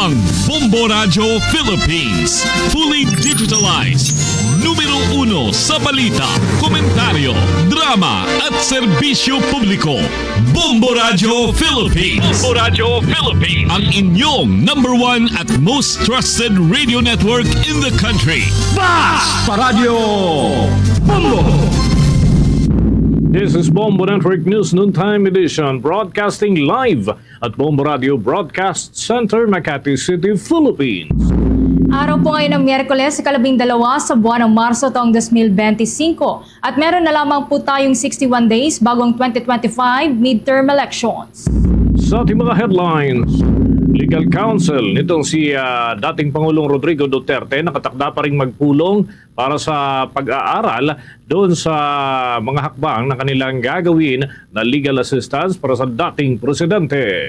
ang Bombo Radio Philippines. Fully digitalized. Numero 1 sa balita, komentaryo, drama at serbisyo publiko. Bombo Radio Philippines. Bombo Radio Philippines. Ang inyong number 1 at most trusted radio network in the country. Basta Radio Bombo! This is Bombo Network News Noontime Edition, broadcasting live at Bombo Radio Broadcast Center, Makati City, Philippines. Araw po ngayon ng Miyerkules, ika-12 sa buwan ng Marso taong 2025 at meron na lamang po tayong 61 days bagong 2025 midterm elections. Sa ating mga headlines, Legal Counsel nitong si dating Pangulong Rodrigo Duterte nakatakda pa ring magpulong para sa pag-aaral doon sa mga hakbang na kanilang gagawin na legal assistance para sa dating presidente.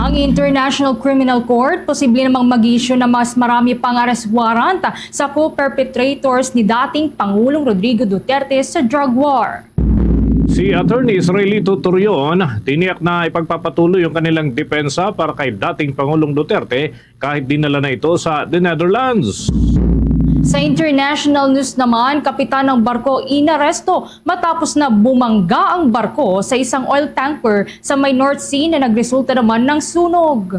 Ang International Criminal Court posible namang mag-issue na mas marami pang arrest warrant sa co-perpetrators ni dating Pangulong Rodrigo Duterte sa drug war. Si Attorney Israelito Turion tiniyak na ipagpapatuloy yung kanilang depensa para kay dating Pangulong Duterte kahit dinala na ito sa the Netherlands. Sa international news naman, kapitan ng barko inaresto matapos na bumangga ang barko sa isang oil tanker sa may North Sea na nagresulta naman ng sunog.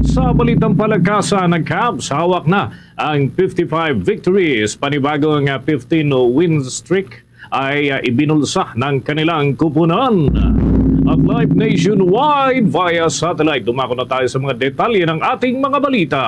Sa balitang palagkasan ng Cavs, hawak na ang 55 victories, panibagong 15 win streak ay ibinulsa ng kanilang kupunan. At live nationwide via satellite, dumako na tayo sa mga detalye ng ating mga balita.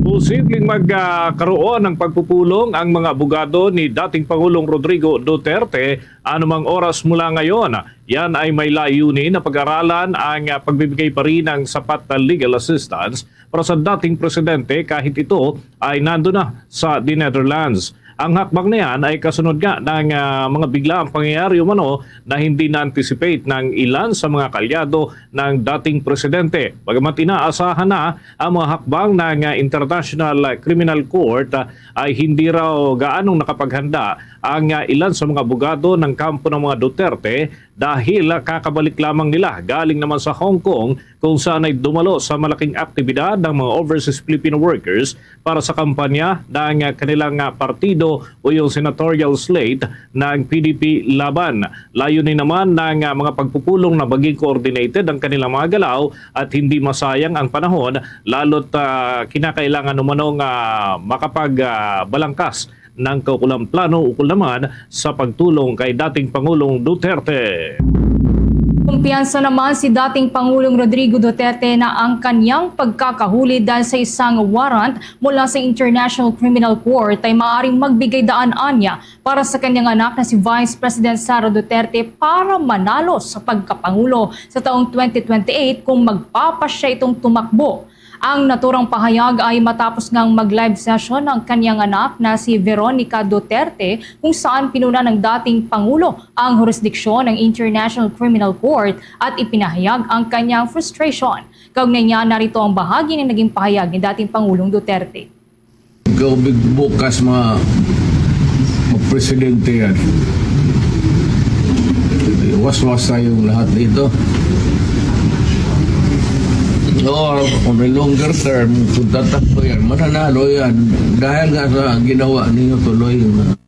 Posibleng magkaroon ng pagpupulong ang mga abogado ni dating Pangulong Rodrigo Duterte anumang oras mula ngayon. Yan ay may layunin na pag-aralan ang pagbibigay pa rin ng sapat na legal assistance para sa dating presidente kahit ito ay nando na sa the Netherlands. Ang hakbang na yan ay kasunod nga ng mga biglaang pangyayari umano na hindi na-anticipate ng ilan sa mga kalyado ng dating presidente. Bagamat inaasahan na ang mga hakbang ng International Criminal Court ay hindi raw gaanong nakapaghanda ang ilan sa mga abogado ng kampo ng mga Duterte dahil kakabalik lamang nila galing naman sa Hong Kong kung saan ay dumalo sa malaking aktibidad ng mga overseas Filipino workers para sa kampanya ng kanilang partido o yung senatorial slate ng PDP Laban. Layunin naman ng mga pagpupulong na maging coordinated ang kanilang mga galaw at hindi masayang ang panahon lalo't kinakailangan umanong makapagbalangkas ng kaukulang plano ukol naman sa pagtulong kay dating Pangulong Duterte. Kumpiyansa naman si dating Pangulong Rodrigo Duterte na ang kanyang pagkakahuli dahil sa isang warrant mula sa International Criminal Court ay maaaring magbigay daan-anya para sa kanyang anak na si Vice President Sara Duterte para manalo sa pagkapangulo sa taong 2028 kung magpapasya itong tumakbo. Ang naturang pahayag ay matapos ngang mag-live session ng kanyang anak na si Veronica Duterte kung saan pinuna ng dating Pangulo ang jurisdiksyon ng International Criminal Court at ipinahayag ang kanyang frustration. Kaugnay niya, narito ang bahagi ng naging pahayag ni dating Pangulong Duterte. Ikaw bukas mag-presidente yan. Was-was tayong lahat dito. Or on a longer term, kung tatakbo yan, mananalo yan. Dahil nga sa ginawa ninyo tuloy yun.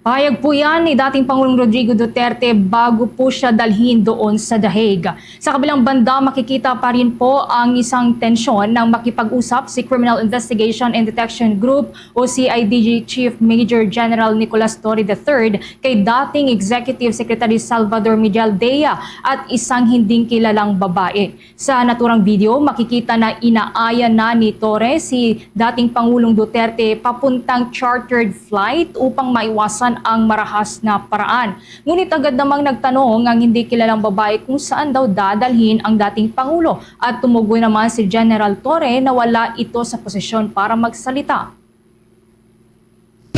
Pahayag po yan ni dating Pangulong Rodrigo Duterte bago po siya dalhin doon sa The Hague. Sa kabilang banda, makikita pa rin po ang isang tensyon ng makipag-usap si Criminal Investigation and Detection Group o CIDG Chief Major General Nicolas Torre III kay dating Executive Secretary Salvador Miguel Dea at isang hinding kilalang babae. Sa naturang video, makikita na inaaya na ni Torre si dating Pangulong Duterte papuntang chartered flight upang maiwasan ang marahas na paraan. Ngunit agad namang nagtanong ang hindi kilalang babae kung saan daw dadalhin ang dating Pangulo at tumugon naman si General Torre na wala ito sa posisyon para magsalita.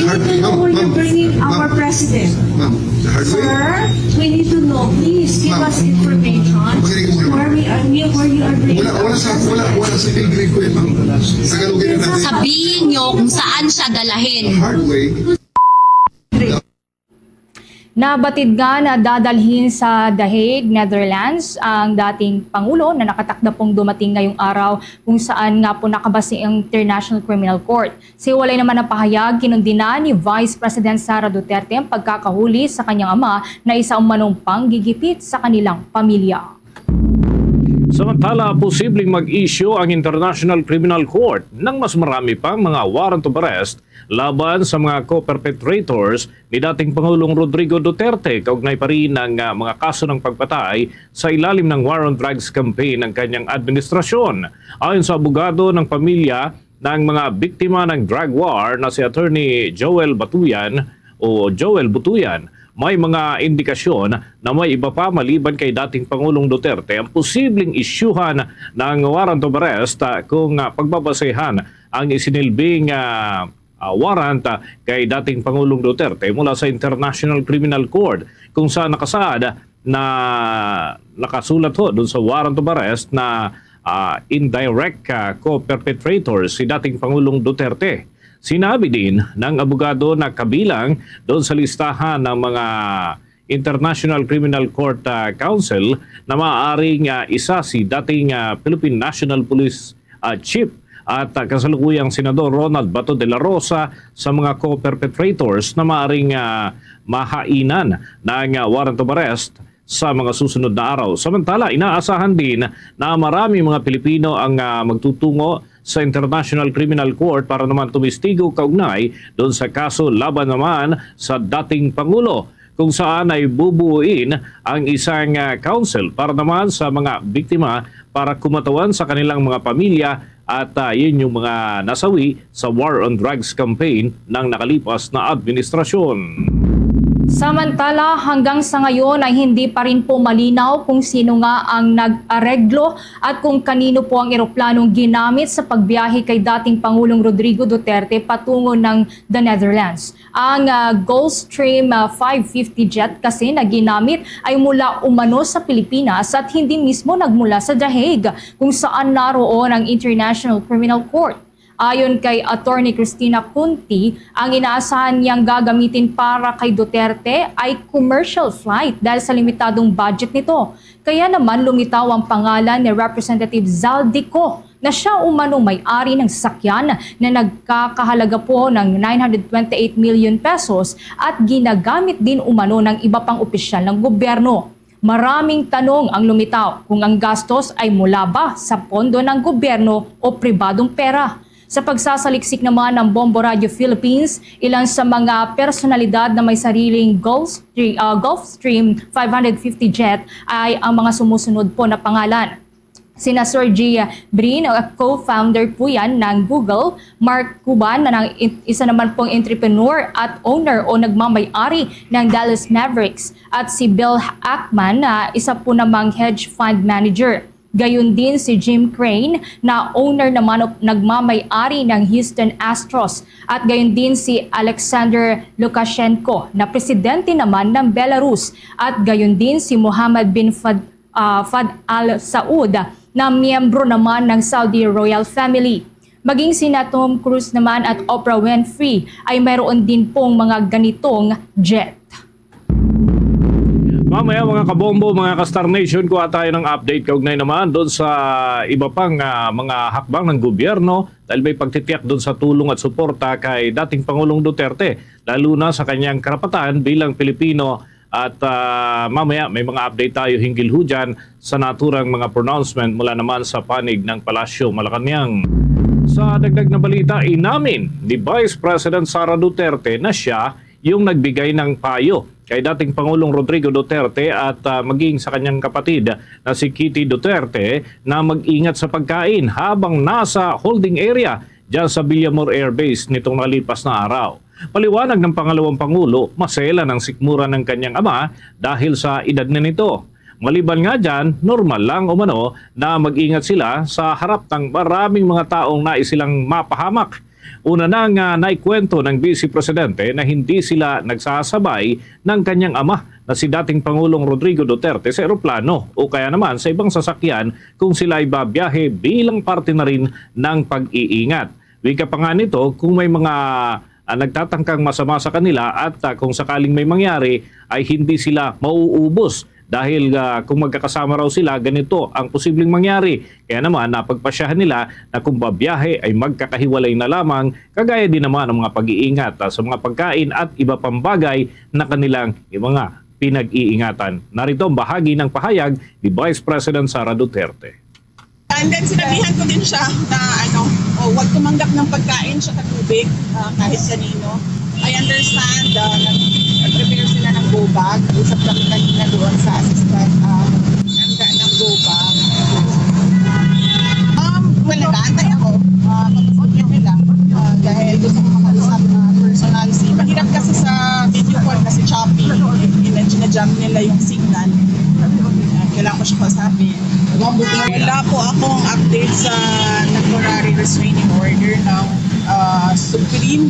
We need to know where you're bringing our president. Sir, we need to know. Please give us information where you are bringing wala sa grade ko yun. Tagalogin na natin. Sabihin nyo kung saan siya dalahin. Hard way. Nabatid nga na dadalhin sa The Hague, Netherlands, ang dating Pangulo na nakatakda pong dumating ngayong araw kung saan nga po nakabase ang International Criminal Court. Si walay naman na pahayag, kinundina ni Vice President Sara Duterte ang pagkakahuli sa kanyang ama na isa umanong panggigipit sa kanilang pamilya. Samantala, posibleng mag-issue ang International Criminal Court ng mas marami pang mga warrant of arrest laban sa mga co-perpetrators ni dating Pangulong Rodrigo Duterte kaugnay pa rin ng mga kaso ng pagpatay sa ilalim ng War on Drugs campaign ng kanyang administrasyon. Ayon sa abogado ng pamilya ng mga biktima ng drug war na si Attorney Joel Butuyan, may mga indikasyon na may iba pa maliban kay dating Pangulong Duterte ang posibleng isyuhan ng warrant of arrest kung pagbabasehan ang isinilbing warrant kay dating Pangulong Duterte mula sa International Criminal Court kung saan nakasaad na nakasulat doon sa warrant of arrest na indirect co-perpetrators si dating Pangulong Duterte. Sinabi din ng abogado na kabilang doon sa listahan ng mga International Criminal Court Council na maaaring isa si dating Philippine National Police Chief at kasalukuyang Senador Ronald Bato de la Rosa sa mga co-perpetrators na maaaring mahainan ng warrant of arrest sa mga susunod na araw. Samantala, inaasahan din na marami mga Pilipino ang magtutungo sa International Criminal Court para naman tumistigo kaugnay doon sa kaso laban naman sa dating Pangulo kung saan ay bubuuin ang isang council para naman sa mga biktima para kumatawan sa kanilang mga pamilya at yun yung mga nasawi sa War on Drugs campaign ng nakalipas na administrasyon. Samantala, hanggang sa ngayon ay hindi pa rin po malinaw kung sino nga ang nag-areglo at kung kanino po ang eroplanong ginamit sa pagbiyahe kay dating Pangulong Rodrigo Duterte patungo ng The Netherlands. Ang Gulfstream 550 jet kasi na ginamit ay mula umano sa Pilipinas at hindi mismo nagmula sa The Hague kung saan naroon ang International Criminal Court. Ayon kay Attorney Cristina Kunti, ang inaasahan niyang gagamitin para kay Duterte ay commercial flight dahil sa limitadong budget nito. Kaya naman lumitaw ang pangalan ni Representative Zaldico na siya umanong may-ari ng sasakyan na nagkakahalaga po ng 928 million pesos at ginagamit din umano ng iba pang opisyal ng gobyerno. Maraming tanong ang lumitaw kung ang gastos ay mula ba sa pondo ng gobyerno o pribadong pera. Sa pagsasaliksik naman ng Bombo Radio Philippines, ilan sa mga personalidad na may sariling Gulfstream 550 jet ay ang mga sumusunod po na pangalan. Sina Sergey Brin, co-founder po yan ng Google, Mark Cuban na isa naman pong entrepreneur at owner o nagmamay-ari ng Dallas Mavericks, at si Bill Ackman na isa po namang hedge fund manager. Gayon din si Jim Crane na owner naman o nagmamay-ari ng Houston Astros, at gayon din si Alexander Lukashenko na presidente naman ng Belarus, at gayon din si Mohammed bin Fad Al Saud na miyembro naman ng Saudi Royal Family. Maging sina Tom Cruise naman at Oprah Winfrey ay mayroon din pong mga ganitong jet. Mamaya mga kabombo, mga ka-Star Nation, kuha tayo ng update kaugnay naman doon sa iba pang mga hakbang ng gobyerno dahil may pagtitiyak doon sa tulong at suporta kay dating Pangulong Duterte, lalo na sa kanyang karapatan bilang Pilipino. At mamaya may mga update tayo hinggil ho dyan sa naturang mga pronouncement mula naman sa panig ng Palasyo Malacanang. Sa dagdag na balita, inamin ni Vice President Sara Duterte na siya yung nagbigay ng payo kay dating Pangulong Rodrigo Duterte at maging sa kanyang kapatid na si Kitty Duterte na mag-ingat sa pagkain habang nasa holding area dyan sa Villamor Air Base nitong nalipas na araw. Paliwanag ng pangalawang Pangulo, masela ng sikmura ng kanyang ama dahil sa edad na nito. Maliban nga dyan, normal lang umano na mag-ingat sila sa harap ng maraming mga taong nais silang mapahamak. Una nang naikwento ng Vice Presidente na hindi sila nagsasabay ng kanyang ama na si dating Pangulong Rodrigo Duterte sa eroplano o kaya naman sa ibang sasakyan kung sila ay babiyahe bilang parte na rin ng pag-iingat. Wika pa nga nito, kung may mga nagtatangkang masama sa kanila at kung sakaling may mangyari ay hindi sila mauubos. Dahil kung magkakasama raw sila, ganito ang posibleng mangyari. Kaya naman napagpasyahan nila na kung babiyahe ay magkakahiwalay na lamang, kagaya din naman ng mga pag-iingat sa mga pagkain at iba pang bagay na kanilang mga pinag-iingatan. Narito ang bahagi ng pahayag ni Vice President Sara Duterte. And then sinabihan ko din siya na huwag tumanggap ng pagkain siya tubig kahit kanino. I understand nag-prepare sila ng go bag. Usap kami kanina doon sa assistant ng go bag. Nag-aantay ako. Mag-phone nila. Dahil gusto ko makausap na personal. Mahirap kasi sa video call kasi choppy. Ginajam nila yung signal. Kailangan ko siya kausapin. Wala po akong update sa temporary restraining order ng Supreme.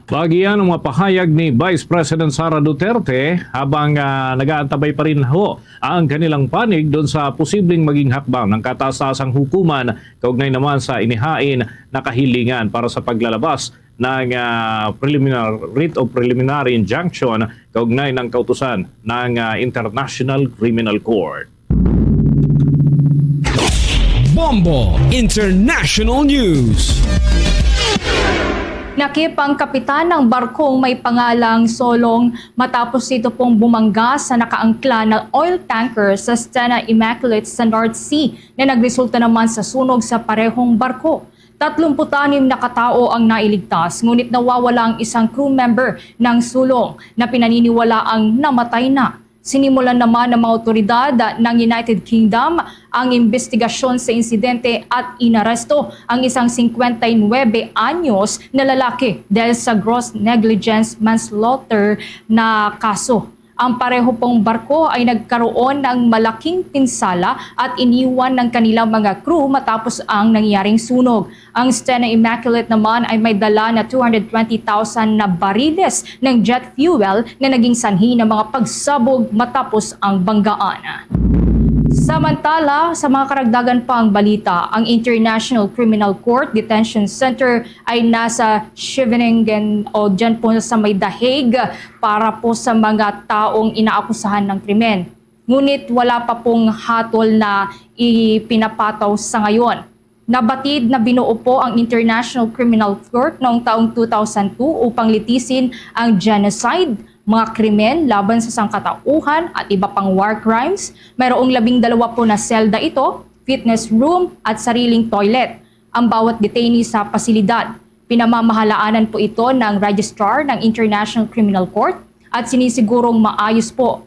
Bagian ang mga pahayag ni Vice President Sara Duterte habang nag-aantabay pa rin ang kanilang panig doon sa posibleng maging hakbang ng kataas-taasang hukuman kaugnay naman sa inihain na kahilingan para sa paglalabas ng writ of preliminary injunction kaugnay ng kautusan ng International Criminal Court. Bombo International News. Nakip ang kapitan ng barkong may pangalang Solong matapos ito pong bumangga sa nakaangkla na oil tanker sa Stena Immaculate sa North Sea na nagresulta naman sa sunog sa parehong barko. 36 na katao ang nailigtas, ngunit nawawala ang isang crew member ng Solong na pinaniniwalaang namatay na. Sinimulan naman ng mga otoridad ng United Kingdom ang investigasyon sa insidente at inaresto ang isang 59 anyos na lalaki dahil sa gross negligence manslaughter na kaso. Ang pareho pong barko ay nagkaroon ng malaking pinsala at iniwan ng kanilang mga crew matapos ang nangyaring sunog. Ang Stena Immaculate naman ay may dala na 220,000 na bariles ng jet fuel na naging sanhi ng mga pagsabog matapos ang banggaan. Samantala, sa mga karagdagan pang balita, ang International Criminal Court Detention Center ay nasa Scheveningen o dyan po sa may Dahig para po sa mga taong inaakusahan ng krimen. Ngunit wala pa pong hatol na ipinapataw sa ngayon. Nabatid na binuo po ang International Criminal Court noong taong 2002 upang litisin ang genocide, mga krimen laban sa sangkatauhan at iba pang war crimes. Mayroong 12 po na selda ito, fitness room at sariling toilet. Ang bawat detainee sa pasilidad. Pinamamahalaanan po ito ng registrar ng International Criminal Court at sinisigurong maayos po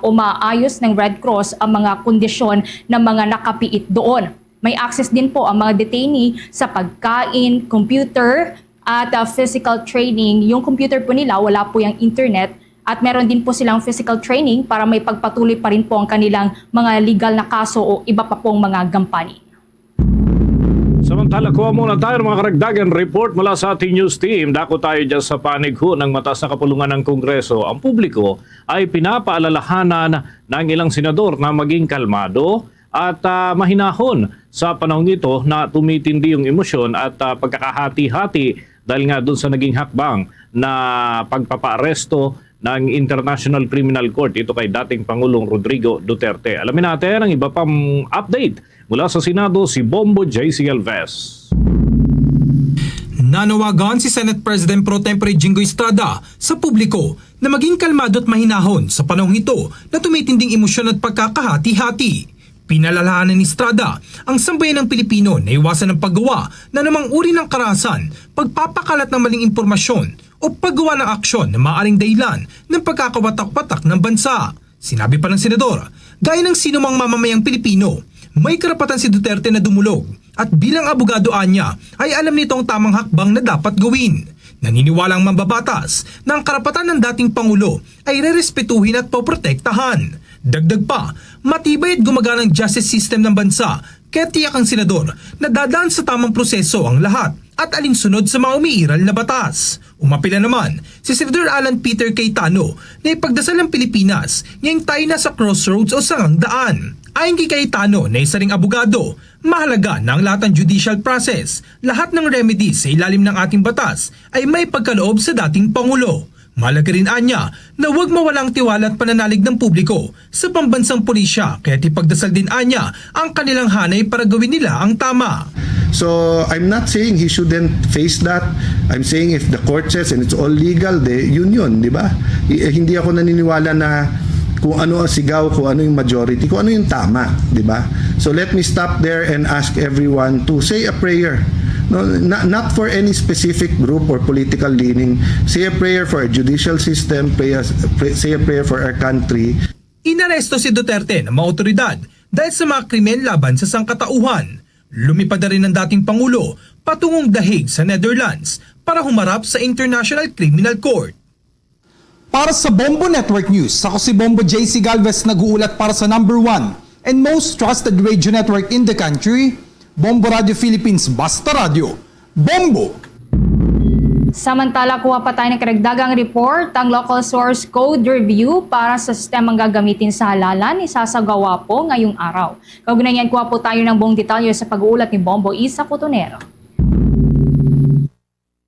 maayos ng Red Cross ang mga kondisyon ng mga nakapiit doon. May access din po ang mga detainee sa pagkain, computer, at physical training. Yung computer po nila, wala po yung internet. At meron din po silang physical training para may pagpatuloy pa rin po ang kanilang mga legal na kaso o iba pa pong mga gampanin. Samantala, kuha muna tayo ng mga karagdagan report mula sa ating news team. Dako tayo dyan sa panig ng mataas na kapulungan ng Kongreso. Ang publiko ay pinapaalalahanan ng ilang senador na maging kalmado at mahinahon sa panahon ito na tumitindi yung emosyon at pagkakahati-hati dahil nga doon sa naging hakbang na pagpapaaresto ng International Criminal Court ito kay dating Pangulong Rodrigo Duterte. Alamin natin ang iba pang update mula sa Senado, si Bombo J.C. Alves. Nanawagan si Senate President Pro Tempore Jinggoy Estrada sa publiko na maging kalmado at mahinahon sa panahong ito na tumitinding emosyon at pagkakahati-hati. Pinalalahanan ni Estrada ang sambayan ng Pilipino na iwasan ng paggawa na namang uri ng karahasan, pagpapakalat ng maling impormasyon o paggawa ng aksyon na maaaring dahilan ng pagkakawatak-watak ng bansa. Sinabi pa ng senador, gaya ng sinumang mamamayang Pilipino, may karapatan si Duterte na dumulog at bilang abogado anya ay alam nito ang tamang hakbang na dapat gawin. Naniniwalang mambabatas na ang karapatan ng dating Pangulo ay rerespetuhin at poprotektahan. Dagdag pa, matibay at gumaganang justice system ng bansa, kaya tiyak ang senador na dadaan sa tamang proseso ang lahat at alinsunod sa mga umiiral na batas. Umapila naman si Senador Alan Peter Cayetano na ipagdasal ng Pilipinas ngayong tayo na sa crossroads o sangang daan. Ayon kay Cayetano na isa ring abogado, mahalaga na ang lahat ng judicial process, lahat ng remedies sa ilalim ng ating batas ay may pagkaloob sa dating Pangulo. Mahalaga rin anya na huwag mawalang tiwala at pananalig ng publiko sa pambansang pulisya kaya ipagdasal din anya ang kanilang hanay para gawin nila ang tama. So I'm not saying he shouldn't face that. I'm saying if the court says and it's all legal, yun, di ba? Hindi ako naniniwala na kung ano ang sigaw, kung ano yung majority, kung ano yung tama, di ba? So let me stop there and ask everyone to say a prayer. No, not for any specific group or political leaning. Say a prayer for our judicial system, say a prayer for our country. Inaresto si Duterte ng mga otoridad dahil sa mga krimen laban sa sangkatauhan. Lumipad na rin ang dating Pangulo patungong The Hague sa Netherlands para humarap sa International Criminal Court. Para sa Bombo Network News, ako si Bombo JC Galvez nag-uulat para sa number 1 and most trusted radio network in the country, Bombo Radio Philippines Basta Radio. Bombo! Samantala, kuha pa tayo ng karagdagang report. Ang local source code review para sa sistemang gagamitin sa halalan isasagawa po ngayong araw. Kaugnay yan, kuha po tayo ng buong detalye sa pag-uulat ni Bombo Isa Cotonero.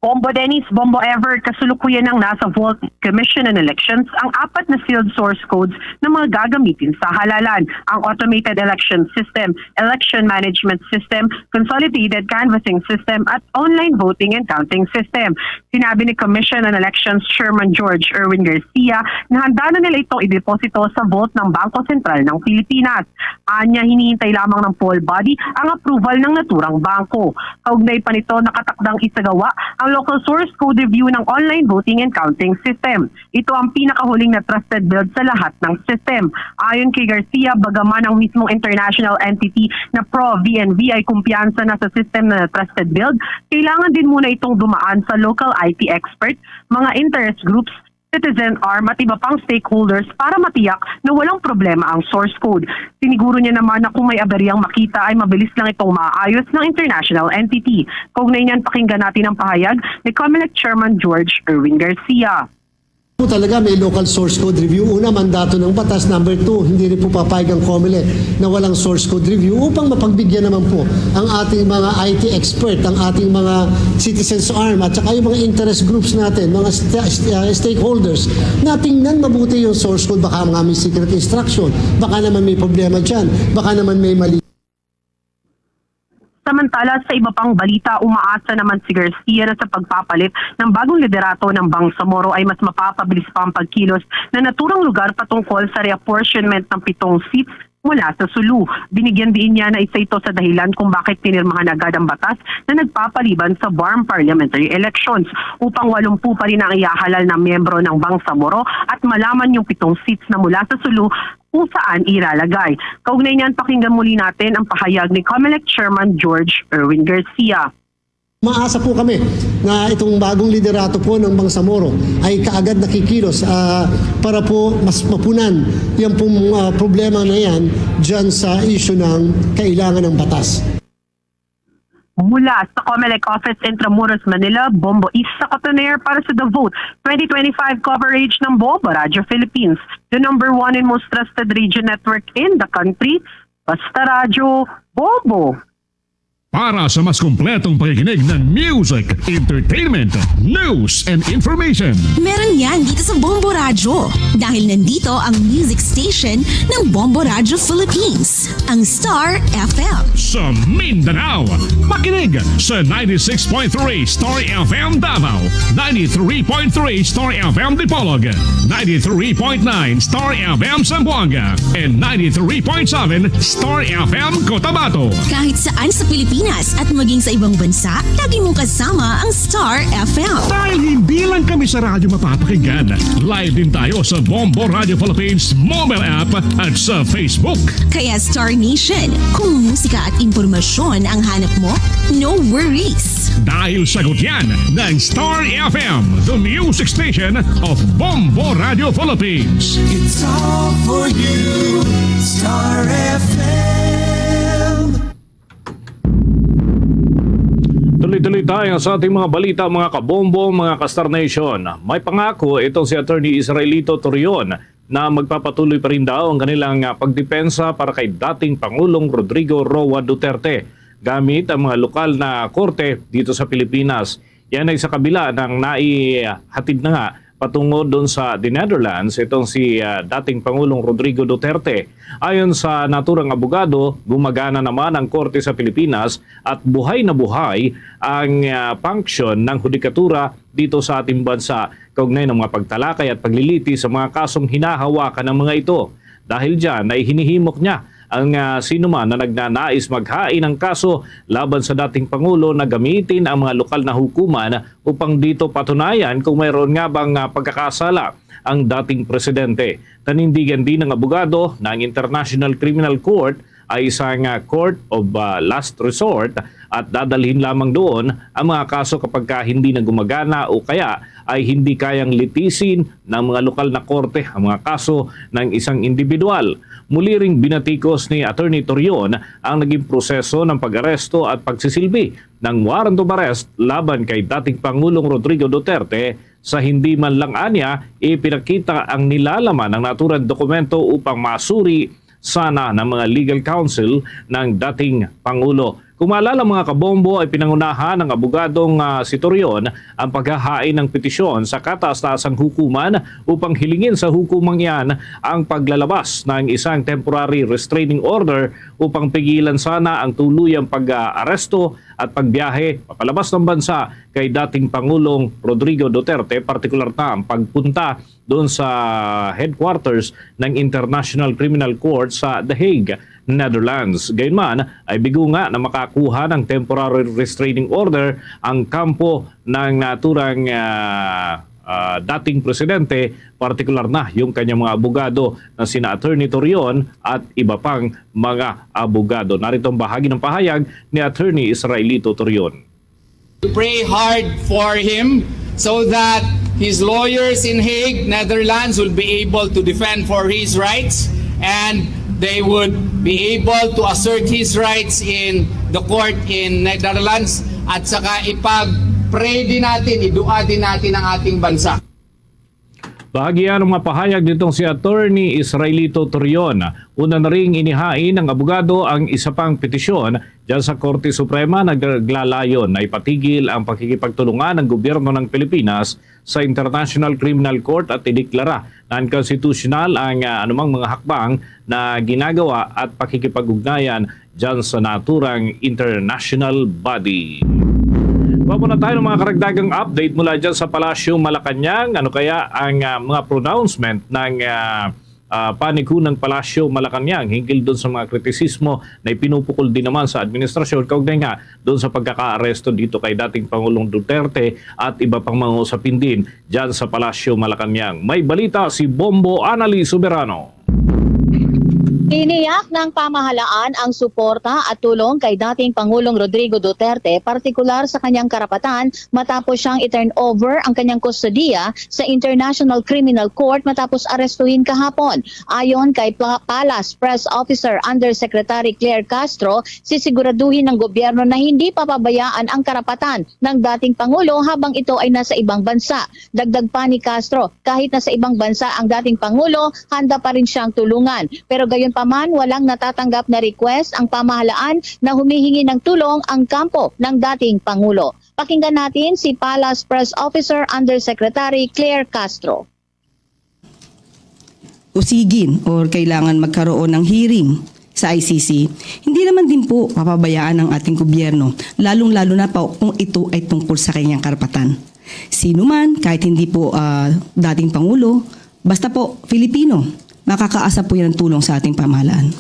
Bombo Dennis, Bombo Ever, kasulukuyan ng nasa Vault Commission on Elections ang 4 na field source codes na mga gagamitin sa halalan. Ang Automated Election System, Election Management System, Consolidated Canvassing System at Online Voting and Counting System. Sinabi ni Commission on Elections Chairman George Erwin Garcia na handa na nila itong ideposito sa vault ng Bangko Sentral ng Pilipinas. Anya, hinihintay lamang ng poll body ang approval ng naturang bangko. Kaugnay pa nito, nakatakdang isagawa ang local source code review ng online voting and counting system. Ito ang pinakahuling na trusted build sa lahat ng system. Ayon kay Garcia, bagaman ang mismong international entity na PRO-VNV ay kumpiyansa na sa system na trusted build, kailangan din muna itong dumaan sa local IT expert, mga interest groups, citizen arm at iba pang stakeholders para matiyak na walang problema ang source code. Siniguro niya naman na kung may aberyang makita ay mabilis lang itong maayos ng international entity. Kaugnay niyan, pakinggan natin ang pahayag ni COMELEC Chairman George Erwin Garcia. Po talaga may local source code review. Una, mandato ng batas. Number 2, hindi rin po papayag ang COMELEC na walang source code review upang mapagbigyan naman po ang ating mga IT expert, ang ating mga citizens arm at saka yung mga interest groups natin, mga stakeholders na tingnan mabuti yung source code. Baka mga may secret instruction, baka naman may problema dyan, baka naman may mali. Samantala, sa iba pang balita, umaasa naman si Garcia na sa pagpapalit ng bagong liderato ng Bangsamoro ay mas mapapabilis pa ang pagkilos na naturang lugar patungkol sa reapportionment ng 7 seats mula sa Sulu. Binigyan din niya na isa ito sa dahilan kung bakit pinirmahan agad ang batas na nagpapaliban sa BARM parliamentary elections upang 80 pa rin ang iahalal na miyembro ng Bangsamoro at malaman yung 7 seats na mula sa Sulu kung saan ilalagay. Kaugnay niyan, pakinggan muli natin ang pahayag ni COMELEC Chairman George Erwin Garcia. Maasa po kami na itong bagong liderato po ng Bangsamoro ay kaagad nakikilos para po mas mapunan yung pong problema na yan dyan sa issue ng kailangan ng batas. Mula sa COMELEC Office Intramuros, Manila, Bombo Isa Cotonero para sa The Vote 2025 coverage ng Bombo Radio Philippines, the number 1 and most trusted radio network in the country, Basta Radio, Bombo. Para sa mas kumpletong pakikinig ng music, entertainment, news, and information. Meron yan dito sa Bombo Radio. Dahil nandito ang music station ng Bombo Radio Philippines, ang Star FM. Sa Mindanao, makinig sa 96.3 Star FM Davao, 93.3 Star FM Dipolog, 93.9 Star FM Zamboanga, and 93.7 Star FM Cotabato. Kahit saan sa Pilipinas at maging sa ibang bansa, lagi mong kasama ang Star FM. Dahil hindi lang kami sa radyo mapapakinggan, live din tayo sa Bombo Radio Philippines mobile app at sa Facebook. Kaya Star Nation, kung musika at impormasyon ang hanap mo, no worries. Dahil sagot yan ng Star FM, the music station of Bombo Radio Philippines. It's all for you, Star FM. Tuloy-tuloy tayo sa ating mga balita, mga kabombo, mga ka-Star Nation. May pangako itong si Attorney Israelito Torion na magpapatuloy pa rin daw ang kanilang pagdepensa para kay dating Pangulong Rodrigo Roa Duterte gamit ang mga lokal na korte dito sa Pilipinas. Yan ay sa kabila ng naihatid na nga patungo doon sa The Netherlands, itong si dating Pangulong Rodrigo Duterte. Ayon sa naturang abogado, gumagana naman ang korte sa Pilipinas at buhay na buhay ang function ng hudikatura dito sa ating bansa kaugnay ng mga pagtalakay at pagliliti sa mga kasong hinahawakan ng mga ito. Dahil dyan ay hinihimok niya ang sino man na nagnanais maghain ng kaso laban sa dating Pangulo na gamitin ang mga lokal na hukuman upang dito patunayan kung mayroon nga bang pagkakasala ang dating presidente. Tanindigan din ng abogado na ang International Criminal Court ay isang court of last resort at dadalhin lamang doon ang mga kaso kapag hindi na gumagana o kaya ay hindi kayang litisin ng mga lokal na korte ang mga kaso ng isang individual. Muli ring binatikos ni Attorney Torion ang naging proseso ng pag-aresto at pagsisilbi ng warrant of arrest laban kay dating Pangulong Rodrigo Duterte sa hindi man lang anya ipinakita ang nilalaman ng naturang dokumento upang masuri sana ng mga legal counsel ng dating Pangulo. Kung maalala mga kabombo ay pinangunahan ng abogadong si Torion ang paghahain ng petisyon sa kataas-taasang hukuman upang hilingin sa hukumang iyan ang paglalabas ng isang temporary restraining order upang pigilan sana ang tuluyang pag-aresto at pagbiyahe papalabas ng bansa kay dating Pangulong Rodrigo Duterte, partikular na ang pagpunta doon sa headquarters ng International Criminal Court sa The Hague, Netherlands. Gayunman ay bigo nga na makakuha ng temporary restraining order ang kampo ng naturang dating presidente, partikular na yung kanyang mga abogado na sina Attorney Torion at iba pang mga abogado. Narito ang bahagi ng pahayag ni Attorney Israelito Torion. Pray hard for him so that his lawyers in Hague, Netherlands will be able to defend for his rights and they would be able to assert his rights in the court in Netherlands at saka ipag-pray din natin, idua din natin ang ating bansa. Bahagi ng mga pahayag nitong si Attorney Israelito Torion. Una na ring inihain ng abogado ang isa pang petisyon dyan sa Korte Suprema na naglalayon na ipatigil ang pakikipagtulungan ng gobyerno ng Pilipinas sa International Criminal Court at ideklara na unconstitutional ang anumang mga hakbang na ginagawa at pakikipag-ugnayan dyan sa naturang international body. Bago na tayo ng mga karagdagang update mula dyan sa Palasyo Malacanang. Ano kaya ang mga pronouncement ng panikunang Palasyo Malacanang hinggil doon sa mga kritisismo na ipinupukol din naman sa administrasyon kaugnay nga doon sa pagkaka-aresto dito kay dating Pangulong Duterte at iba pang mga usapin din dyan sa Palasyo Malacanang. May balita si Bombo Anali Soberano. Iniyak ng pamahalaan ang suporta at tulong kay dating Pangulong Rodrigo Duterte, partikular sa kanyang karapatan matapos siyang i-turn over ang kanyang kustodiya sa International Criminal Court matapos arestuhin kahapon. Ayon kay Palace Press Officer Undersecretary Claire Castro, sisiguraduhin ng gobyerno na hindi papabayaan ang karapatan ng dating Pangulo habang ito ay nasa ibang bansa. Dagdag pa ni Castro, kahit nasa ibang bansa ang dating Pangulo, handa pa rin siyang tulungan. Pero gayon paman, walang natatanggap na request ang pamahalaan na humihingi ng tulong ang kampo ng dating Pangulo. Pakinggan natin si Palace Press Officer Undersecretary Claire Castro. Usigin or kailangan magkaroon ng hearing sa ICC, hindi naman din po papabayaan ng ating gobyerno, lalong-lalo na po kung ito ay tungkol sa kanyang karapatan. Sino man, kahit hindi po dating Pangulo, basta po Filipino, makakaasa po yan ng tulong sa ating pamahalaan.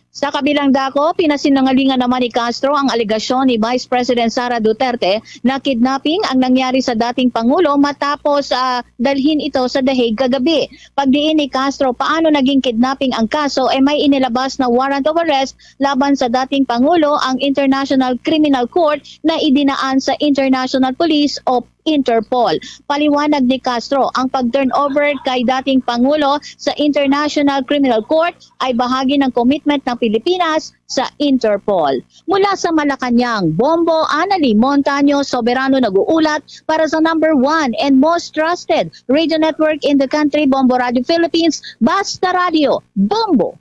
Sa kabilang dako, pinasinungalingan naman ni Castro ang alegasyon ni Vice President Sara Duterte na kidnapping ang nangyari sa dating Pangulo matapos dalhin ito sa The Hague kagabi. Pagdiin ni Castro paano naging kidnapping ang kaso may inilabas na warrant of arrest laban sa dating Pangulo ang International Criminal Court na idinaan sa International Police o Interpol. Paliwanag ni Castro, ang pag-turnover kay dating Pangulo sa International Criminal Court ay bahagi ng commitment ng Pilipinas sa Interpol. Mula sa Malacanang, Bombo Anali Montaño Soberano nag-uulat para sa number 1 and most trusted radio network in the country, Bombo Radio Philippines, Basta Radio, Bombo.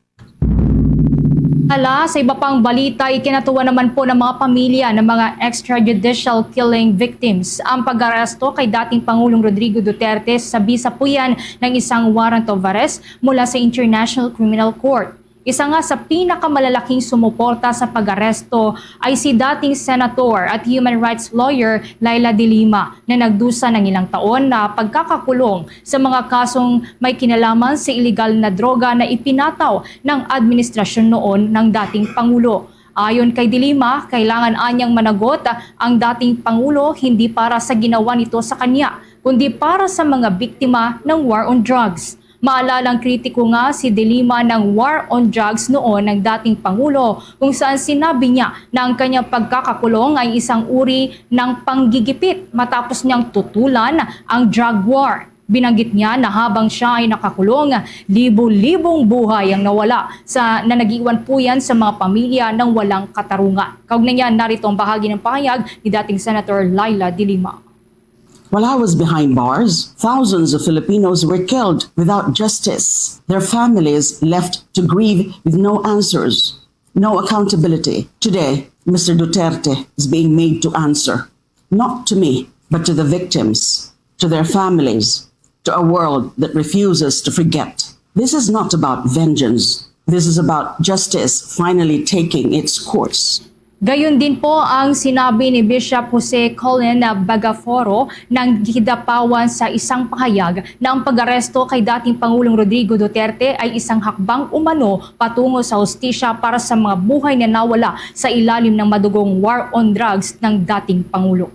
Sa iba pang balita, ikinatuwa naman po ng mga pamilya ng mga extrajudicial killing victims ang pag-aresto kay dating Pangulong Rodrigo Duterte sa bisa po yan ng isang warrant of arrest mula sa International Criminal Court. Isa nga sa pinakamalalaking sumuporta sa pag-aresto ay si dating Senator at Human Rights Lawyer Laila De Lima na nagdusa ng ilang taon na pagkakakulong sa mga kasong may kinalaman sa iligal na droga na ipinataw ng administrasyon noon ng dating Pangulo. Ayon kay De Lima, kailangan anyang managot ang dating Pangulo hindi para sa ginawa nito sa kanya, kundi para sa mga biktima ng war on drugs. Maalalang kritiko nga si De Lima ng war on drugs noon ng dating Pangulo kung saan sinabi niya na ang kanyang pagkakakulong ay isang uri ng panggigipit matapos niyang tutulan ang drug war. Binanggit niya na habang siya ay nakakulong, libo-libong buhay ang nawala na nag-iwan po yan sa mga pamilya ng walang katarungan. Kaugnay niya, narito ang bahagi ng pahayag ni dating Senator Laila De Lima. While I was behind bars, thousands of Filipinos were killed without justice. Their families left to grieve with no answers, no accountability. Today, Mr. Duterte is being made to answer, not to me, but to the victims, to their families, to a world that refuses to forget. This is not about vengeance. This is about justice finally taking its course. Gayon din po ang sinabi ni Bishop Jose Colin Bagaforo ng Kidapawan sa isang pahayag na ang pag-aresto kay dating Pangulong Rodrigo Duterte ay isang hakbang umano patungo sa hustisya para sa mga buhay na nawala sa ilalim ng madugong war on drugs ng dating Pangulo.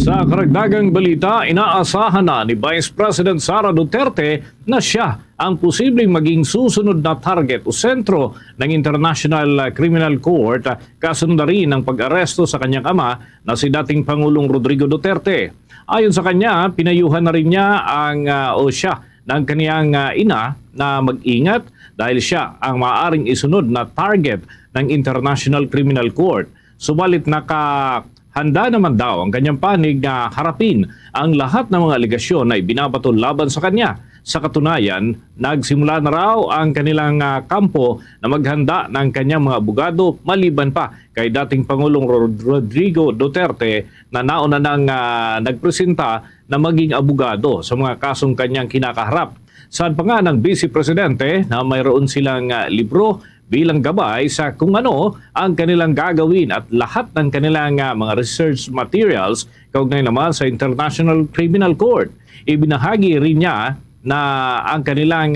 Sa karagdagang balita, inaasahan na ni Vice President Sara Duterte na siya ang posibleng maging susunod na target o sentro ng International Criminal Court kasunod na rin ng pag-aresto sa kanyang ama na si dating Pangulong Rodrigo Duterte. Ayon sa kanya, pinayuhan na rin niya siya ng kaniyang ina na mag-ingat dahil siya ang maaaring isunod na target ng International Criminal Court. Subalit handa naman daw ang kanyang panig na harapin ang lahat ng mga aligasyon na ibinabato laban sa kanya. Sa katunayan, nagsimula na raw ang kanilang kampo na maghanda ng kanyang mga abogado maliban pa kay dating Pangulong Rodrigo Duterte na nauna nang nagpresenta na maging abogado sa mga kasong kanyang kinakaharap. Saan pa nga ng Vice Presidente na mayroon silang libro bilang gabay sa kung ano ang kanilang gagawin at lahat ng kanilang mga research materials kaugnay naman sa International Criminal Court. Ibinahagi rin niya na ang kanilang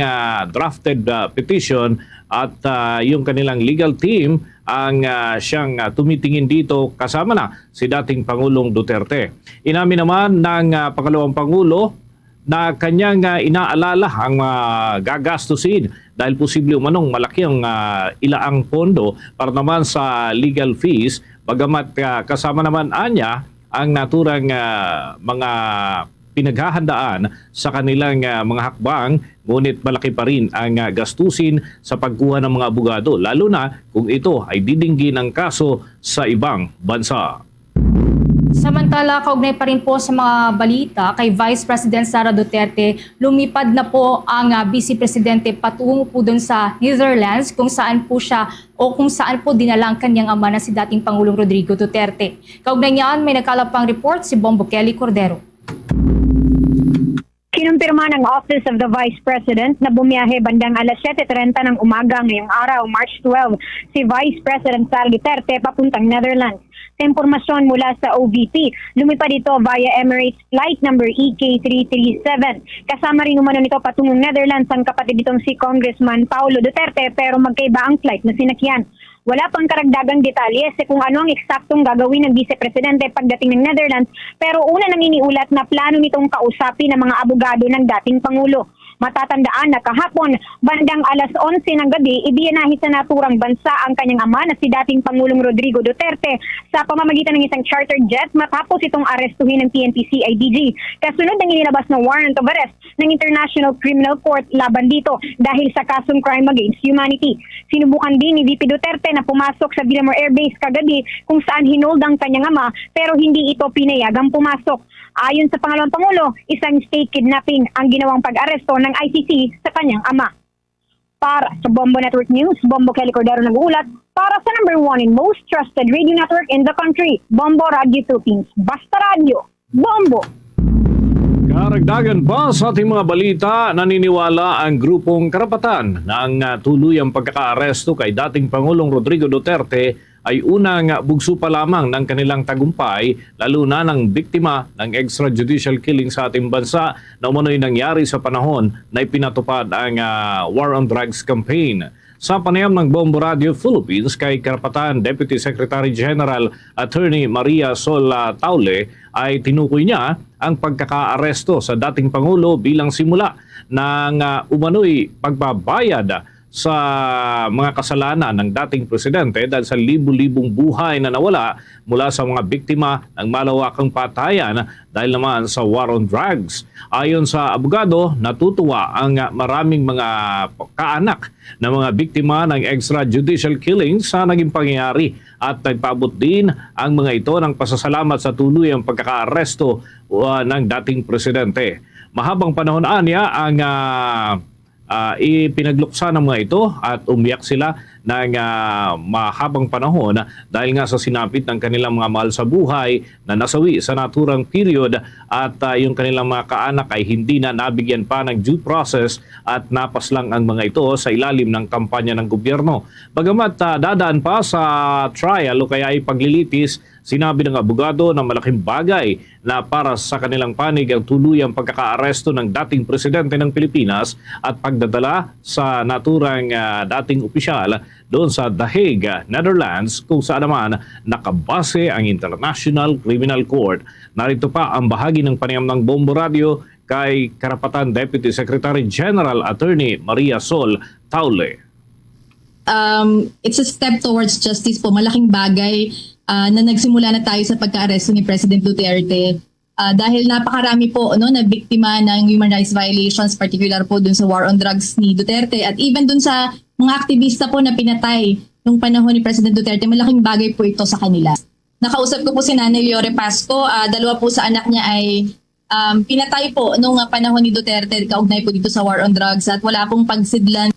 drafted petition at yung kanilang legal team ang siyang tumitingin dito kasama na si dating Pangulong Duterte. Inamin naman ng pangalawang Pangulo na kanyang inaalala ang gagastusin dahil posible umanong malaki ang ilaang pondo para naman sa legal fees, bagamat kasama naman anya ang naturang mga pinaghahandaan sa kanilang mga hakbang, ngunit malaki pa rin ang gastusin sa pagkuha ng mga abogado, lalo na kung ito ay didinggin ng kaso sa ibang bansa. Samantala, kaugnay pa rin po sa mga balita kay Vice President Sara Duterte, lumipad na po ang Vice Presidente patungo po doon sa Netherlands kung saan po dinala ang kanyang ama na si dating Pangulong Rodrigo Duterte. Kaugnay niyan, may nagkalapang report si Bombo Kelly Cordero. Kinumpirma ng Office of the Vice President na bumiyahe bandang alas 7:30 ng umaga ngayong araw, March 12, si Vice President Sara Duterte papuntang Netherlands. Sa impormasyon mula sa OVP, lumipad ito via Emirates Flight number EK337. Kasama rin umano nito patungong Netherlands ang kapatid nitong si Congressman Paulo Duterte pero magkaiba ang flight na sinakyan. Wala pang karagdagang detalye sa kung ano ang eksaktong gagawin ng Vice Presidente pagdating ng Netherlands pero una nang iniulat na plano nitong kausapin ng mga abogado ng dating Pangulo. Matatandaan na kahapon, bandang alas 11 ng gabi, ibiyanahe sa naturang bansa ang kanyang ama na si dating Pangulong Rodrigo Duterte sa pamamagitan ng isang charter jet matapos itong arestuhin ng PNP-CIDG. Kasunod ng inilabas na warrant of arrest ng International Criminal Court laban dito dahil sa kasong crime against humanity. Sinubukan din ni VP Duterte na pumasok sa Villamor Air Base kagabi kung saan hinold ang kanyang ama pero hindi ito pinayagang pumasok. Ayon sa pangalawang Pangulo, isang state kidnapping ang ginawang pag-aresto ng ICC sa kanyang ama. Para sa Bombo Network News, Bombo Kelly Cordero nag-uulat para sa number 1 and most trusted radio network in the country, Bombo Radio Philippines. Basta Radio, Bombo! Karagdagan pa sa ating mga balita, naniniwala ang grupong Karapatan na ang tuluyang pagkakaaresto kay dating Pangulong Rodrigo Duterte ay unang bugso pa lamang ng kanilang tagumpay, lalo na ng biktima ng extrajudicial killing sa ating bansa na umano'y nangyari sa panahon na ipinatupad ang War on Drugs campaign. Sa panayam ng Bombo Radio Philippines kay Karapatan Deputy Secretary General Attorney Maria Sol Taule ay tinukoy niya ang pagkakaaresto sa dating Pangulo bilang simula ng umano'y pagbabayad sa mga kasalanan ng dating presidente dahil sa libu-libong buhay na nawala mula sa mga biktima ng malawakang patayan dahil naman sa war on drugs. Ayon sa abogado, natutuwa ang maraming mga kaanak ng mga biktima ng extrajudicial killing sa naging pangyayari at nagpaabot din ang mga ito ng pasasalamat sa tuluyang pagkakaaresto ng dating presidente. Mahabang panahon anya ang ipinagluksa ng mga ito at umiyak sila ng mahabang panahon dahil nga sa sinapit ng kanilang mga mahal sa buhay na nasawi sa naturang period at yung kanilang mga kaanak ay hindi na nabigyan pa ng due process at napaslang ang mga ito sa ilalim ng kampanya ng gobyerno. Bagamat dadaan pa sa trial o kaya ay paglilitis, sinabi ng abogado na malaking bagay na para sa kanilang panig ang tuluyang pagkakaaresto ng dating presidente ng Pilipinas at pagdadala sa naturang dating opisyal doon sa The Hague, Netherlands, kung saan naman nakabase ang International Criminal Court. Narito pa ang bahagi ng panayam ng Bombo Radio kay Karapatan Deputy Secretary General Attorney Maria Sol Taule. It's a step towards justice po. Malaking bagay na nagsimula na tayo sa pagka-aresto ni President Duterte dahil napakarami po na biktima ng human rights violations, particular po dun sa war on drugs ni Duterte at even dun sa mga aktivista po na pinatay nung panahon ni President Duterte. Malaking bagay po ito sa kanila. Nakausap ko po si Nanay Leore Pasco, dalawa po sa anak niya ay pinatay po nung panahon ni Duterte kaugnay po dito sa war on drugs at wala pong pagsidlan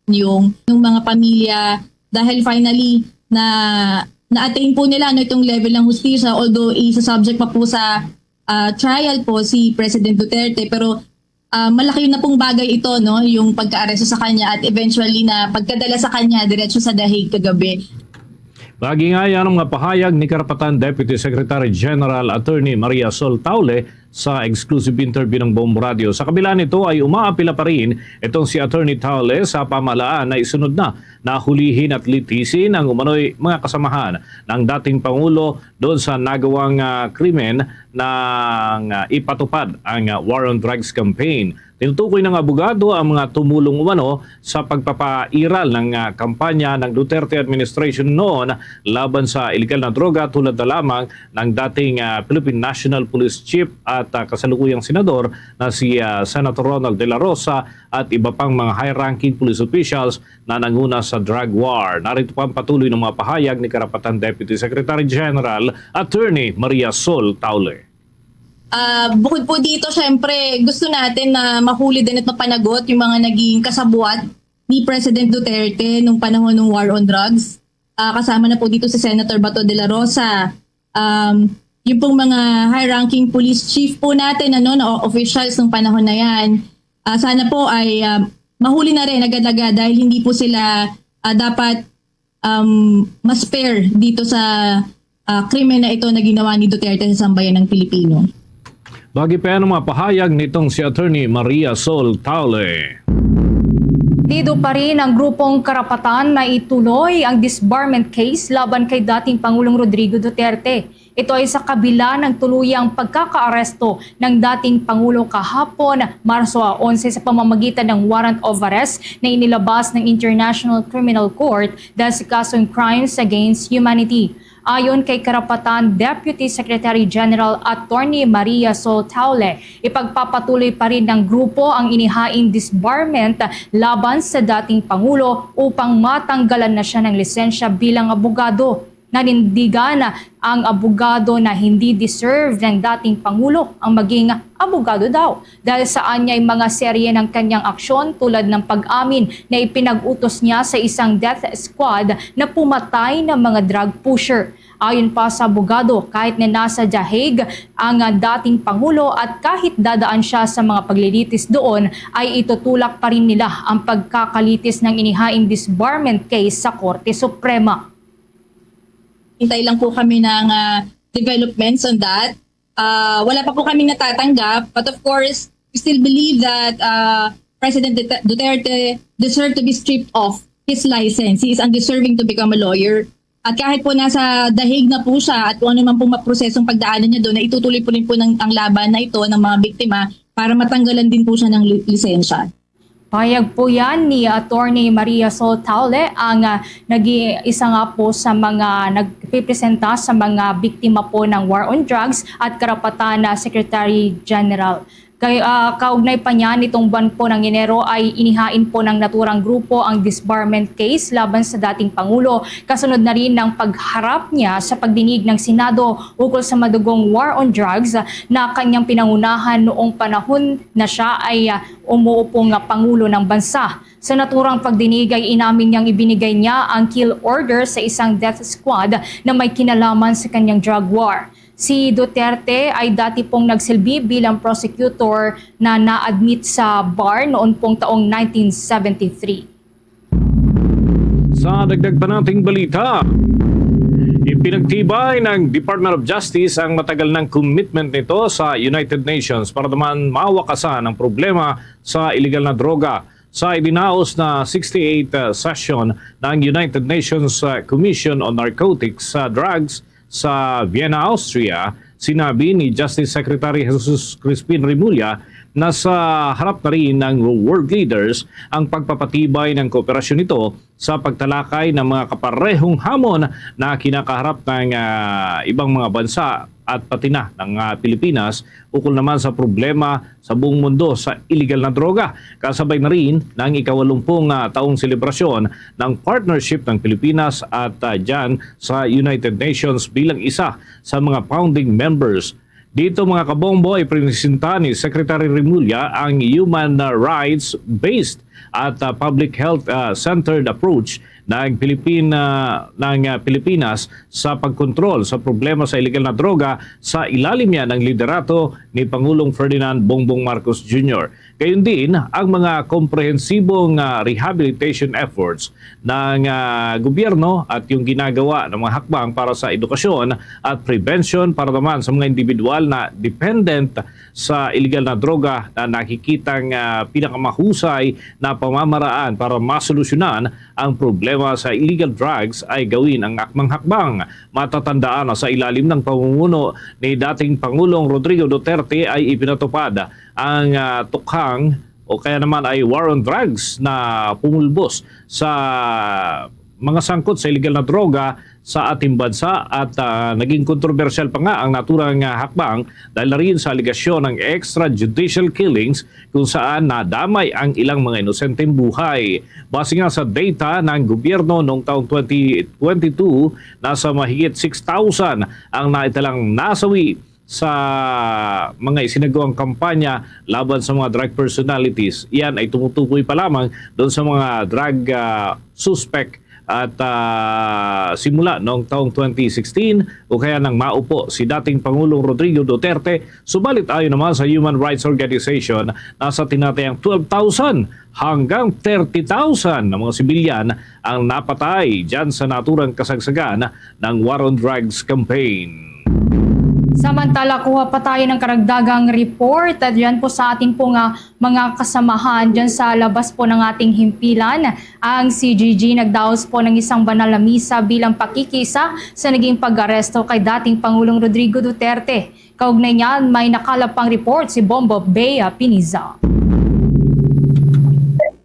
yung mga pamilya dahil finally na-attain po nila itong level ng hustisya, although isa-subject pa po sa trial po si President Duterte, pero malaki na pong bagay ito, yung pagka-aresto sa kanya at eventually na pagkadala sa kanya diretso sa The Hague kagabi. Lagi nga yan ang mga pahayag ni Karapatan Deputy Secretary General Attorney Maria Sol Taule sa exclusive interview ng Bombo Radio. Sa kabila nito ay umaapila pa rin itong si Attorney Taule sa pamahalaan na isunod na hulihin at litisin ang umano'y mga kasamahan ng dating Pangulo doon sa nagawang krimen ng ipatupad ang War on Drugs campaign. Tinutukoy ng abogado ang mga tumulong umano sa pagpapairal ng kampanya ng Duterte administration noon laban sa illegal na droga tulad na lamang ng dating Philippine National Police Chief at kasalukuyang senador na si Senator Ronald De La Rosa at iba pang mga high-ranking police officials na nanguna sa drug war. Narito pa ang patuloy ng mga pahayag ni Karapatan Deputy Secretary General Attorney Maria Sol Taule. Bukod po dito, syempre, gusto natin na mahuli din at mapanagot yung mga naging kasabuat ni President Duterte nung panahon ng war on drugs. Kasama na po dito si Senator Bato de la Rosa, yung pong mga high-ranking police chief po natin, na officials nung panahon na yan. Sana po ay mahuli na rin agad-agad dahil hindi po sila dapat ma-spare dito sa krimen na ito na ginawa ni Duterte sa sambayan ng Pilipino. Bagi pa yan ang mga pahayag nitong si Attorney Maria Sol Taule. Dito pa rin ang grupong Karapatan na ituloy ang disbarment case laban kay dating Pangulong Rodrigo Duterte. Ito ay sa kabila ng tuluyang pagkakaaresto ng dating Pangulo kahapon, Marso 11 sa pamamagitan ng warrant of arrest na inilabas ng International Criminal Court dahil sa kasong crimes against humanity. Ayon kay Karapatan Deputy Secretary General Attorney Maria Sol Taule, ipagpapatuloy pa rin ng grupo ang inihaing disbarment laban sa dating Pangulo upang matanggalan na siya ng lisensya bilang abogado. Nanindigan ang abogado na hindi deserve ng dating Pangulo ang maging abogado daw dahil saan niya ay mga serye ng kanyang aksyon tulad ng pag-amin na ipinag-utos niya sa isang death squad na pumatay ng mga drug pusher. Ayon pa sa abogado, kahit na nasa The Hague ang dating Pangulo at kahit dadaan siya sa mga paglilitis doon, ay itutulak pa rin nila ang pagkakalitis ng inihaing disbarment case sa Korte Suprema. Hintay lang po kami ng developments on that. Wala pa po kami natatanggap, but of course, we still believe that President Duterte deserved to be stripped of his license. He is undeserving to become a lawyer. At kahit po nasa dahig na po siya at kung ano man pong maprosesong pagdaanan niya doon, na itutuloy po rin po ang laban na ito ng mga biktima para matanggalan din po siya ng lisensya. Payag po yan ni Attorney Maria Sol Taule, ang nag-iisa nga po sa mga nagpipresenta sa mga biktima po ng war on drugs at karapatan na Secretary General. Kaugnay pa niya nitong buwan po ng Enero ay inihain po ng naturang grupo ang disbarment case laban sa dating Pangulo. Kasunod na rin ng pagharap niya sa pagdinig ng Senado ukol sa madugong war on drugs na kanyang pinangunahan noong panahon na siya ay umuupong Pangulo ng bansa. Sa naturang pagdinig ay inamin niyang ibinigay niya ang kill order sa isang death squad na may kinalaman sa kanyang drug war. Si Duterte ay dati pong nagsilbi bilang prosecutor na na-admit sa bar noon pong taong 1973. Sa dagdag pa nating balita, ipinagtibay ng Department of Justice ang matagal ng commitment nito sa United Nations para naman mawakasan ang problema sa illegal na droga. Sa idinaos na 68th session ng United Nations Commission on Narcotics Drugs sa Vienna, Austria, sinabi ni Justice Secretary Jesus Crispin Remulla na sa harap na rin ng world leaders ang pagpapatibay ng kooperasyon nito sa pagtalakay ng mga kaparehong hamon na kinakaharap ng ibang mga bansa at pati na ng Pilipinas ukol naman sa problema sa buong mundo sa illegal na droga. Kasabay na rin ng ika-80 taong selebrasyon ng partnership ng Pilipinas at dyan sa United Nations bilang isa sa mga founding members. Dito mga kabombo ay presenta ni Secretary Remulla ang human rights-based at public health-centered approach ng Pilipinas sa pagkontrol sa problema sa illegal na droga sa ilalim yan ng liderato ni Pangulong Ferdinand Bongbong Marcos Jr. Gayon din ang mga komprehensibong rehabilitation efforts ng gobyerno at yung ginagawa ng mga hakbang para sa edukasyon at prevention para naman sa mga individual na dependent sa illegal na droga na nakikitang pinakamahusay na pamamaraan para masolusyonan ang problema sa illegal drugs ay gawin ang akmang-hakbang. Matatandaan na sa ilalim ng pamumuno ni dating Pangulong Rodrigo Duterte ay ipinatupad ang tukhang o kaya naman ay war on drugs na pumulbos sa mga sangkot sa illegal na droga sa ating bansa at naging kontrobersyal pa nga ang naturang hakbang dahil na rin sa aligasyon ng extrajudicial killings kung saan nadamay ang ilang mga inosenteng buhay. Base nga sa data ng gobyerno noong taong 2022, nasa mahigit 6,000 ang naitalang nasawi sa mga isinagawang kampanya laban sa mga drug personalities. Iyan ay tumutukoy pa lamang doon sa mga drug suspect at simula noong taong 2016 o kaya nang maupo si dating Pangulong Rodrigo Duterte. Subalit ayon naman sa Human Rights Organization, nasa tinatayang 12,000 hanggang 30,000 na mga sibilyan ang napatay dyan sa naturang kasagsagan ng War on Drugs campaign. Samantala, kuha pa tayo ng karagdagang report at dyan po sa ating pong mga kasamahan dyan sa labas po ng ating himpilan. Ang CGG nagdaos po ng isang banal na misa bilang pakikisa sa naging pag-aresto kay dating Pangulong Rodrigo Duterte. Kaugnay niyan, may nakalap pang report si Bombo Bea Piniza.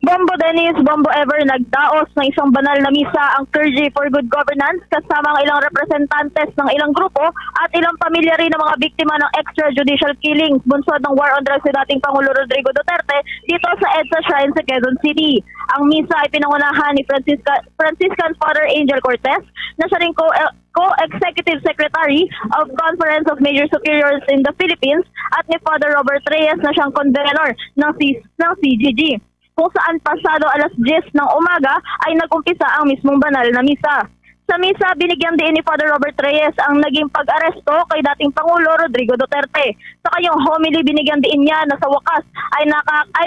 Bombo Dennis, Bombo Ever, nagdaos ng isang banal na misa ang Clergy for Good Governance kasama ang ilang representantes ng ilang grupo at ilang pamilya rin ng mga biktima ng extrajudicial killings bunsod ng war on drugs si dating Pangulo Rodrigo Duterte dito sa EDSA Shrine sa Quezon City. Ang misa ay pinangunahan ni Franciscan Father Angel Cortez na siya rin Co-Executive Secretary of Conference of Major Superiors in the Philippines at ni Father Robert Reyes na siyang convener ng CGG. Kung saan pasado alas 10 ng umaga ay nag-umpisa ang mismong banal na misa. Sa misa, binigyan din ni Father Robert Reyes ang naging pag-aresto kay dating Pangulo Rodrigo Duterte. Sa kanyang homily, binigyan din niya na sa wakas ay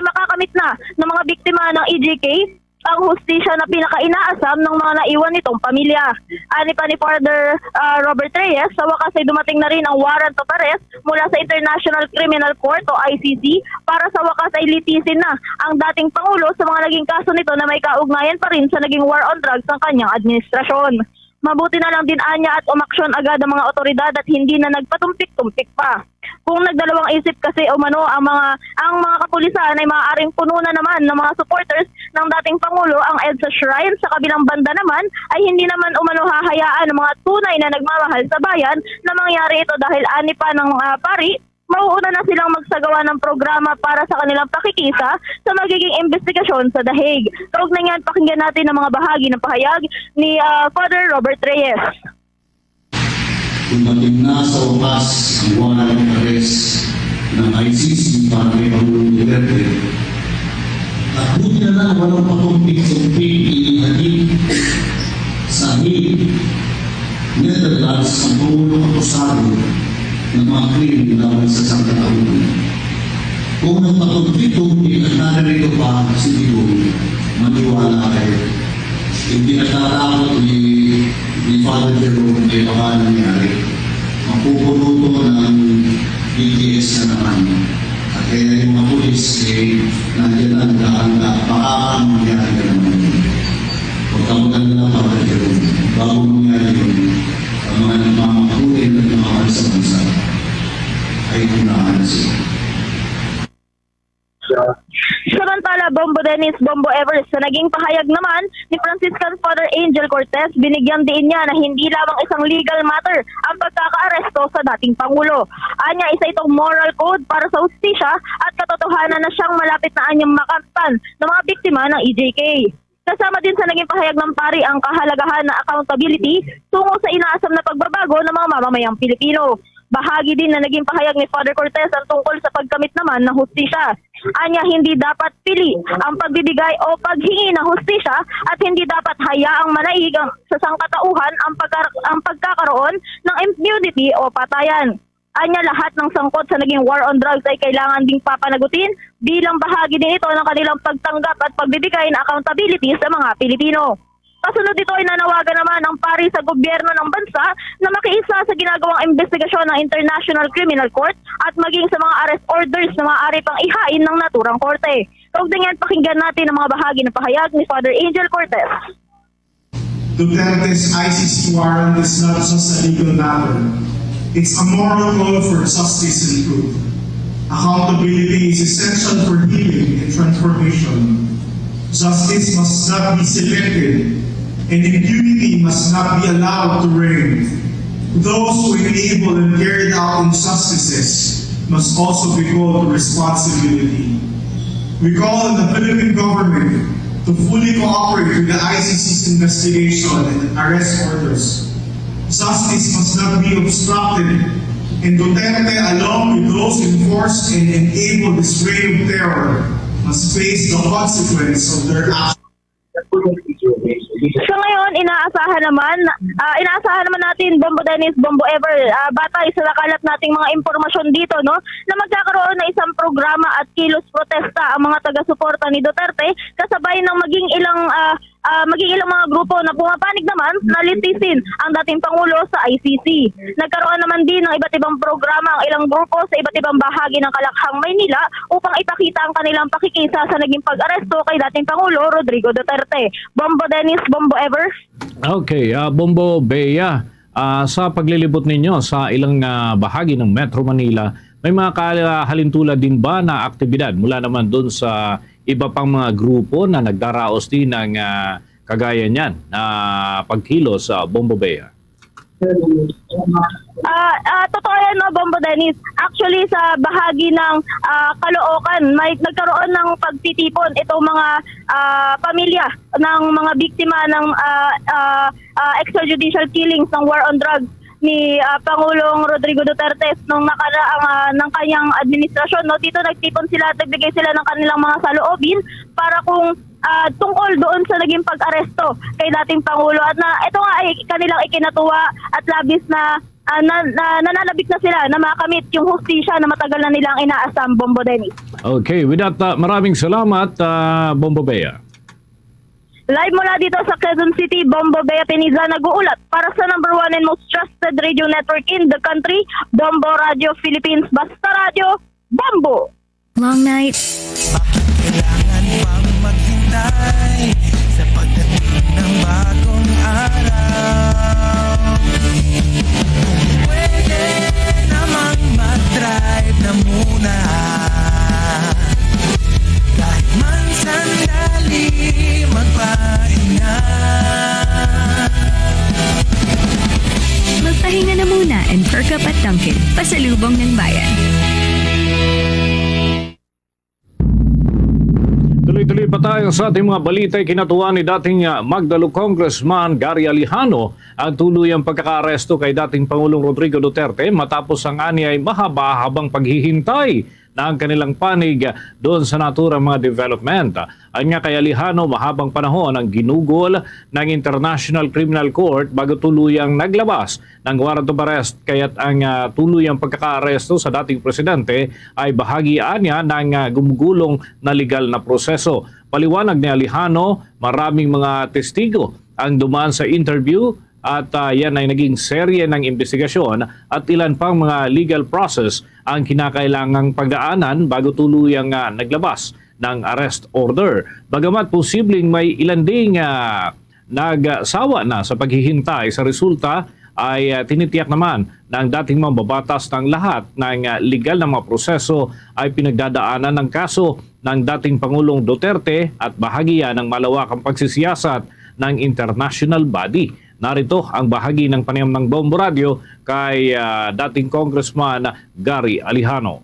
makakamit na ng mga biktima ng EJK ang hustisya na pinaka-inaasam ng mga naiwan nitong pamilya. Ani pa ni Father Robert Reyes, sa wakas ay dumating na rin ang warrant of arrest mula sa International Criminal Court o ICC para sa wakas ay litisin na ang dating Pangulo sa mga naging kaso nito na may kaugnayan pa rin sa naging war on drugs ng kanyang administrasyon. Mabuti na lang din anya at umaksyon agad ang mga otoridad at hindi na nagpatumpik-tumpik pa. Kung nagdalawang isip kasi umano ang mga kapulisan ay maaaring puno na naman ng mga supporters ng dating Pangulo ang EDSA Shrine, sa kabilang banda naman ay hindi naman umano hahayaan ng mga tunay na nagmamahal sa bayan na mangyari ito dahil ani pa ng pari, mauuna na silang magsagawa ng programa para sa kanilang pakikisa sa magiging investigasyon sa The Hague. Kaugnay niyan, pakinggan natin ang mga bahagi ng pahayag ni Father Robert Reyes. Dumating na sa wakas ang warrant of arrest ng ICC para kay Pangulong Duterte. At buti na lang walang patumpik-tumpik inihatid sa Hague, Netherlands ang Pangulong akusado ng mga krimen laban sa sangkatauhan. Kung nagpatumpik-tumpik at naririto pa si Digong, maniwala kayo. Hindi natatakot ni Father Jerome ay baka nangyari. Mapupunuto ng BTS na naman. At kaya yung mga pulis nandiyan lang nakahanda. Baka mangyari ka naman. Huwag ka maganda Father Jerome. Bago mangyari yun, ang mga nagmamakulin at mga sa bansa ay tunahan sila. Samantala, Bombo Dennis, Bombo Everest, sa naging pahayag naman ni Franciscan Father Angel Cortez, binigyan din niya na hindi lamang isang legal matter ang pagkaka-aresto sa dating Pangulo. Anya, isa itong moral code para sa hustisya at katotohanan na siyang malapit na anyang makamtan ng mga biktima ng EJK. Kasama din sa naging pahayag ng pari ang kahalagahan na accountability tungo sa inaasam na pagbabago ng mga mamamayang Pilipino. Bahagi din na naging pahayag ni Father Cortez ang tungkol sa pagkamit naman ng hustisya. Anya, hindi dapat pili ang pagbibigay o paghingi ng hustisya at hindi dapat hayaang manaig sa sangkatauhan ang pagkakaroon ng impunity o patayan. Anya, lahat ng sangkot sa naging war on drugs ay kailangan ding papanagutin bilang bahagi din ito ng kanilang pagtanggap at pagbibigay ng accountability sa mga Pilipino. Kasunod dito ay nanawagan naman ang pari sa gobyerno ng bansa na makiisa sa ginagawang investigasyon ng International Criminal Court at maging sa mga arrest orders na maaari pang ihain ng naturang korte. Kaugnay niyan, pakinggan natin ang mga bahagi ng pahayag ni Father Angel Cortez. Duterte's ICC warrant is not just a legal matter. It's a moral call for justice and truth. Accountability is essential for healing and transformation. Justice must not be selected, and impunity must not be allowed to reign. Those who enable and carry out injustices must also be called to responsibility. We call on the Philippine government to fully cooperate with the ICC's investigation and arrest orders. Justice must not be obstructed, and Duterte, along with those who enforce and enable this reign of terror, must face the consequence of their actions. Sa ngayon, inaasahan naman natin, Bombo Dennis, Bombo Ever, batay sa nakalap nating mga impormasyon dito, no, na magkakaroon ng isang programa at kilos protesta ang mga taga-suporta ni Duterte kasabay ng maging ilang maging ilang mga grupo na pumapanig naman na litisin ang dating Pangulo sa ICC. Nagkaroon naman din ng iba't ibang programa ang ilang grupo sa iba't ibang bahagi ng Kalakhang, Maynila upang ipakita ang kanilang pakikisa sa naging pag-aresto kay dating Pangulo Rodrigo Duterte. Bombo Dennis, Bombo Ever. Okay, Bombo Bea, sa paglilibot ninyo sa ilang bahagi ng Metro Manila, may mga halintulad din ba na aktibidad mula naman doon sa iba pang mga grupo na nagdaraos din ng kagaya niyan na pagkilos sa Bombo Bea? Totoo yan, no, Bombo Dennis. Actually, sa bahagi ng Caloocan, may nagkaroon ng pagtitipon itong mga pamilya ng mga biktima ng extrajudicial killings ng war on drugs ni Pangulong Rodrigo Duterte nung nakaraang ng kanyang administrasyon. No? Dito nagtipon sila at nagbigay sila ng kanilang mga saloobin para kung tungkol doon sa naging pag-aresto kay dating Pangulo. At na ito nga ay kanilang ikinatuwa at labis na nananabik na sila na makamit yung hustisya na matagal na nilang inaasam, Bombo Dennis. Okay, with that, maraming salamat, Bombo Bea. Live mula dito sa Quezon City, Bombo Bea Peniza nag-uulat para sa number 1 and most trusted radio network in the country, Bombo Radio Philippines. Basta Radio, Bombo! Long night. Kailangan pang maghintay sa pagdating ng bagong araw. Pwede namang mag-drive na muna kahit man sandali magpahinga. Magpahinga na muna and perk up at Dunkin', pasalubong ng bayan. Tuloy-tuloy pa tayo sa ating mga balita. Kinatuwa ni dating Magdalo Congressman Gary Alejano ang tuluyang pagkakaaresto kay dating Pangulong Rodrigo Duterte matapos ang anyay mahaba-habang paghihintay na ang kanilang panig doon sa naturang mga development. Anya kay Alejano, mahabang panahon ang ginugol ng International Criminal Court bago tuluyang naglabas ng warrant of arrest, kaya't ang tuluyang pagkakaaresto sa dating presidente ay bahagi niya ng gumugulong na legal na proseso. Paliwanag ni Alejano, maraming mga testigo ang dumaan sa interview at yan ay naging serye ng investigasyon at ilan pang mga legal process ang kinakailangang pagdaanan bago tuluyang naglabas ng arrest order. Bagamat posibleng may ilan ding nagsawa na sa paghihintay sa resulta, ay tinitiyak naman ng dating mambabatas ng lahat ng legal na mga proseso ay pinagdadaanan ng kaso ng dating Pangulong Duterte at bahagi yan ng malawakang pagsisiyasat ng international body. Narito ang bahagi ng panayam ng Bombo Radio kay dating Congressman Gary Alejano.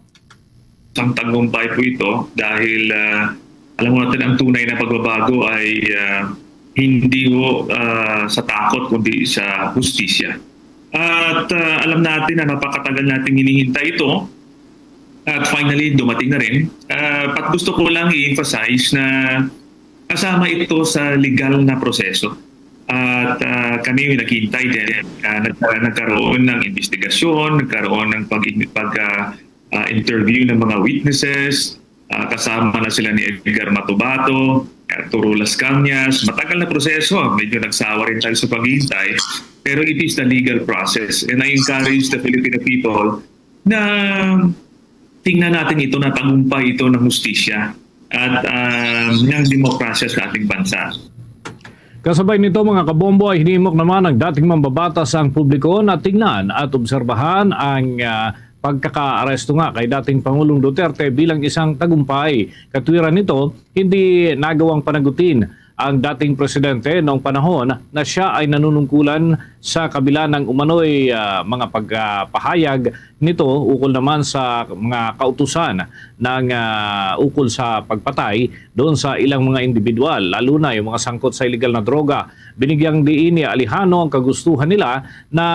Ang tagumpay po ito dahil alam mo natin ang tunay na pagbabago ay hindi ho sa takot kundi sa hustisya. At alam natin na napakatagal nating hinihintay ito at finally dumating na rin. Pat gusto ko lang i-emphasize na kasama ito sa legal na proseso. At kami naghihintay din. Nagkaroon ng investigasyon, nagkaroon ng pag-interview ng mga witnesses, kasama na sila ni Edgar Matubato, Arturo Las Cañas. Matagal na proseso, medyo nagsawa rin tayo sa paghihintay, pero it is the legal process. And I encourage the Filipino people na tingnan natin ito na tagumpay ito ng hustisya at ng demokrasya sa ating bansa. Kasabay nito mga kabombo ay hinimok naman ng dating mambabatas ang publiko na tingnan at obserbahan ang pagkakaaresto nga kay dating Pangulong Duterte bilang isang tagumpay. Katwiran nito, hindi nagawang panagutin ang dating presidente noong panahon na siya ay nanunungkulan sa kabila ng umano'y mga pagpahayag nito ukol naman sa mga kautusan ng ukol sa pagpatay doon sa ilang mga individual, lalo na yung mga sangkot sa illegal na droga. Binigyang diin ni Alejano ang kagustuhan nila na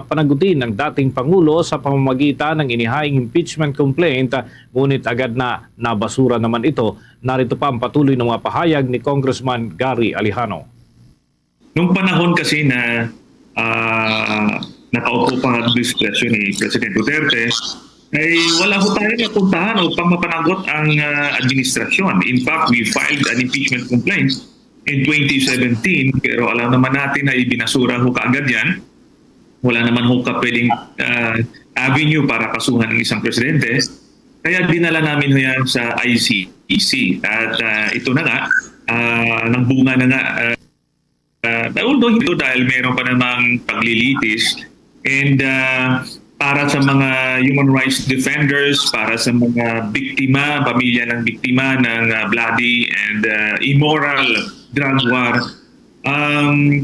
panagutin ng dating Pangulo sa pamamagitan ng inihaing impeachment complaint, ngunit agad na nabasura naman ito. Narito pa ang patuloy ng mga pahayag ni Congressman Gary Alejano. Nung panahon kasi na nakaupo pang administrasyon ni President Duterte, ay wala ho tayo napuntahan upang mapanagot ang administrasyon. In fact, we filed an impeachment complaint in 2017, pero alam naman natin na ibinasura ho kaagad yan. Wala naman ho pwedeng avenue para kasuhan ng isang presidente. Kaya dinala namin ho yan sa ICC. At ito na nga, nagbunga na nga. Although ito dahil mayroon pa namang paglilitis. And para sa mga human rights defenders, para sa mga biktima, pamilya ng biktima ng bloody and immoral drug war,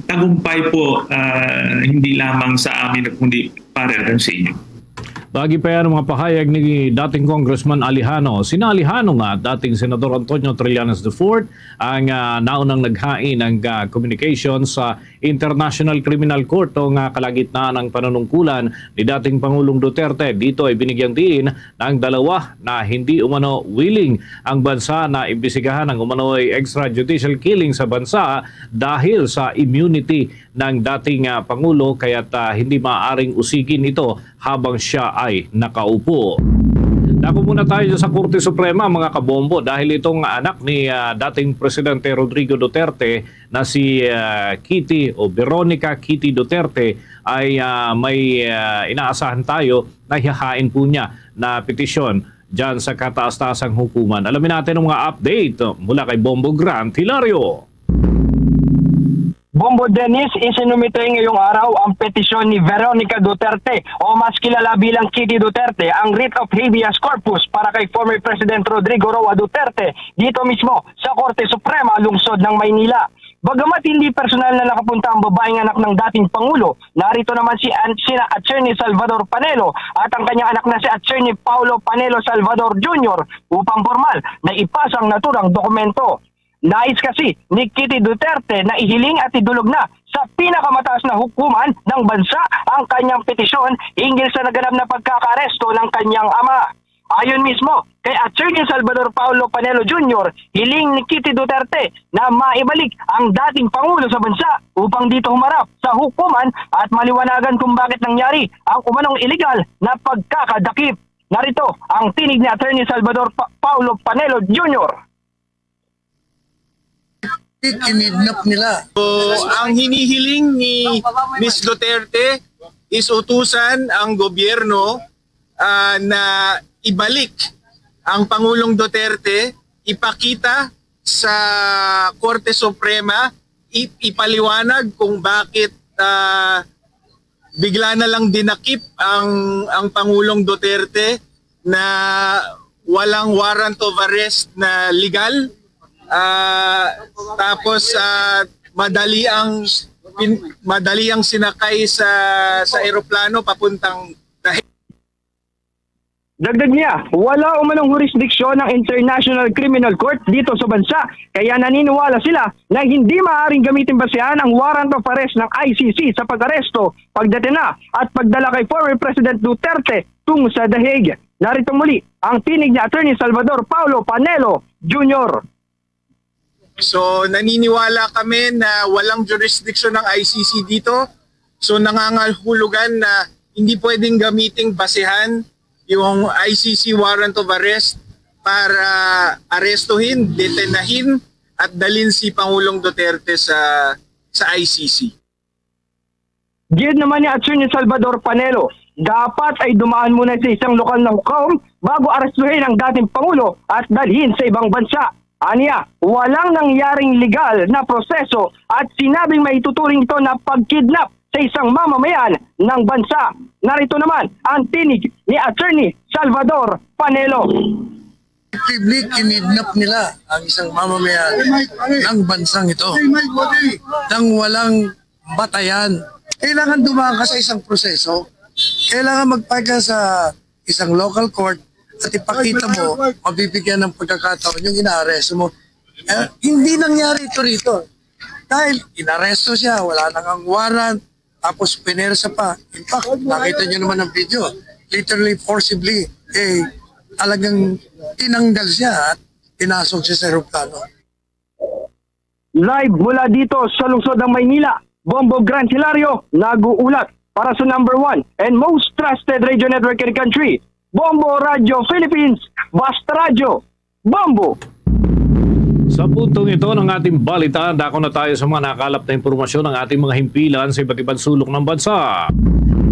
tagumpay po hindi lamang sa amin kundi para rin sa inyo. Bagi pa yan ang mga pahayag ni dating Congressman Alejano. Sina Alejano nga, dating Senador Antonio Trillanes IV, ang naunang naghain ng communication sa International Criminal Court o kalagitnaan ng panunungkulan ni dating Pangulong Duterte. Dito ay binigyang diin ng dalawa na hindi umano willing ang bansa na imbisigahan ang umano'y extrajudicial killing sa bansa dahil sa immunity ng dating Pangulo kaya't hindi maaaring usigin ito habang siya ay nakaupo. Dako muna tayo sa Korte Suprema mga kabombo dahil itong anak ni dating Presidente Rodrigo Duterte na si Kitty o Veronica Kitty Duterte ay may inaasahan tayo na hihain po niya na petisyon dyan sa kataas-taasang hukuman. Alamin natin ang mga update mula kay Bombo Grant Hilario. Bombo Dennis, isinumite ngayong araw ang petisyon ni Veronica Duterte o mas kilala bilang Kitty Duterte, ang writ of habeas corpus para kay former President Rodrigo Roa Duterte dito mismo sa Korte Suprema, lungsod ng Maynila. Bagamat hindi personal na nakapunta ang babaeng anak ng dating Pangulo, narito naman sina Attorney Salvador Panelo at ang kanyang anak na si Attorney Paulo Panelo Salvador Jr. upang formal na ipasa ang naturang dokumento. Nais kasi ni Kitty Duterte na ihiling at idulog na sa pinakamataas na hukuman ng bansa ang kanyang petisyon hinggil sa naganap na pagkakaaresto ng kanyang ama. Ayon mismo kay Attorney Salvador Paulo Panelo Jr., hiling ni Kitty Duterte na maibalik ang dating Pangulo sa bansa upang dito humarap sa hukuman at maliwanagan kung bakit nangyari ang umanong iligal na pagkakadakip. Narito ang tinig ni Attorney Salvador Paulo Panelo Jr. Kinidnap nila. So, ang hinihiling ni Ms. Duterte is utusan ang gobyerno na ibalik ang Pangulong Duterte, ipakita sa Korte Suprema, ipaliwanag kung bakit bigla na lang dinakip ang Pangulong Duterte na walang warrant of arrest na legal. Tapos madali ang sinakay sa eroplano papuntang Dahig. Dagdag niya, wala umanong jurisdiksyon ng International Criminal Court dito sa bansa, kaya naniniwala sila na hindi maaaring gamitin basehan ang warrant of arrest ng ICC sa pag-aresto, pagdetenga at pagdala kay former President Duterte tungo sa The Hague. Narito muli ang tinig ni Attorney Salvador Paulo Panelo Jr. So naniniwala kami na walang jurisdiction ng ICC dito. So nangangahulugan na hindi pwedeng gamiting basehan yung ICC warrant of arrest para arestuhin, detenahin at dalhin si Pangulong Duterte sa ICC. Gid naman ni Attorney Salvador Panelo, dapat ay dumaan muna sa isang lokal na hukom bago arestuhin ang dating Pangulo at dalhin sa ibang bansa. Aniya, walang nangyaring legal na proseso at sinabing may tuturing ito na pagkidnap sa isang mamamayan ng bansa. Narito naman ang tinig ni Attorney Salvador Panelo. Actively kinidnap nila ang isang mamamayan ng bansang ito nang walang batayan. Kailangan dumaan ka sa isang proseso. Kailangan magpagka sa isang local court at ipakita mo, mabibigyan ng pagkakataon yung inaaresto mo. Hindi nangyari ito rito. Dahil inaresto siya, wala nang warrant, tapos pinersa pa. In fact, nakita nyo naman ang video. Literally, forcibly, talagang tinanggal siya at pinasok siya sa aeroplano. Live mula dito sa lungsod ng Maynila, Bombo Grant Hilario, nag-uulat para sa number 1 and most trusted radio network in the country, Bombo Radio Philippines, Basta Radio, Bombo! Sa puntong ito ng ating balita, dako na tayo sa mga nakalap na impormasyon ng ating mga himpilan sa iba't ibang sulok ng bansa.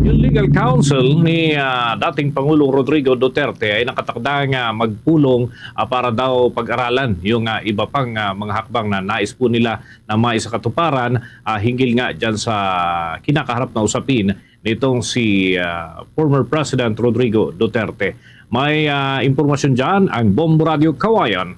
Yung legal counsel ni dating Pangulong Rodrigo Duterte ay nakatakdang magpulong para daw pag-aralan yung iba pang mga hakbang na nais po nila na maisakatuparan hinggil nga dyan sa kinakaharap na usapin nitong si former President Rodrigo Duterte. May impormasyon dyan ang Bombo Radio Kawayan.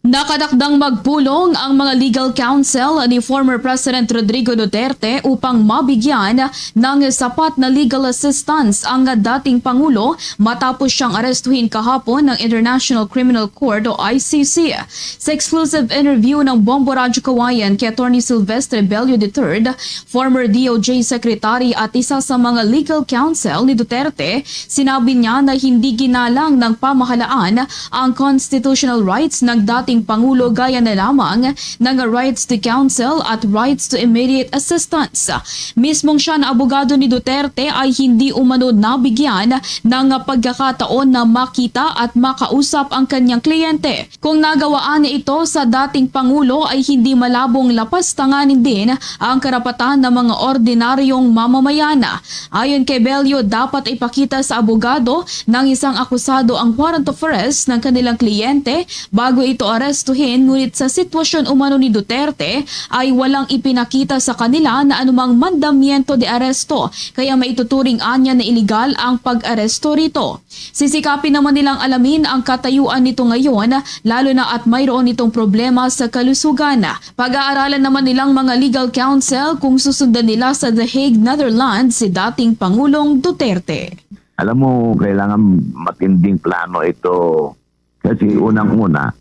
Nakatakdang magpulong ang mga legal counsel ni former President Rodrigo Duterte upang mabigyan ng sapat na legal assistance ang dating Pangulo matapos siyang arestuhin kahapon ng International Criminal Court o ICC. Sa exclusive interview ng Bombo Radyo Kawayan kay Atty. Silvestre Bello III, former DOJ Secretary at isa sa mga legal counsel ni Duterte, sinabi niya na hindi ginalang ng pamahalaan ang constitutional rights ng dating Pangulo gaya na lamang ng rights to counsel at rights to immediate assistance. Mismong siya na abogado ni Duterte ay hindi umano nabigyan ng pagkakataon na makita at makausap ang kanyang kliyente. Kung nagawaan niya ito sa dating Pangulo ay hindi malabong lapastanganin din ang karapatan ng mga ordinaryong mamamayan. Ayon kay Bello, dapat ipakita sa abogado ng isang akusado ang warrant of arrest ng kanilang kliyente bago ito arestuhin, ngunit sa sitwasyon umano ni Duterte ay walang ipinakita sa kanila na anumang mandamiento de aresto, kaya maituturing anya na iligal ang pag-aresto rito. Sisikapin naman nilang alamin ang katayuan nito ngayon, lalo na at mayroon itong problema sa kalusugan. Pag-aaralan naman nilang mga legal counsel kung susundan nila sa The Hague, Netherlands si dating Pangulong Duterte. Alam mo, kailangan matinding plano ito kasi unang-una,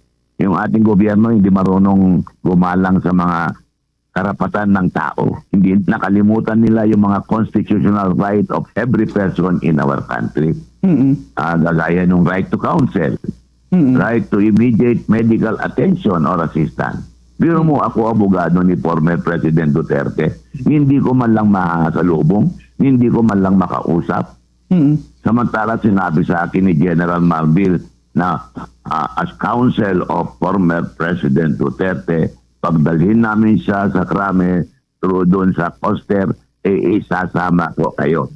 yung ating gobyerno hindi marunong gumalang sa mga karapatan ng tao. Hindi nakalimutan nila yung mga constitutional right of every person in our country. Gagaya ng right to counsel, right to immediate medical attention or assistance. Biro mo, ako abogado ni former President Duterte, hindi ko man lang makasalubong, hindi ko man lang makausap. Samantala sinabi sa akin ni General Marbil na as counsel of former President Duterte, pagdalhin namin siya sa krame through doon sa poster, isasama ko kayo.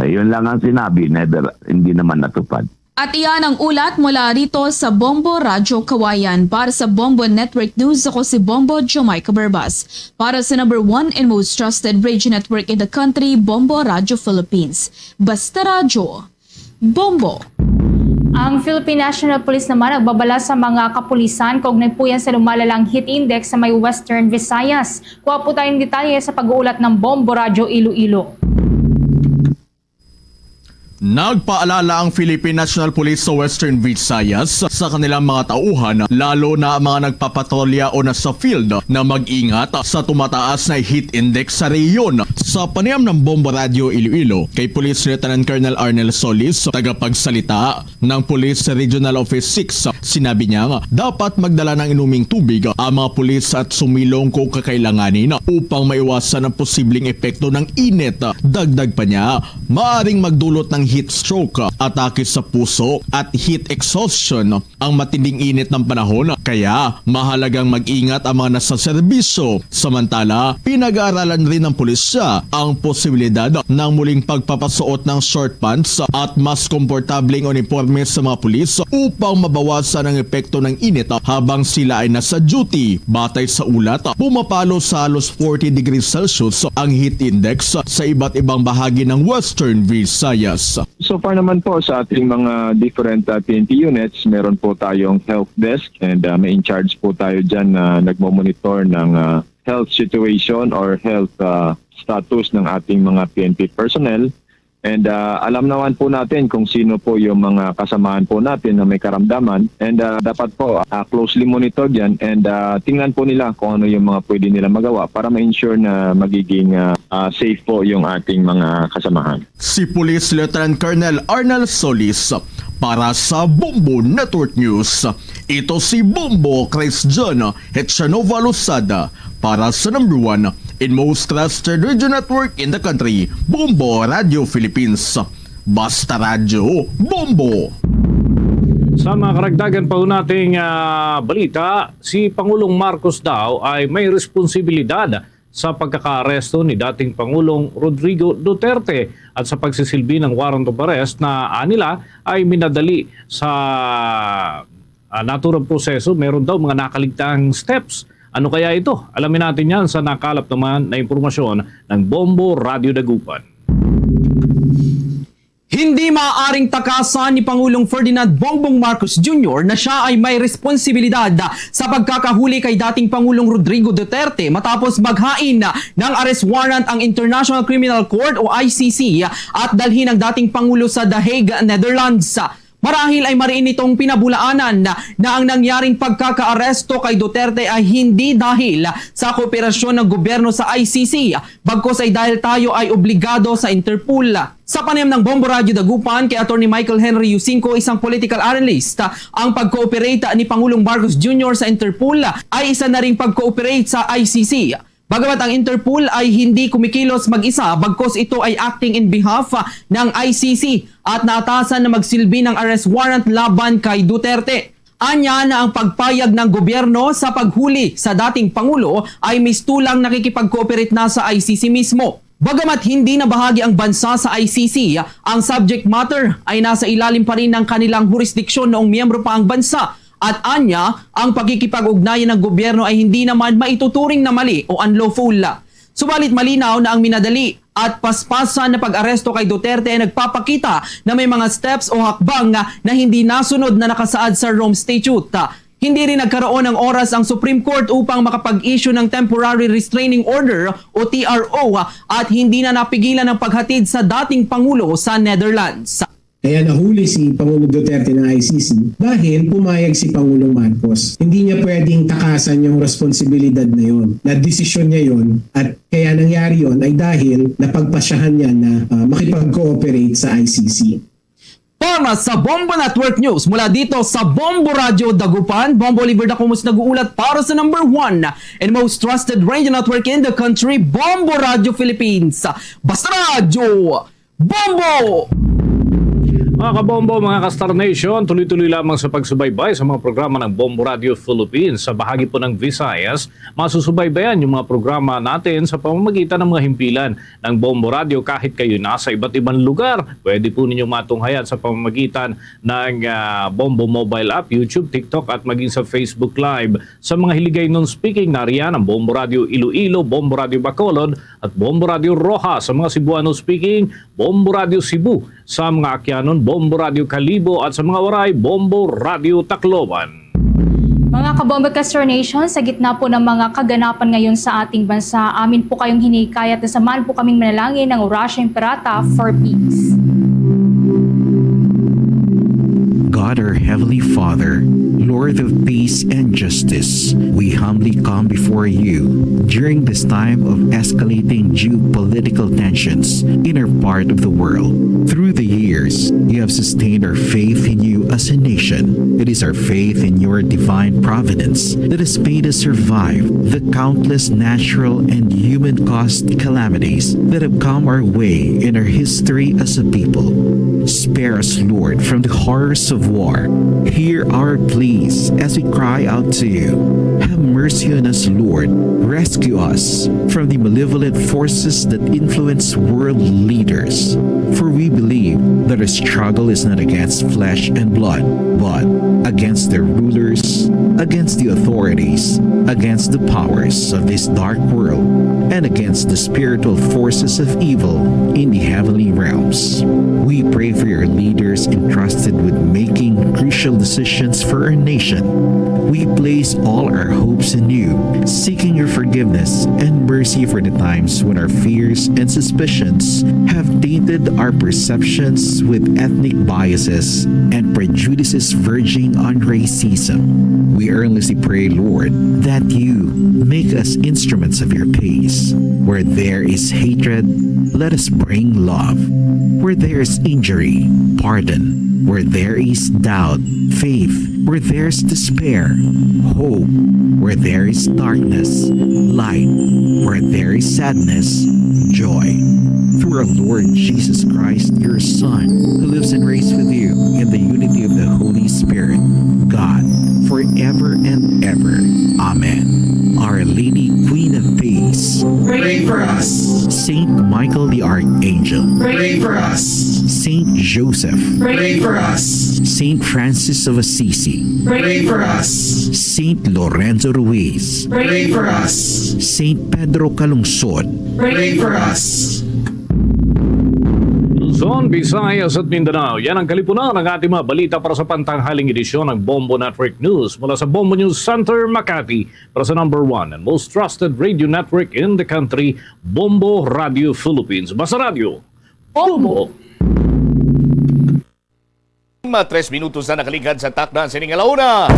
Yun lang ang sinabi, hindi naman natupad. At iyan ang ulat mula rito sa Bombo Radyo Kawayan. Para sa Bombo Network News, ako si Bombo Jamaica Barbas. Para sa number 1 and most trusted radio network in the country, Bombo Radyo Philippines. Basta Radyo, Bombo. Ang Philippine National Police naman nagbabala sa mga kapulisan kaugnay po yan sa lumalalang heat index sa may Western Visayas. Kuha po tayong detalye sa pag-uulat ng Bombo Radyo Iloilo. Nagpaalala ang Philippine National Police sa Western Visayas sa kanilang mga tauhan, lalo na mga nagpapatrolya o nasa field, na mag-ingat sa tumataas na heat index sa rehiyon. Sa panayam ng Bombo Radio Iloilo, kay Police Lieutenant Colonel Arnel Solis, tagapagsalita ng Police Regional Office 6, sinabi niya dapat magdala ng inuming tubig ang mga pulis at sumilong kung kakailanganin upang maiwasan ang posibleng epekto ng init. Dagdag pa niya, maaring magdulot ng heat stroke, atake sa puso at heat exhaustion ang matinding init ng panahon, kaya mahalagang mag-ingat ang mga nasa serbisyo. Samantala, pinag-aaralan rin ng pulisya ang posibilidad ng muling pagpapasuot ng short pants at mas komportableng uniforme sa mga pulis upang mabawasan ang epekto ng init habang sila ay nasa duty. Batay sa ulat, pumapalo sa halos 40 degrees Celsius ang heat index sa iba't ibang bahagi ng Western Visayas. So far naman po sa ating mga different PNP units, meron po tayong health desk and may in charge po tayo dyan na nagmomonitor ng health situation or health status ng ating mga PNP personnel. And alam naman po natin kung sino po yung mga kasamaan po natin na may karamdaman. And dapat po closely monitor yan and tingnan po nila kung ano yung mga pwede nila magawa para ma-ensure na magiging safe po yung ating mga kasamahan. Si Police Lieutenant Colonel Arnel Solis para sa Bombo Network News. Ito si Bombo Christian Hetchanova Losada para sa number 1 in most trusted radio network in the country, Bombo Radio Philippines. Basta Radyo, Bombo! Sa mga karagdagan pa ho nating balita, si Pangulong Marcos daw ay may responsibilidad sa pagkakaaresto ni dating Pangulong Rodrigo Duterte at sa pagsisilbi ng warrant of arrest na anila ay minadali sa naturang proseso. Meron daw mga nakaligtaang steps. Ano kaya ito? Alamin natin yan sa nakalap naman na impormasyon ng Bombo Radio Dagupan. Hindi maaaring takasan ni Pangulong Ferdinand Bongbong Marcos Jr. na siya ay may responsibilidad sa pagkakahuli kay dating Pangulong Rodrigo Duterte matapos maghain ng arrest warrant ang International Criminal Court o ICC at dalhin ang dating Pangulo sa The Hague, Netherlands. Marahil ay mariin itong pinabulaanan na ang nangyaring pagkakaaresto kay Duterte ay hindi dahil sa kooperasyon ng gobyerno sa ICC, bagkus ay dahil tayo ay obligado sa Interpol. Sa panayam ng Bombo Radio Dagupan kay Atty. Michael Henry Yusinko, isang political analyst, ang pag-cooperate ni Pangulong Marcos Jr. sa Interpol ay isa na ring pag-cooperate sa ICC. Bagamat ang Interpol ay hindi kumikilos mag-isa, bagkus ito ay acting in behalf ng ICC at naatasan na magsilbi ng arrest warrant laban kay Duterte. Anya na ang pagpayag ng gobyerno sa paghuli sa dating Pangulo ay mistulang nakikipag-cooperate na sa ICC mismo. Bagamat hindi na bahagi ang bansa sa ICC, ang subject matter ay nasa ilalim pa rin ng kanilang jurisdiksyon noong miyembro pa ang bansa. At anya, ang pagkikipag-ugnayan ng gobyerno ay hindi naman maituturing na mali o unlawful. Subalit malinaw na ang minadali at paspasan na pag-aresto kay Duterte ay nagpapakita na may mga steps o hakbang na hindi nasunod na nakasaad sa Rome Statute. Hindi rin nagkaroon ng oras ang Supreme Court upang makapag-issue ng Temporary Restraining Order o TRO at hindi na napigilan ang paghatid sa dating Pangulo sa Netherlands. Kaya nahuli si Pangulong Duterte ng ICC dahil pumayag si Pangulong Marcos. Hindi niya pwedeng takasan yung responsibilidad na yon. Na desisyon niya yon at kaya nangyari yon ay dahil napagpasyahan niya na makipag-cooperate sa ICC. Para sa Bombo Network News, mula dito sa Bombo Radio Dagupan, Bombo Oliver Dacumus nag-uulat para sa number 1 and most trusted radio network in the country, Bombo Radio Philippines. Basta Radio Bombo! Mga kabombo, mga ka-Star Nation, tuloy-tuloy lamang sa pagsubaybay sa mga programa ng Bombo Radio Philippines. Sa bahagi po ng Visayas, masusubaybayan yung mga programa natin sa pamamagitan ng mga himpilan ng Bombo Radio kahit kayo nasa iba't ibang lugar. Pwede po ninyong matunghayan sa pamamagitan ng Bombo Mobile App, YouTube, TikTok at maging sa Facebook Live. Sa mga hiligay non-speaking, nariyan ang Bombo Radio Iloilo, Bombo Radio Bacolod at Bombo Radio Roja. Sa mga Cebuano speaking, Bombo Radio Cebu. Sa mga Akyanon, Bombo Radio Kalibo at sa mga Waray, Bombo Radio Tacloban. Mga kabombo Castor Nation, sa gitna po ng mga kaganapan ngayon sa ating bansa, amin po kayong hinikayat na samahan po kaming manalangin ng Orasya Imperata for Peace. God, our Heavenly Father, Lord of peace and justice, we humbly come before you during this time of escalating geopolitical tensions in our part of the world. Through the years, you have sustained our faith in you as a nation. It is our faith in your divine providence that has made us survive the countless natural and human-caused calamities that have come our way in our history as a people. Spare us, Lord, from the horrors of war. Hear our pleas as we cry out to you. Have mercy on us, Lord. Rescue us from the malevolent forces that influence world leaders. For we believe that our struggle is not against flesh and blood, but against the rulers, against the authorities, against the powers of this dark world, and against the spiritual forces of evil in the heavenly realms. We pray for your leaders entrusted with making crucial decisions for our nation. We place all our hopes in you, seeking your forgiveness and mercy for the times when our fears and suspicions have tainted our perceptions with ethnic biases and prejudices verging on racism. We earnestly pray, Lord, that you make us instruments of your peace. Where there is hatred, let us bring love. Where there is injury, pardon. Where there is doubt, faith. Where there is despair, hope. Where there is darkness, light. Where there is sadness, joy. Through our Lord Jesus Christ, your Son, who lives and reigns with you in the unity of the Holy Spirit, God, forever and ever. Amen. Our Lady, Queen of Peace, Pray for us. Saint Michael the Archangel, Pray for us. Saint Joseph, Pray for us. Saint Francis of Assisi, Pray for us. Saint Lorenzo Ruiz, Pray for us. Saint Pedro Calungsod, Pray for us. Luzon, Visayas at Mindanao. Yan ang kalipunan ng ating mga balita para sa pantanghaling edisyon ng Bombo Network News mula sa Bombo News Center, Makati para sa number 1 and most trusted radio network in the country, Bombo Radio Philippines. Basta Radio, Bombo! 3 minutos na nakaligad sa takdan sining alauna.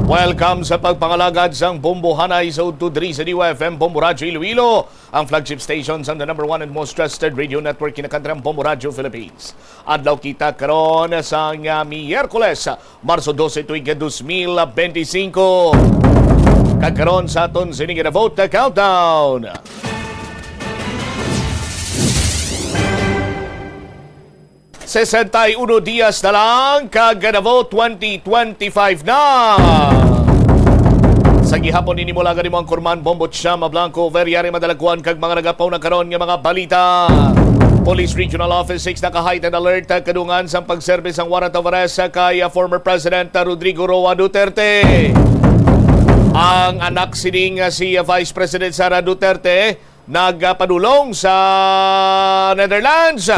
Welcome sa pagpangalagad sang Bombo Hanay sa Udtudri sa DYFM Bombo Radio Iloilo, ang flagship station sa the number 1 and most trusted radio network in the country, Bombo Radio Philippines. Adlaw kita karon sa Miyerkules, Marso 12 tuig 2025. Kagkaron sa aton sining vote countdown. Sesentay 1 dias na lang kag-vote 2025 na. Sa gihapon ni mula gani mo ang Kurman Bombo Chama Blanco Veriari Madalaguan kag mga nagapaw na karon nga mga balita. Police Regional Office 6 naka-heightened alert kadungan sa pagserbis ang warrant of arrest kay former President Rodrigo Roa Duterte. Ang anak sining si Vice President Sara Duterte nagpadulong sa Netherlands.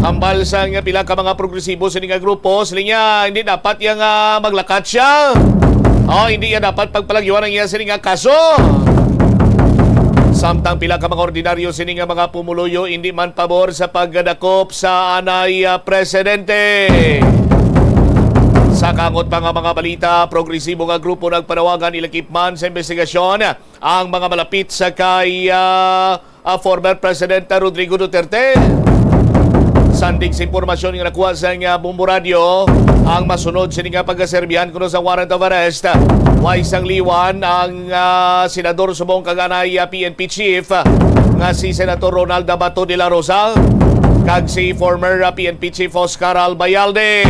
Hambal sa pila ka mga progresibo sa nga grupo, sila niya hindi dapat yang maglakat siya. Hindi niya dapat pagpalagyuan ang iya sa nga kaso. Samtang pila ka mga ordinaryo sa nga mga pumuluyo, hindi man pabor sa pagdakop sa anay presidente. Sa kangot pa nga mga balita, progresibo nga grupo nagpanawagan ilakipman sa investigasyon ang mga malapit sa kay former President Rodrigo Duterte. Sandig sa impormasyon nga nakuha sa Bombo Radio, ang masunod sa nga pagkaserbihan kuno sa warrant of arrest. Waisang liwan ang Senador Subong kaganay PNP Chief nga si Senator Ronald Abato de la Rosa kag si former PNP Chief Oscar Albayalde.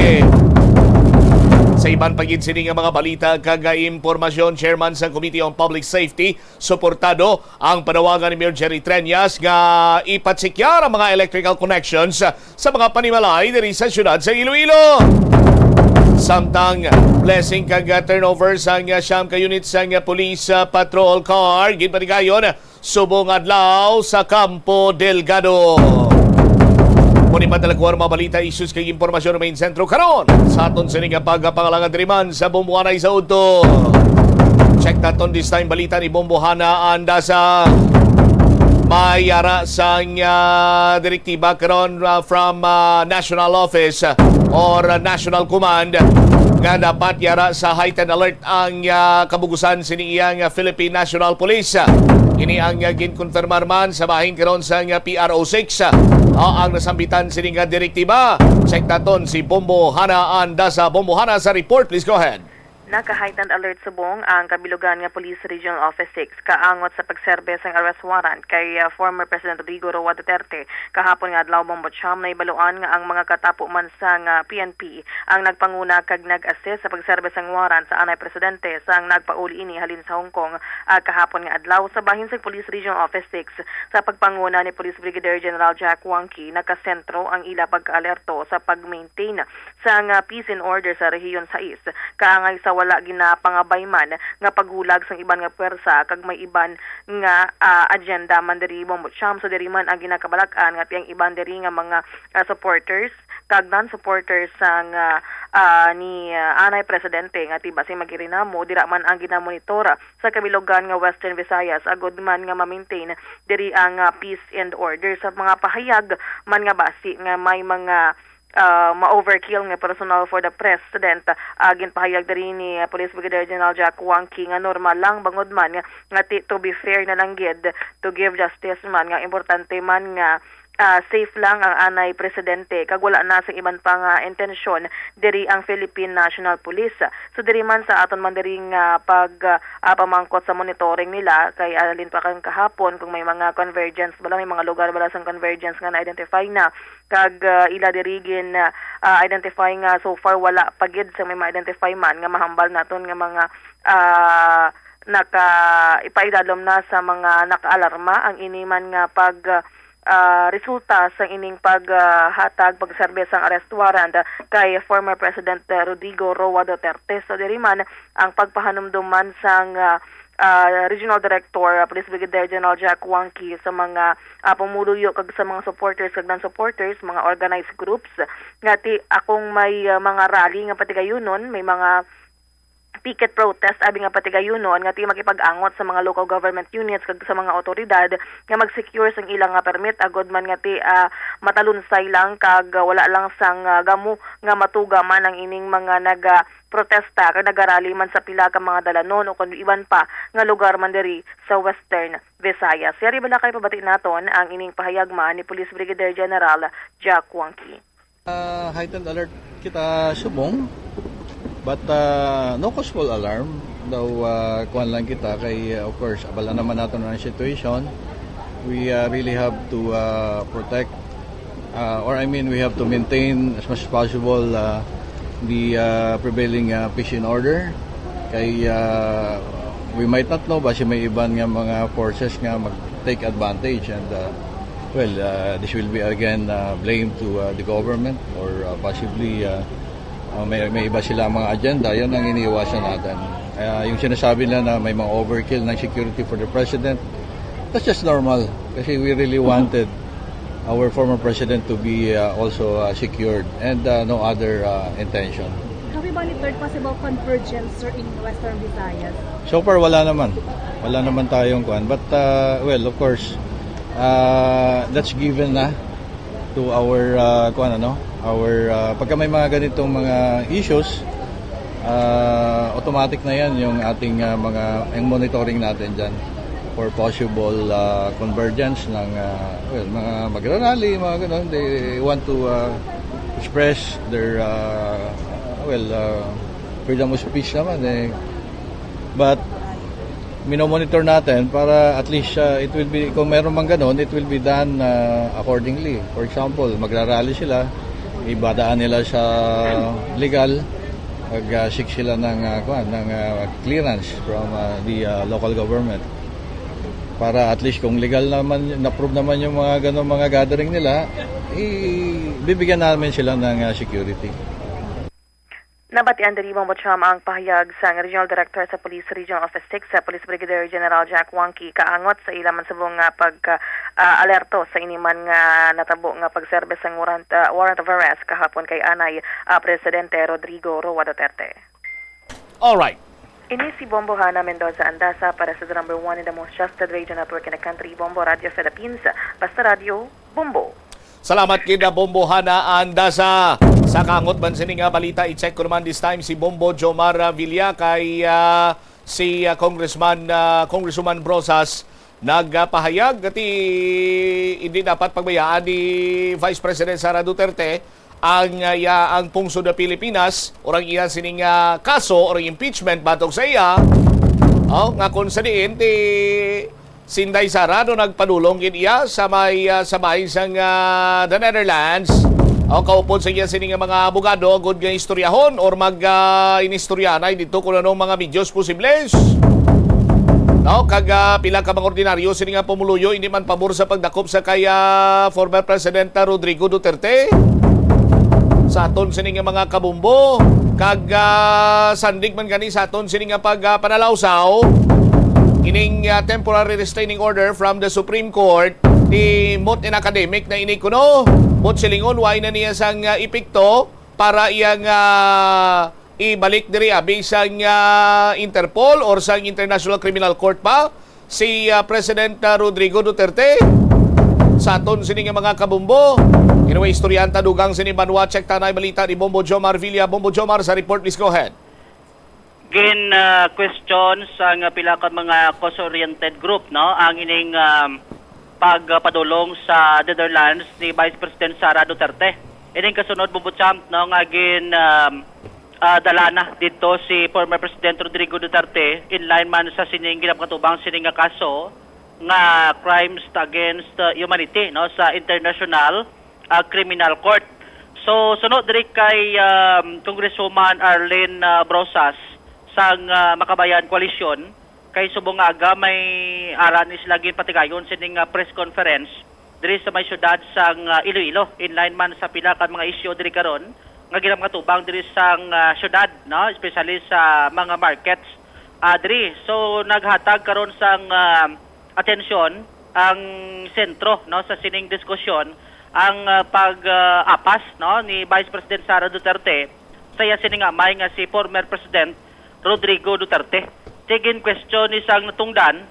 Sa iban pagid sini nga mga balita kag impormasyon, Chairman sa Committee on Public Safety suportado ang panawagan ni Mayor Jerry Treñas nga ipatsikya ang mga electrical connections sa mga panimalay diri sa syudad sa Iloilo. Samtang blessing kag turnover sa siyam ka unit sa police patrol car ginpanigayon subong adlaw sa Campo Delgado. Muni padalakuan mga balita, issues kay impormasyon ng main sentro karon sa aton sining pagpangalangan diriman sa Bombohanay sa Udto. Check naton this time balita ni Bombohana anda sa may yara sa direktiba karon from National Office or National Command nga dapat yara sa heightened alert ang kabugusan siniyang Philippine National Police. Ini ang ginkonfirmar man sa bahin karon sa PRO6 ang nasambitan sining direktiba. Check naton si Bombohana anda sa Bombohana sa report. Please go ahead. Naka-heightened alert subong ang kabilugan nga Police Regional Office 6 kaangot sa pagserbe sang arrest warrant kay former President Rodrigo Roa Duterte kahapon nga adlaw Bombocham na ibaluan nga ang mga katapo man sang PNP ang nagpanguna kag nag-assist sa pagserbe sang warrant sa anay presidente sang nagpauli ini halin sa Hong Kong kahapon nga adlaw sa bahin sa Police Regional Office 6 sa pagpanguna ni Police Brigadier General Jack Wangki nakasentro ang ila pagka-alerto sa pag-maintain sang peace and order sa rehiyon 6 kaangay sa wala ginapangabay man nga paghulag sang iban nga pwersa kag may iban nga agenda man diri Bombocham. So diri man ang ginakabalak-an nga tiyang iban diri nga mga supporters kag non-supporters sang ni anay presidente nga tiba si magirinamo dira man ang ginamonitor sa kabilugan nga Western Visayas agud man nga ma-maintain diri ang peace and order sa mga pahayag man nga basi nga may mga ma-overkill nga personal for the president ginpahayag diri ni Police Brigadier General Jack Wangki nga normal lang bangod man nga to be fair na lang gid to give justice man nga importante man nga safe lang ang anay presidente kag wala na sa iban pang intensyon diri ang Philippine National Police. So diri man sa aton man diri nga pamangkot sa monitoring nila kay alin pa kang kahapon kung may mga convergence bala may mga lugar bala sang convergence nga na-identify na kag ila dirigin identify nga so far wala pagid sa may ma-identify man nga mahambal naton nga mga ipaidadlom na sa mga nakaalarma ang iniman nga resulta sa ining paghatag pagserbe sang arrest warrant kay former President Rodrigo Roa Duterte. So diri man ang pagpahanumduman sang Regional Director Police Brigadier General Jack Wangki sa mga pumuluyo kag sa mga supporters kag non-supporters, mga organized groups ngati akong may mga rally nga patigayunon, may mga picket protest abi nga patigayunon nga ti makipag-angot sa mga local government units kag sa mga otoridad nga mag-secure sang ilang permit agod man nga ti matalunsay lang kag wala lang sang gamu nga matuga man ang ining mga protesta kag nagarali man sa pila ka mga dalanon o kun iban pa nga lugar man diri sa Western Visayas. Yari bala kay pabati naton ang ining pahayagma ni Police Brigadier General Jack Wangki. Heightened alert kita subong. But no causal alarm daw kuan lang kita kay of course abala naman natin ang situation. We really have to protect we have to maintain as much as possible the prevailing peace and order. Kay we might not know basi may iban nga mga forces nga mag-take advantage and this will be again blamed to the government or possibly may iba sila mga agenda, yun ang iniiwasan natin. Yung sinasabi nila na may mga overkill ng security for the president, that's just normal. Kasi we really wanted our former president to be also secured and no other intention. Have you monitored possible convergence sir, in Western Visayas? So far, wala naman. Wala naman tayong kuan. But, of course, that's given na to our pagka may mga ganitong mga issues, automatic na yan yung ating yung monitoring natin dyan for possible convergence ng mga magrarally, mga ganun. They want to express their freedom of speech naman but minomonitor natin para at least it will be, kung meron mang ganun, it will be done accordingly. For example, magrarally sila, ibadaan nila sa legal, pag-seek sila ng clearance from the local government. Para at least kung legal naman, na-prove naman yung mga ganong mga gathering nila, bibigyan namin sila ng security. Nabatian diri Bombacham ang pahayag sa Regional Director sa Police Regional Office 6 sa Police Brigadier General Jack Wangki kaangot sa ilaman subong nga pag-alerto sa iniman nga natabo nga pagserbe sang warrant of arrest kahapon kay anay Presidente Rodrigo Roa Duterte. All right. Ini si Bombo Hana Mendoza Andasa para sa the number 1 in the most trusted radio network in the country, Bombo Radio Philippines. Basta Radio, Bombo. Salamat kina Bombo Hana Andasa. Sa kangot man sining nga balita, i-check ko naman this time si Bombo Jomar Villa kay si Congresswoman Brosas nagpahayag at hindi dapat pagbayaan ni Vice President Sara Duterte ang pungsod ng Pilipinas orang iya sining kaso or impeachment batok sa iya nga kung sa diin Sinday Sara no nagpadulong iya sa may sang the Netherlands kaupod sa iya sining mga abogado good nga istoryahon or inistoryanay dito kung anong mga videos posibles. Kag pila ka mga ordinaryo sining nga pumuluyo hindi man pabor sa pagdakop sa kaya former President Rodrigo Duterte. Sa aton sining nga mga kabumbo kag sandig man gani sa aton sining nga pagpanalawsaw ining temporary restraining order from the Supreme Court ni Mot in academic na inikuno Mot silingon way na niya sang epekto para iyang ibalik diri abi sang Interpol or sang International Criminal Court pa si President Rodrigo Duterte. Sa aton sining mga kabumbo Anyway, istoryanta dugang sinibanwa check tanay balita ni Bombo Jomar Villa. Bombo Jomar sa report, please go ahead. Questions ang pila ka mga cause-oriented group, no? Ang ining pagpadulong sa Netherlands ni Vice President Sara Duterte. Ining kasunod Bumbuchamp no nga dala na dito si former President Rodrigo Duterte in line man sa sining ginapakatubang sining nga kaso nga crimes against humanity no sa International Criminal Court. So sunod diri kay Congresswoman Arlene Brosas sang Makabayan Coalition kay subong nga aga may aran is lagi patigayon sining press conference diri sa may syudad sang Iloilo in line man sa pila ka mga isyu diri karon nga ginapakatubang diri sang syudad no especially sa mga markets diri. So naghatag karon sang atensyon ang sentro no sa sining diskusyon ang pag-apas no ni Vice President Sara Duterte sa iya sining amay nga si former President Rodrigo Duterte. Tigin question ni sang natungdan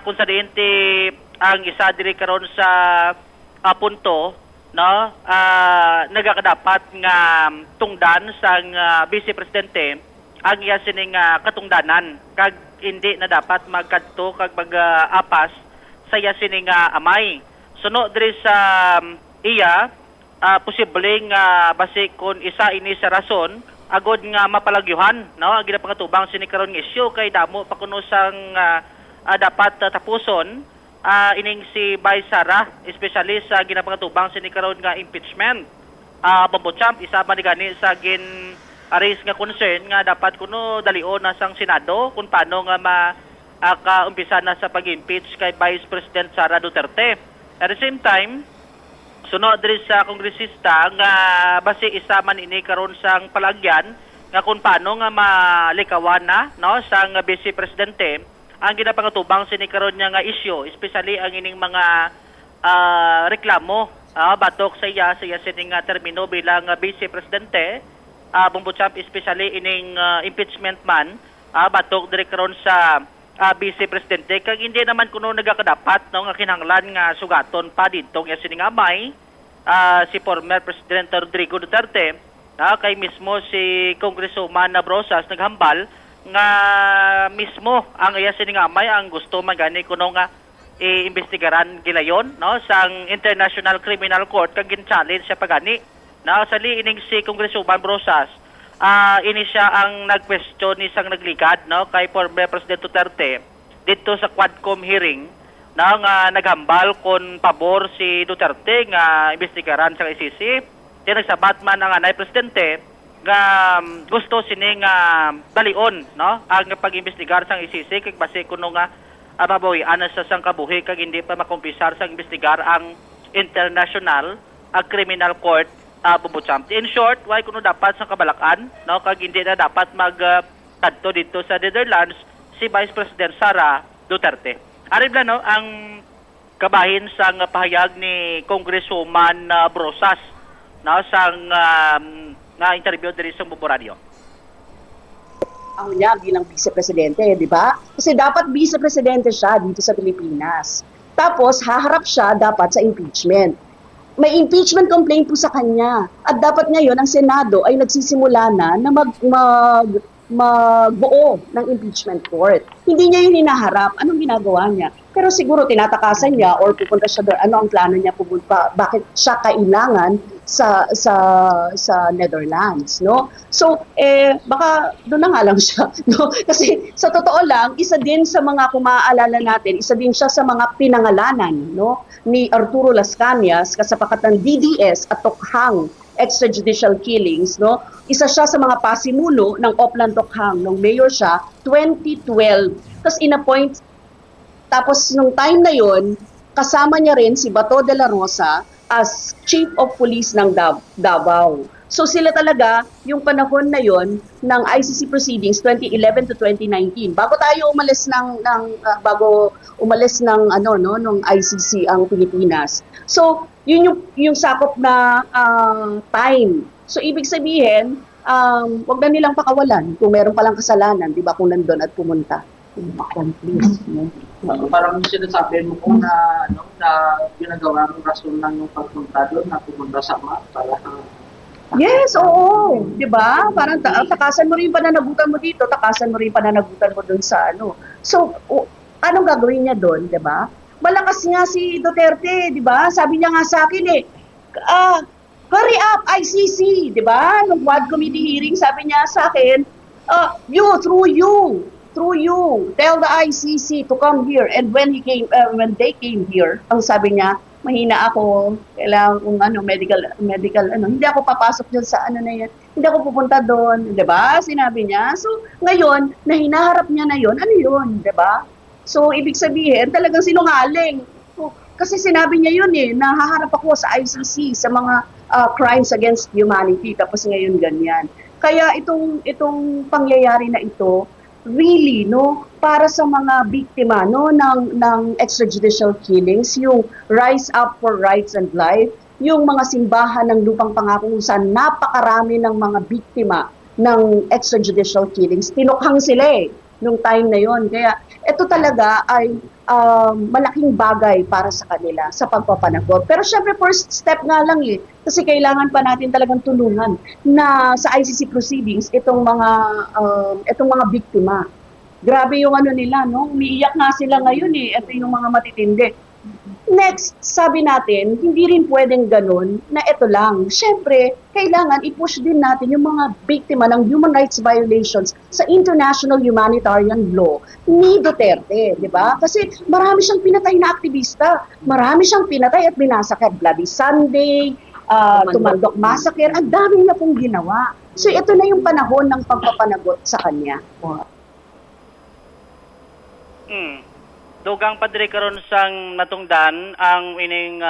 kung sa diin ang isa diri karon sa punto no nagakadapat nga tungdan sang Vice Presidente ang iya sining katungdanan kag hindi na dapat magkadto kag mag-apas sa iya sining amay. Suno diri sa iya posibleng basi kun isa ini sa rason agod nga mapalagyuhan no ang ginapakatubang sini karon nga issue kay damo pa kuno sang dapat tapuson ining si Vice Sara especially sa ginapakatubang sini karon nga impeachment. Bumbuchamp isa man gani sa raise nga concern nga dapat kuno dalion na sang Senado kung paano nga kaumpisa na sa pag-impeach kay Vice President Sara Duterte. At the same time sunod diri sa kongresista nga basi isa man ini karon sang palagyan nga kung paano nga malikawan na no sang Vice Presidente ang ginapakatubang sini karon nga issue especially ang ining mga reklamo batok sa iya sining termino bilang Vice Presidente. Bumbuchamp especially ining impeachment man batok diri karon sa Vice Presidente kag hindi naman kuno nagakadapat no nga kinahanglan nga sugaton pa didto nga sining amay si former President Rodrigo Duterte kay mismo si Congresswoman Brosas naghambal nga mismo ang iya sining amay ang gusto magani kuno nga iimbestigaran gilayon no sang International Criminal Court kag gin-challenge siya pagani na sali ining si Congresswoman Brosas ini siya ang nag-question ni sang nagligad no kay former President Duterte dito sa Quadcom hearing na nga naghambal kon pabor si Duterte nga imbestigaran sa ICC. Di nagsabat man ang anay presidente nga gusto sining dalion no ang pag-imbestigar sa ICC kay base kuno nga mabawian sa sang kabuhi kag hindi pa makumpisar sa imbestigar ang International Criminal Court. Bumbuchamp. In short, why kuno dapat sa kabalakan no kag hindi na dapat magkadto dito sa Netherlands si Vice President Sara Duterte. Aribla no ang kabahin sang pahayag ni Congresswoman Brosas no sang nga interview diri sa Bumbo Radio. Ang niya bilang Vice Presidente, di ba? Kasi dapat Vice Presidente siya dito sa Pilipinas. Tapos haharap siya dapat sa impeachment. May impeachment complaint po sa kanya. At dapat ngayon ang Senado ay nagsisimula na magbuo ng impeachment court. Hindi niya yun hinaharap. Anong ginagawa niya? Pero siguro tinatakasan niya or pupunta siya doon. Ano ang plano niya pupunta? Bakit siya kailangan sa Netherlands, no? So, baka doon na nga lang siya, no? Kasi sa totoo lang, isa din sa mga kung maaalala natin, isa din siya sa mga pinangalanan, no? Ni Arturo Las Cañas, kasapakat ng DDS at Tokhang extrajudicial killings, no? Isa siya sa mga pasimulo ng Oplan Tokhang nung mayor siya 2012. Tapos in-appoint. Tapos nung time na yon, kasama niya rin si Bato de la Rosa as Chief of Police ng Davao. So sila talaga yung panahon na yon ng ICC proceedings 2011 to 2019. Bago tayo umalis ng nung ICC ang Pilipinas. So yun yung sakop na time. So ibig sabihin, wag na nilang pakawalan kung meron palang kasalanan, 'di ba, kung nandoon at pumunta. Parang sinasabi mo kung na ginagawa ng rason lang yung pagpunta doon na pumunta sa para yes, oo. 'Di ba? Parang takasan mo rin pananagutan mo dito, takasan mo rin pananagutan mo doon sa ano. So, anong gagawin niya doon, 'di ba? Malakas nga si Duterte, di ba? Sabi niya nga sa akin hurry up, ICC, di ba? Nung Quad Committee hearing, sabi niya sa akin, through you, tell the ICC to come here. And when they came here, ang sabi niya, mahina ako, kailangan kung medical, hindi ako papasok dyan sa na yan, hindi ako pupunta doon, di ba? Sinabi niya. So, ngayon, na hinaharap niya na yon, ano yun, di ba? So, ibig sabihin, talagang sinungaling. Kasi sinabi niya yun na haharap ako sa ICC sa mga crimes against humanity, tapos ngayon ganyan. Kaya itong pangyayari na ito, really, para sa mga biktima, ng extrajudicial killings, yung Rise Up for Rights and Life, yung mga simbahan ng Lupang Pangako kung saan napakarami ng mga biktima ng extrajudicial killings, tinukhang sila nung time na yon. Kaya ito talaga ay malaking bagay para sa kanila sa pagpapanagot. Pero syempre first step nga lang kasi kailangan pa natin talagang tulungan na sa ICC proceedings itong mga biktima. Grabe yung nila, umiiyak nga sila ngayon Ito yung mga matitindi. Next, sabi natin, hindi rin pwedeng ganun na ito lang. Siyempre, kailangan i-push din natin yung mga biktima ng human rights violations sa international humanitarian law ni Duterte, di ba? Kasi marami siyang pinatay na aktivista, marami siyang pinatay at binasakit. Bloody Sunday, Tumandok Massacre, ang dami na pong ginawa. So ito na yung panahon ng pagpapanagot sa kanya. Dugang padre karon sang natungdan ang ining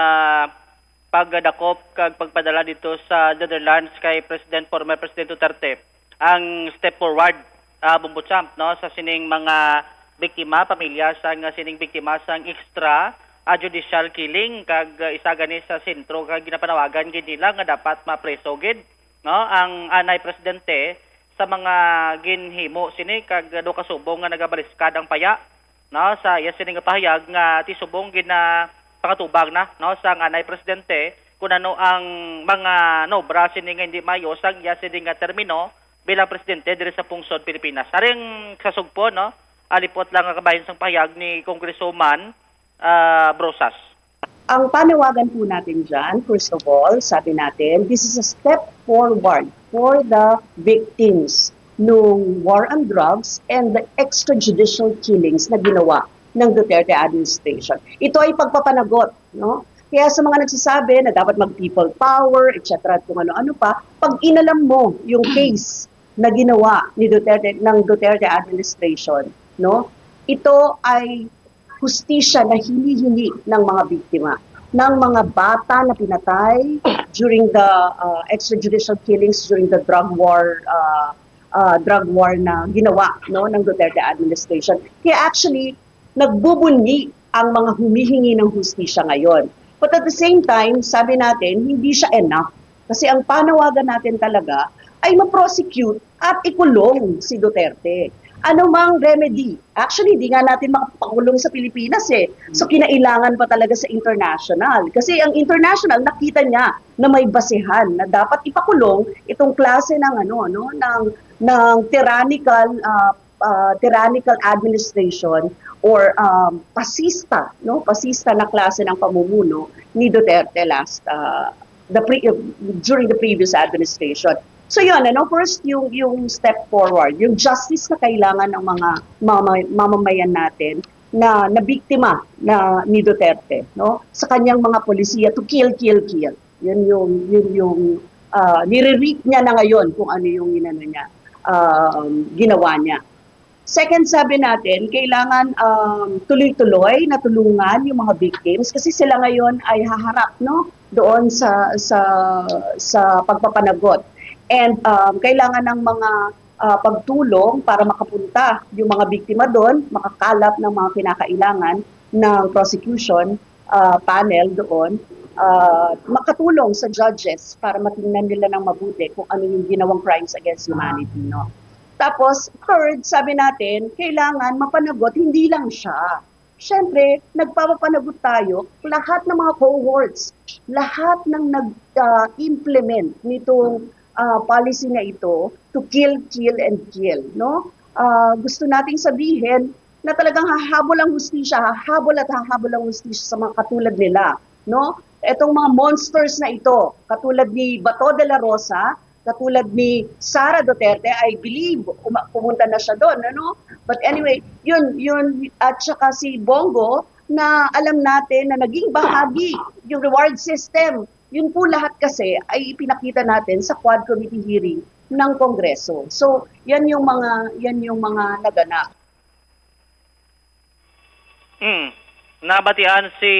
pagdakop kag pagpadala dito sa Netherlands kay former President Duterte. Ang step forward bumbutsamp sa sining mga biktima, pamilya sang sining biktima sang extra judicial killing kag isa gani sa sentro kag ginapanawagan gid nila nga dapat mapreso gid ang anay presidente sa mga ginhimo sini kag do kasubong nga nagabaliskad ang paya sa iya sining pahayag nga tisubong gina pangatubag na sa anay presidente kun ano ang mga nobra sini nga hindi mayo sang iya sining termino bilang presidente diri sa pungsod Pilipinas. Aring kasugpo alipot lang ang kabahin sang pahayag ni Congresswoman Brosas. Ang panawagan po natin dyan, first of all, sabi natin, this is a step forward for the victims nung war on drugs and the extrajudicial killings na ginawa ng Duterte administration. Ito ay pagpapanagot, Kaya sa mga nagsasabi na dapat mag-people power, etc. at kung ano-ano pa, pag inalam mo yung case na ginawa ni Duterte, ng Duterte administration, ito ay hustisya na hinihingi ng mga biktima, ng mga bata na pinatay during the extrajudicial killings during the drug war na ginawa ng Duterte administration. Kaya actually, nagbubunyi ang mga humihingi ng hustisya ngayon. But at the same time, sabi natin, hindi siya enough. Kasi ang panawagan natin talaga ay ma-prosecute at ikulong si Duterte. Ano mang remedy? Actually, di nga natin makapakulong sa Pilipinas So, kinailangan pa talaga sa international. Kasi ang international, nakita niya na may basehan na dapat ipakulong itong klase ng ng tyrannical administration or pasista na klase ng pamumuno ni Duterte during the previous administration. So yun, first yung step forward, yung justice na kailangan ng mga mamamayan natin na biktima ni Duterte, sa kanyang mga polisiya to kill. Yun yung nire-reap niya na ngayon kung ano yung ginawa niya. Second, sabi natin, kailangan tuloy-tuloy na tulungan yung mga victims kasi sila ngayon ay haharap doon sa pagpapanagot. And kailangan ng mga pagtulong para makapunta yung mga biktima doon, makakalap ng mga kinakailangan ng prosecution panel doon, makatulong sa judges para matingnan nila ng mabuti kung ano yung ginawang crimes against humanity. Tapos, third, sabi natin, kailangan mapanagot, hindi lang siya. Siyempre, nagpapapanagot tayo, lahat ng mga cohorts, lahat ng nag-implement nitong policy na ito to kill and kill. Gusto nating sabihin, na talagang hahabol ang hustisya sa mga katulad nila, no? Etong mga monsters na ito, katulad ni Bato de la Rosa, katulad ni Sara Duterte, I believe pumunta na siya doon, ano? But anyway, yun at saka si Bongo na alam natin na naging bahagi yung reward system. Yun po lahat kasi ay ipinakita natin sa Quad Committee hearing ng Kongreso. So, yan yung mga naganap. Nabatian si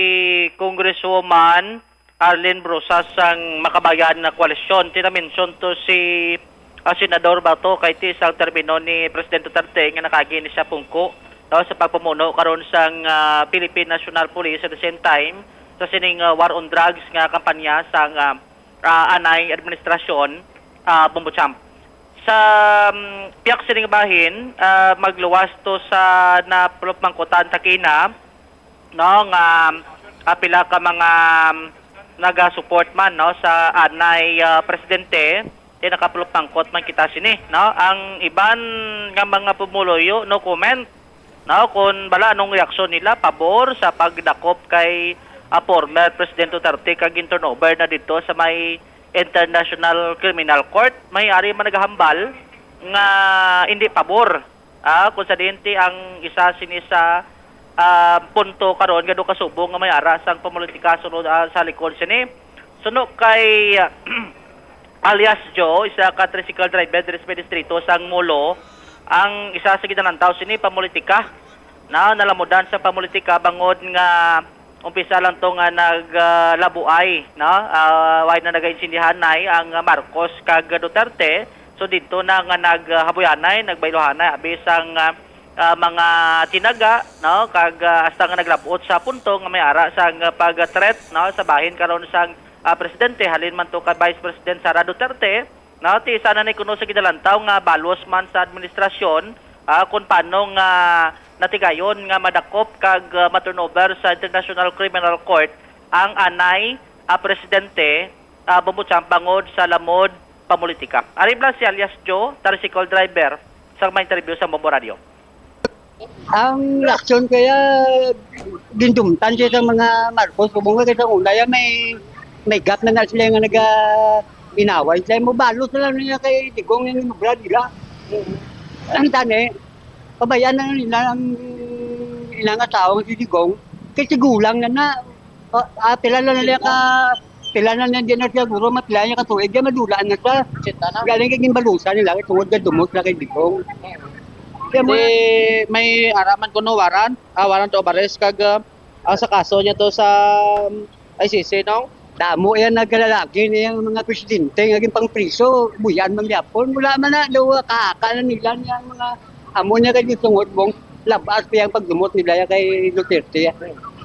Congresswoman Arlene Brosas ang makabayan na koalisyon. Tinamention to si Senador Bato kay ti isang termino ni Presidente Duterte nga nakagi ni siya pungko sa pagpumuno karon sang Philippine National Police at the same time sa sining war on drugs nga kampanya sang anay administrasyon Bumbuchamp. Sa piyak sining bahin magluwas to sa napulop mangkutan takina no nga pila ka mga naga-support man no sa anay presidente nakapulop mangkot man kita sini no ang iban nga mga pumuloyo no comment no kung bala anong reaksyon nila pabor sa pagdakop kay former President Duterte kag turnover na dito sa may International Criminal Court. May ari man naghambal nga hindi pabor kung sa dinti ang isa sini sa punto karon gado kasubong nga may ara sang pamolitika sunod sa likod sini suno kay alias Joe isa ka tricycle driver diri sa distrito sang Molo ang isa sa gidanantaw sini pamolitika na nalamudan sa pamolitika bangod nga umpisa lang to nga naglabuay no way na nagainsindihan nay ang Marcos kag Duterte so dito na nga naghabuyanay nagbaylohanay abis ang mga tinaga no kag hasta nga naglabot sa punto nga may ara sang pag-threat no sa bahin karon sang presidente halin man to kay Vice President Sara Duterte no ti sana ni kuno sa gidalantaw nga balos man sa administrasyon kung paano nga natigayon nga madakop kag maturnover sa International Criminal Court ang anay presidente Bumbuchamp bangod sa lamod pamulitika. Ari bla si alias Joe, tricycle driver sa may interview sa Bombo Radio. Ang reaksyon kaya gindumtan siya sa mga Marcos kubong kaya sa una may gap na sila nga binaway sila mo balos na lang nila kay Digong yung nubra nila. Ang tani pabayaan na nila ang ilang asawang si Digong kasi gulang na pila na nila pila na din na siya guro mapila niya katuig ya madulaan na siya galing kaging balusan nila tungod ka dumos na kay Digong. May araman ko no warrant to arrest kag sa kaso niya to sa ICC no. Damo yan nagkalalaki niya yung mga presidente ngaging pang priso buyan mang yapon mula man na daw kahakalan nila niya mga amo niya kay tungod mong labas pa yung pagdumot nila kay Duterte.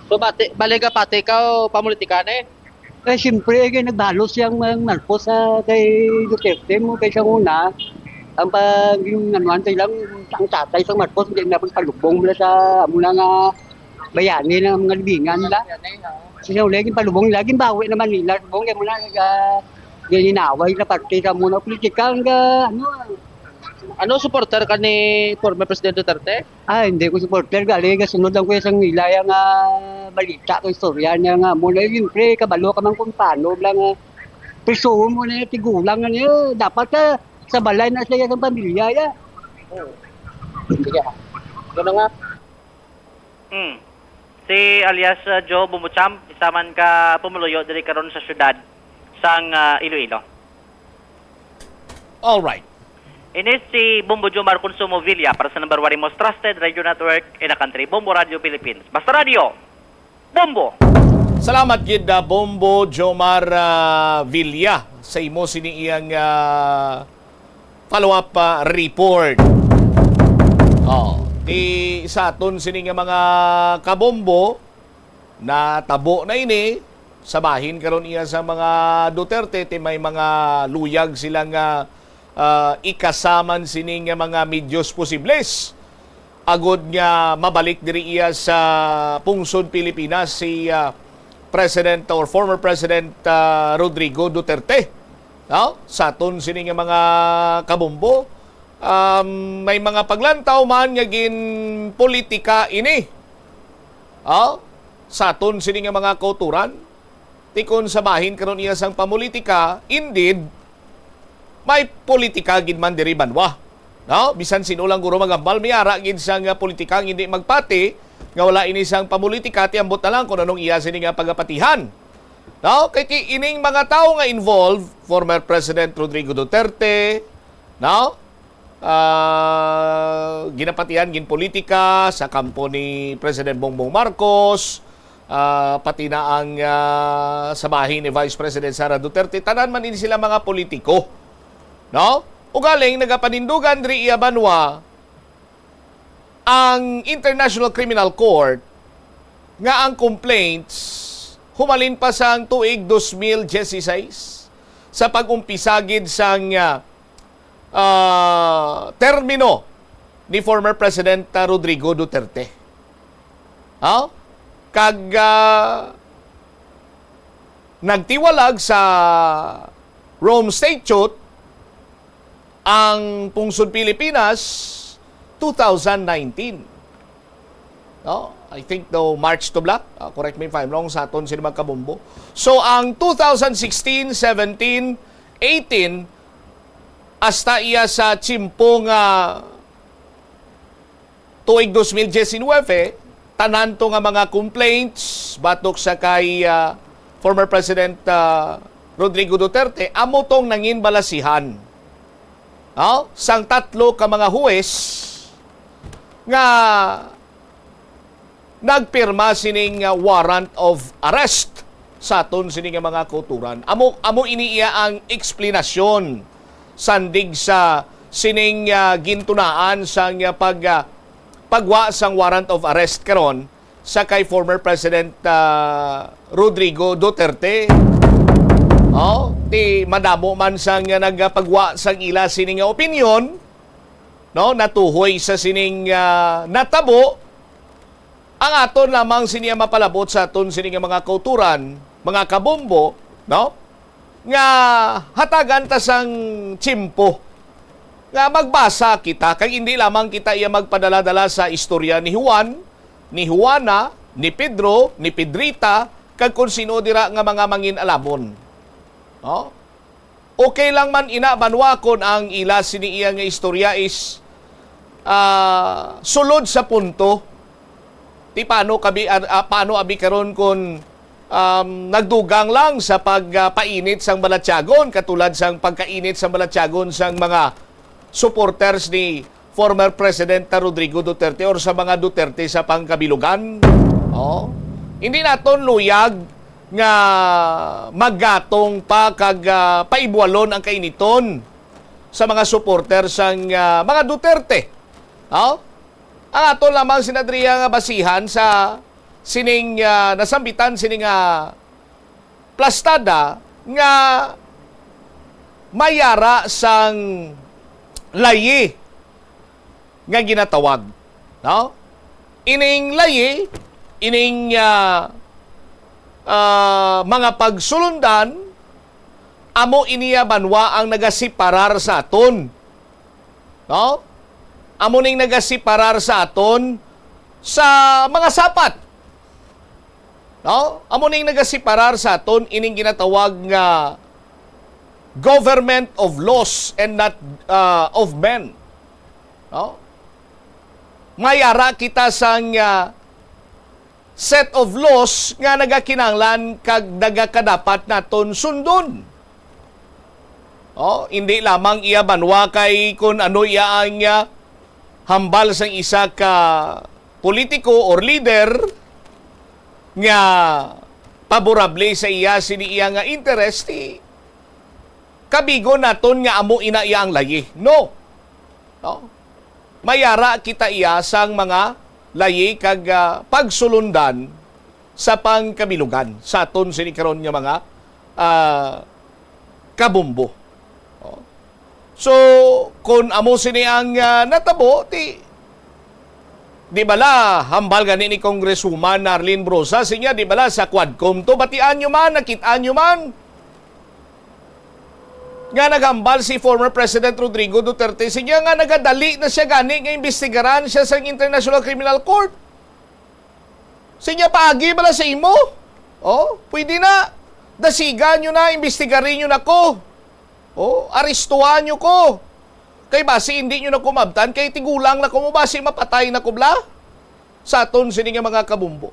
So balik ka pati ikaw pamulitika na siyempre kay nagbalos yung Marcos kay Duterte mo kay siya una ang pag yung anuan lang ang tatay sa Marcos hindi na palubong mula sa mula nga bayani ng mga libingan nila. Siya ulit yung palubong laging bawi naman nila bong kaya muna ganinaway na parte sa muna politika ano supporter ka ni former President Duterte? Hindi ko supporter galing sunod lang ko isang nilaya nga balita ko istorya niya nga muna yung pre kabalo ka man kung paano lang presuho mo na tigulang nga niya dapat sa balay na siya ng pamilya ya. Sige. Gano nga? Si alias Joe Bumbuchamp isa man ka pumuluyo diri karon sa syudad sang Iloilo. All right. Ini si Bombo Jomar Consumo Villa para sa number 1 most trusted radio network in the country, Bombo Radio Philippines. Basta Radio, Bombo! Salamat gid Bombo Jomar Villa sa imo sini iyang follow-up report. Di sa aton sini nga mga kabombo na tabo na ini sa bahin karon iya sa mga Duterte ti may mga luyag silang ikasaman sining mga medyos posibles agod nga mabalik diri iya sa pungsod Pilipinas si President or former President Rodrigo Duterte no? Sa aton sining mga kabombo may mga paglantaw man nga gin politika ini. Sa aton sini nga mga kauturan, tikon sa bahin karon iya sang pamulitika, indeed may politika gid man diri banwa. No, bisan sino lang guro magambal miyara gid sang politika hindi magpati nga wala ini sang pamulitika ti ambot na lang kung anong iya sini nga pagapatihan. No, kay ining mga tao nga involved, former President Rodrigo Duterte, no? Ginapatihan gin politika sa kampo ni President Bongbong Marcos, pati na ang sa bahin ni Vice President Sara Duterte, tanan man ini sila mga politiko. No? Ugaling nagapanindugan diri iya banwa ang International Criminal Court nga ang complaints humalin pa sang tuig 2016 sa pag-umpisagid sang termino ni former President Rodrigo Duterte. Nagtiwalag sa Rome Statute ang Pungsod Pilipinas 2019. No? I think March to Black. Correct me if I'm wrong, sa aton sila magkabumbo. So, ang 2016, 17, 18, hasta iya sa tsimpong tuig 2019, tanan to nga mga complaints batok sa kay former President Rodrigo Duterte, amo tong nangin balasihan. Sang tatlo ka mga huwes nga nagpirma sining warrant of arrest sa aton sining mga kauturan. Amo iniiya ang eksplanasyon sandig sa sining gintunaan sang pagwa sang warrant of arrest karon sa kay former President Rodrigo Duterte. Di madamo man sang nagpagwa sang ila sining opinion, no, natuhoy sa sining natabo. Ang aton lamang siniya mapalabot sa aton sining mga kauturan, mga kabombo, no, nga hatagan ta sang tsimpo nga magbasa kita kay hindi lamang kita iya magpadala-dala sa istorya ni Juan, ni Juana, ni Pedro, ni Pedrita, kag kung sino dira nga mga mangin alamon. Okay lang man ina banwakon ang ila siniiya nga istorya is sulod sa punto. Ti paano abi karon kung nagdugang lang sa pagpainit sang Balatyagon katulad sang pagkainit sang Balatyagon sang mga supporters ni former President Rodrigo Duterte or sa mga Duterte sa pangkabilugan. Hindi naton luyag nga maggatong pa kag paibwalon ang kainiton sa mga supporter sang mga Duterte. Ang ato lamang sinadriya nga basihan sa sining nasambitan sining plastada nga mayara sang layi nga ginatawag. Ining layi, ining mga pagsulundan, amo iniya banwa ang nagasiparar sa aton. Amo ning nagasiparar sa aton sa mga sapat. Amo ning nagasiparar sa aton ining ginatawag nga government of laws and not of men. Mayara kita sang set of laws nga nagakinanglan kag nagakadapat naton sundon. Hindi lamang iya banwa kay kung ano iya ang hambal sang isa ka politiko or leader nga paborable sa iya sini iya nga interest, kabigo naton nga amo ina iya ang layi. No. Mayara kita iya sang mga layi kag pagsulundan sa pangkabilugan sa aton sini karon nga mga kabumbo. So kung amo sini ang natabo, di bala hambal gani ni Congresswoman Arlene Brosa sinya, di bala sa Quadcom to batian nyo man, nakitaan nyo man nga naghambal si former President Rodrigo Duterte. Siya nga nagadali na siya gani nga imbestigaran siya sa International Criminal Court. Siya paagi bala sa imo. Oh, pwede na. Dasigan nyo na, imbestigarin nyo na ko. Oh, arestuhan nyo ko. Kay basi hindi nyo na kumabtan, kay tigulang na ko mo basi mapatay na kubla. Sa aton sini nga mga kabumbo.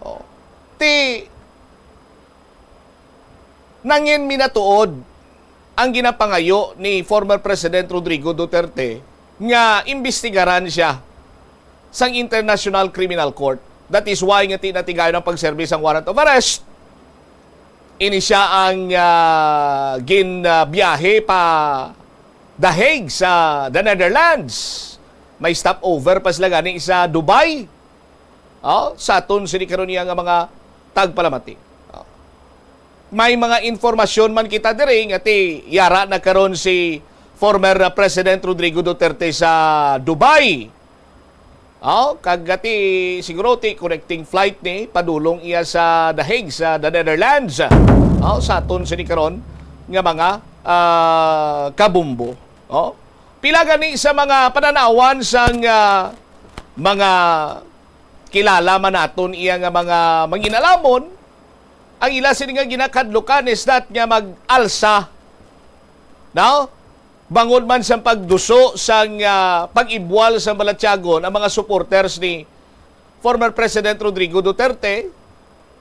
Oh. Nangin minatuod ang ginapangayo ni former President Rodrigo Duterte nga imbestigaran siya sa International Criminal Court. That is why nga tinatigayon ng pagserbis ang warrant of arrest. Ini siya ang ginbiyahe pa The Hague sa the Netherlands. May stopover pa sila gani sa Dubai. Sa aton sinikaroon niya nga mga tagpalamati. May mga informasyon man kita diri nga yara na karon si former President Rodrigo Duterte sa Dubai. Kagati siguro connecting flight ni padulong iya sa The Hague sa the Netherlands. Sa aton sinikaroon nga mga kabumbo. Pila gani sa mga pananawan sang mga kilala man naton iya nga mga manginalamon. Ang ila sini nga ginakadlukan is that nga mag-alsa. Bangod man sa pagduso sang pag-ibwal sa Balatyagon ang mga supporters ni former President Rodrigo Duterte.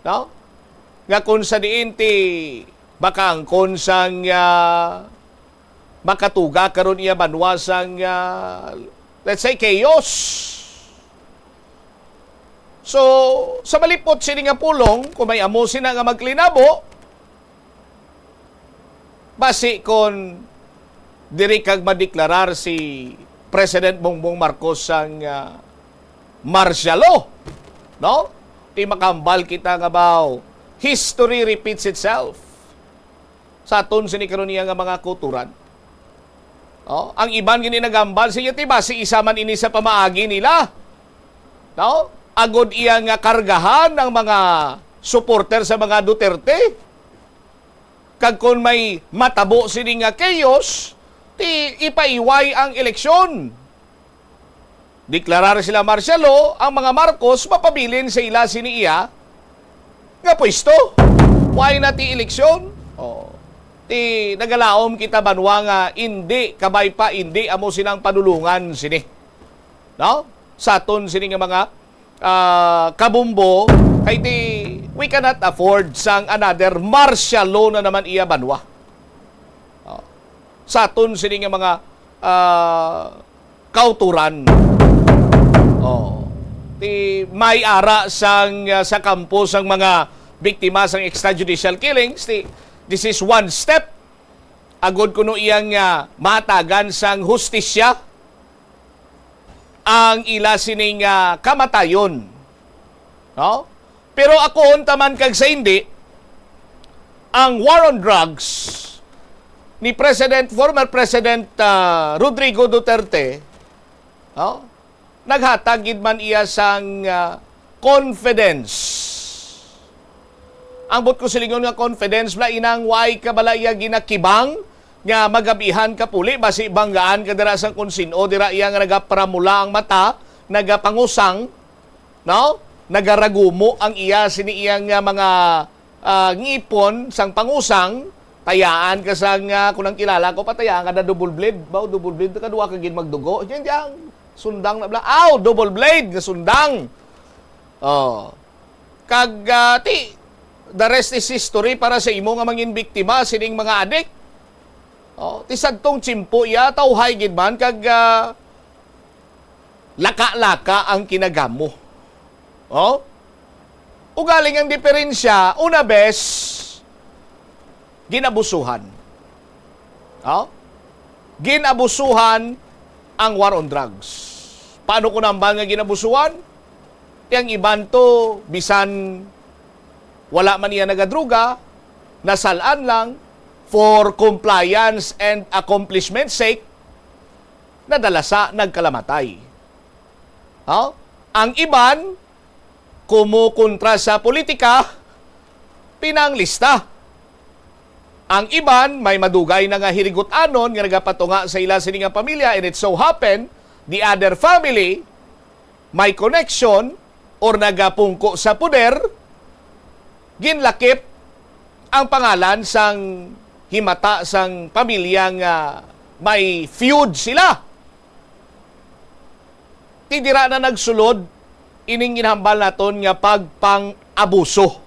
Nga kung sa diin baka angkon sang makatuga karon iya banwa sang let's say chaos. So, sa malipot sini nga pulong, kung may amo sina nga magklinabo, basi kon diri kag madeklarar si President Bongbong Marcos sang martial law. Di makambal kita nga baw. History repeats itself. Sa aton sini karon niya nga mga kulturan. Ang iban gini nagambal siya tiba si isa man ini sa pamaagi nila. Agod iya nga kargahan ng mga supporter sa mga Duterte. Kag kung may matabo sini nga chaos, ipaiway ang eleksyon. Deklarar sila martial law, ang mga Marcos mapabilin sa ila sini iya nga pwesto. Why na eleksyon? Nagalaom kita banwa nga hindi kabay pa hindi amo silang padulungan sini. Sa aton sini nga mga kabumbo kay we cannot afford sang another martial law na naman iya banwa. Sa aton sini nga mga kauturan. May ara sang sa kampo sang mga biktima sang extrajudicial killings. This is one step agod kuno iyang matagan sang hustisya ang ila sining kamatayon. Pero ako taman kag sa hindi, ang war on drugs ni former President Rodrigo Duterte, naghatag gid man iya sang confidence. Ang bot ko silingon nga confidence bla inang way kabala iya ginakibang nga magabihan ka puli basi banggaan ka dira sang konsino dira iya nga nagapramula ang mata, nagapangusang, nagaragumo ang iya sini iyang mga ngipon sang pangusang, tayaan ka sang kunang kilala ko patayaan ka na double blade, double blade ka duwa ka gid magdugo. Diyan sundang na bla. Double blade nga sundang. Kag the rest is history para sa imo nga mangin biktima sining mga adik. Tisadtong tsimpo iya tawhay gid man kag laka-laka ang kinagamo. Ugaling ang diferensya, una bes ginabusuhan. Ginabusuhan ang war on drugs. Paano ko nambal nga ginabusuhan? Yang iban to bisan wala man iya nagadruga, nasalaan lang for compliance and accomplishment sake, nadala sa nagkalamatay. Ang iban, kumukontra sa politika, pinanglista. Ang iban may madugay na nga hirigot-anon nga nagapatunga sa ila sini nga pamilya, and it so happen the other family may connection or nagapungko sa puder, ginlakip ang pangalan sang himata sang pamilyang may feud sila. Tidira na nagsulod ining ginhambal naton nga pagpang-abuso.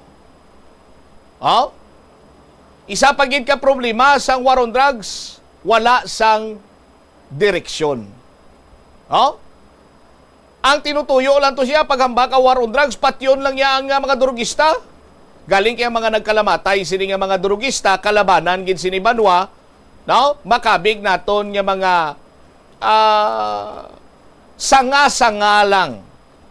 Isa pa gid ka problema sang war on drugs, wala sang direksyon. Ang tinutuyo lang to siya paghamba ka war on drugs, patyon lang niya ang mga drugista. Galing kaya mga nagkalamatay sini nga mga drugista, kalabanan gid sini banwa, makabig naton nga mga sanga-sanga lang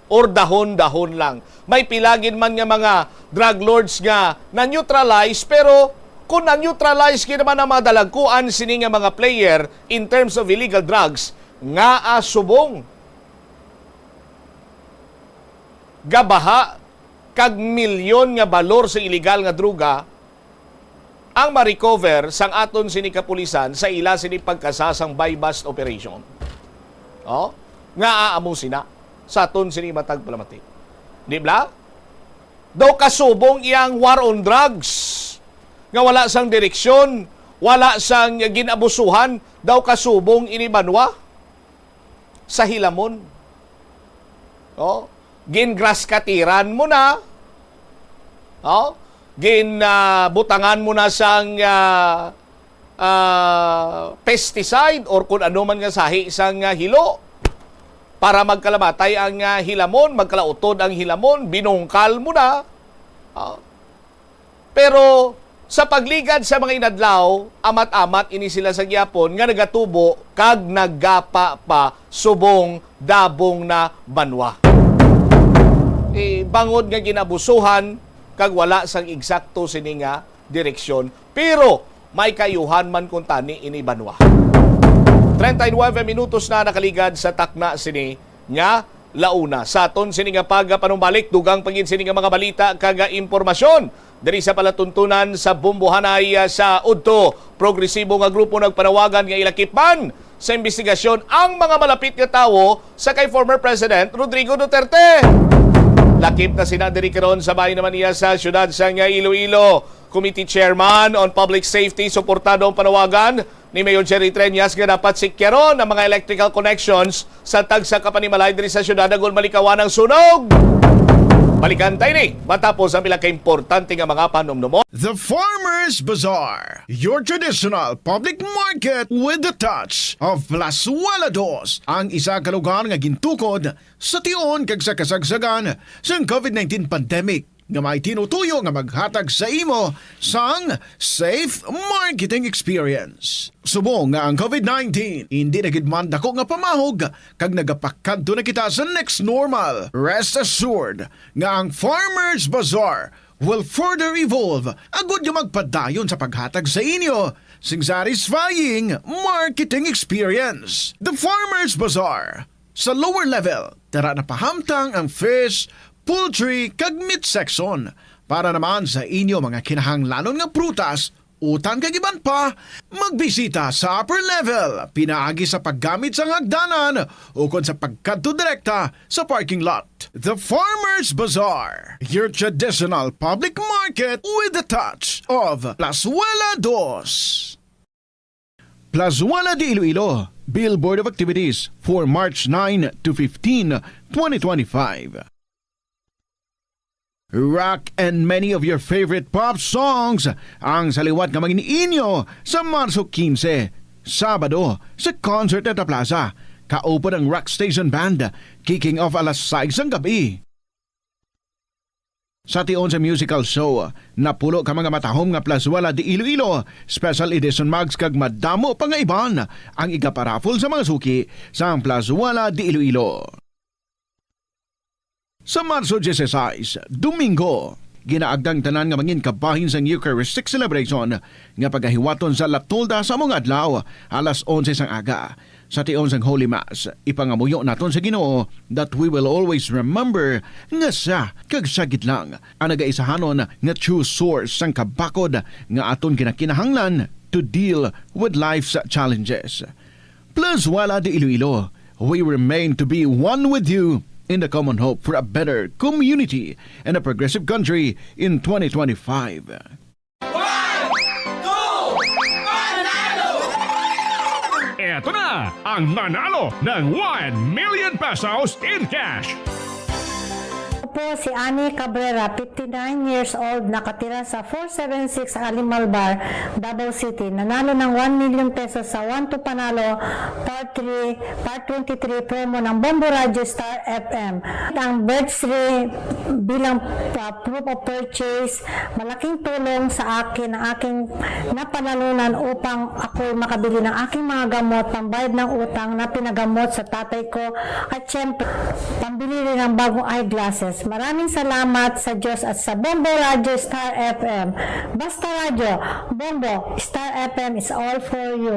or dahon-dahon lang. May pilagin man nga mga drug lords nga na-neutralize, pero kung na-neutralize ka naman ang mga dalagkuan sini nga mga player in terms of illegal drugs, nga subong. Gabaha kag milyon nga balor sa illegal nga druga ang ma-recover sang aton sini kapulisan sa ila sini pagkasasang buy-bust operation. Nga aamo sina sa aton sini matag palamati. Di ba? Daw kasubong iyang war on drugs nga wala sang direksyon, wala sang ginabusuhan, daw kasubong inibanwa sa hilamon. Gingraskatiran mo na, butangan mo na sang pesticide or kung ano man nga sahi sang hilo para magkalamatay ang hilamon, magkalautod ang hilamon, binungkal mo na. Pero sa pagligad sa mga inadlaw, amat-amat ini sila sa gyapon nga nagatubo kag naggapa pa subong dabong na banwa. Bangod nga ginabusuhan kag wala sang eksakto sini nga direksyon, pero may kayuhan man kung tani ini banwa. 39 minutos na nakaligad sa takna sini nga launa. Sa aton sini nga pagapanumbalik, dugang pagin sini nga mga balita kag impormasyon diri sa palatuntunan sa bumbuhanay sa Udto. Progresibo nga grupo nagpanawagan nga ilakip sa investigasyon ang mga malapit nga tawo sa kay former President Rodrigo Duterte. Lakip na sina diri karon sa bahay naman niya sa syudad sa Iloilo. Committee Chairman on Public Safety suportado ang panawagan ni Mayor Jerry Treñas nga dapat sikyaron ang mga electrical connections sa tagsa kapanimalay diri sa syudad agol malikawan ang sunog. Balikan tayo ni matapos ang pila ka-importante nga mga panumdumon. The Farmers Bazaar, your traditional public market with the touch of Plazuela Dos, ang isa ka lugar nga gintukod sa tion kag sa kasagsagan sa COVID-19 pandemic nga may tinutuyo nga maghatag sa imo sang safe marketing experience. Subong nga ang COVID-19 hindi na gid man dako nga pamahog kag nagapakadto na kita sa next normal. Rest assured nga ang Farmers Bazaar will further evolve agud nga magpadayon sa paghatag sa inyo sing satisfying marketing experience. The Farmers Bazaar sa lower level, tara na pahamtang ang fish, poultry kag meat section para naman sa inyo mga kinahanglanon nga prutas, utan kag iban pa, magbisita sa upper level, pinaagi sa paggamit sa hagdanan o kon sa pagkadto direkta sa parking lot. The Farmers Bazaar, your traditional public market with the touch of Plazuela Dos. Plazuela de Iloilo, Billboard of Activities for March 9 to 15, 2025. Rock and many of your favorite pop songs ang saliwat nga maginiinyo sa Marso 15, Sabado sa Concert at Plaza. Kaupo ng Rock Station Band, kicking off alas 6 ng gabi. Sa tion sa musical show, napulo ka mga matahom nga Plazuela de Iloilo, special edition mags kag madamo pa nga iban ang igaparafol sa mga suki sa Plazuela de Iloilo. Sa Marso 16, Domingo, ginaagdang tanan nga mangin kabahin sa Eucharistic celebration nga pagahiwaton sa Latolda sa mga adlaw alas 11 sang aga. Sa tiyon sang Holy Mass, ipangamuyo naton sa Ginoo that we will always remember nga sa kag sa gitlang ang nagaisahanon nga true source sang kabakod nga aton ginakinahanglan to deal with life's challenges. Plus, wala di Iloilo, we remain to be one with you in the common hope for a better community and a progressive country in 2025. Eto na ang nanalo ng 1 million pesos in cash. Po si Annie Cabrera, 59 years old, nakatira sa 476 Animal Bar, Davao City. Nanalo ng 1 million pesos sa 1 to Panalo Part 3, Part 23 promo ng Bombo Radio Star FM. Ang birthday bilang proof of purchase, malaking tulong sa akin ang aking napanalunan upang ako'y makabili ng aking mga gamot, pambayad ng utang na pinagamot sa tatay ko at syempre, pambili rin ng bagong eyeglasses. Maraming salamat sa Diyos at sa Bombo Radio Star FM. Basta Radio, Bombo, Star FM is all for you.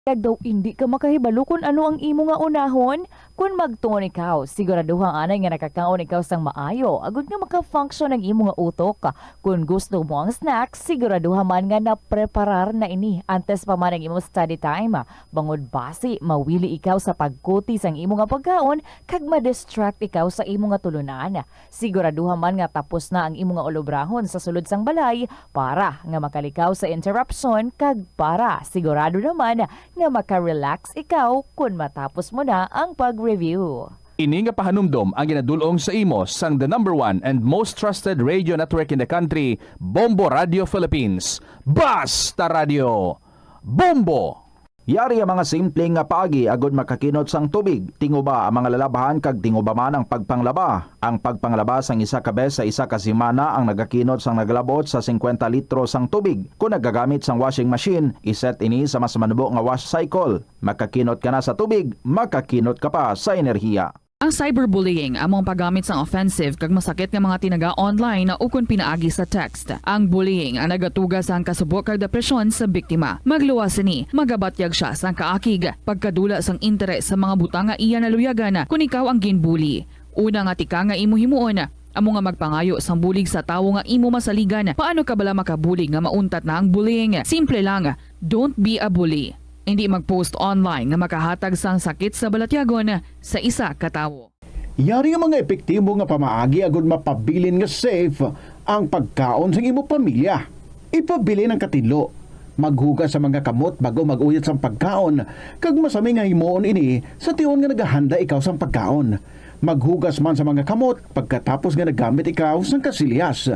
Daw hindi ka makahibalo kung ano ang imo nga unahon. Kung magtuon ikaw, siguraduhang anay nga nakakaon ikaw sang maayo. Agud nga maka-function ang imo nga utok. Kung gusto mo ang snacks, siguraduhan man nga na-preparar na ini antes pa man ang imo study time. Bangod basi, mawili ikaw sa pagkuti sang imo nga pagkaon kag ma-distract ikaw sa imo nga tulunan. Siguraduhan man nga tapos na ang imo nga olobrahon sa sulod sang balay para nga makalikaw sa interruption kag para sigurado naman nga maka-relax ikaw kung matapos mo na ang pag-review. Ini nga pahanumdom ang ginadulong sa imo sang the #1 and most trusted radio network in the country, Bombo Radio Philippines. Basta Radio! Bombo! Yari ang mga simpleng nga paagi agud makakinot sang tubig. Tinguba ang mga lalabahan kag tinguba man ang pagpanglaba. Ang pagpanglaba sang isa ka bes sa isa ka semana ang nagakinot sang naglabot sa 50 litro sang tubig. Kung nagagamit sang washing machine, iset ini sa mas manubo nga wash cycle. Makakinot ka na sa tubig, makakinot ka pa sa enerhiya. Ang cyberbullying among paggamit sang offensive kag masakit nga mga tinaga online na ukon pinaagi sa text. Ang bullying ang nagatuga sang kasubok kag depresyon sa biktima. Magluwas ni, magabatyag siya sang kaakig, pagkadula sang interes sa mga butang nga iya naluyagan kung ikaw ang ginbully. Una nga tika nga imo himuon, amo nga magpangayo sang bulig sa tawo nga imo masaligan. Paano ka bala makabulig nga mauntat na ang bullying? Simple lang, don't be a bully. Hindi mag-post online nga makahatag sang sakit sa balatyagon sa isa ka tawo. Yari ang mga epektibo nga pamaagi agud mapabilin nga safe ang pagkaon sa imo pamilya. Ipabili ng katinlo, maghugas sa mga kamot bago mag-uyat sang pagkaon, kag masami nga himuon ini sa tiyon nga naghahanda ikaw sang pagkaon. Maghugas man sa mga kamot pagkatapos nga nagamit ikaw sang kasilyas.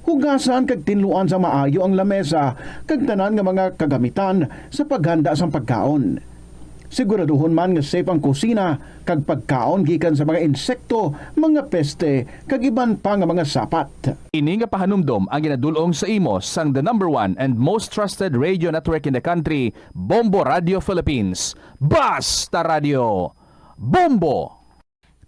Hugasan kag tinluan sa maayo ang lamesa kag tanan nga mga kagamitan sa paghanda sang pagkaon. Siguraduhon man nga safe ang kusina kag pagkaon gikan sa mga insekto, mga peste kag iban pa nga mga sapat. Ini nga pahanumdom ang ginadulong sa imo sang the #1 and most trusted radio network in the country, Bombo Radio Philippines. Basta Radio! Bombo!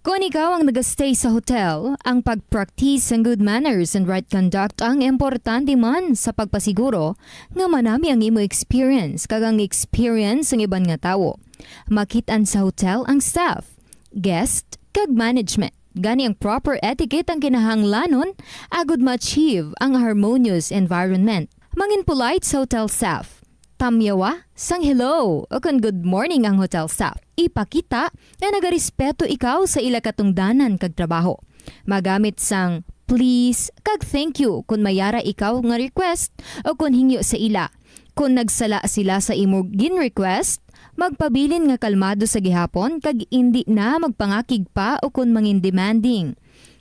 Kung ikaw ang nag-stay sa hotel, ang pag-practice ng good manners and right conduct ang importante man sa pagpasiguro nga manami ang imo experience kag ang experience ng iban nga tawo. Makitaan sa hotel ang staff, guest, kag management. Gani ang proper etiquette ang kinahanglanon agud ma-achieve ang harmonious environment. Mangin polite sa hotel staff. Tamyawa, sang hello o kung good morning ang hotel staff. Ipakita na nagarespeto ikaw sa ila katungdanan kag trabaho. Magamit sang please kag thank you kung mayara ikaw nga request o kung hingyo sa ila. Kung nagsala sila sa imo gin-request, magpabilin nga kalmado sa gihapon kag hindi na magpangakig pa o kung mangin demanding.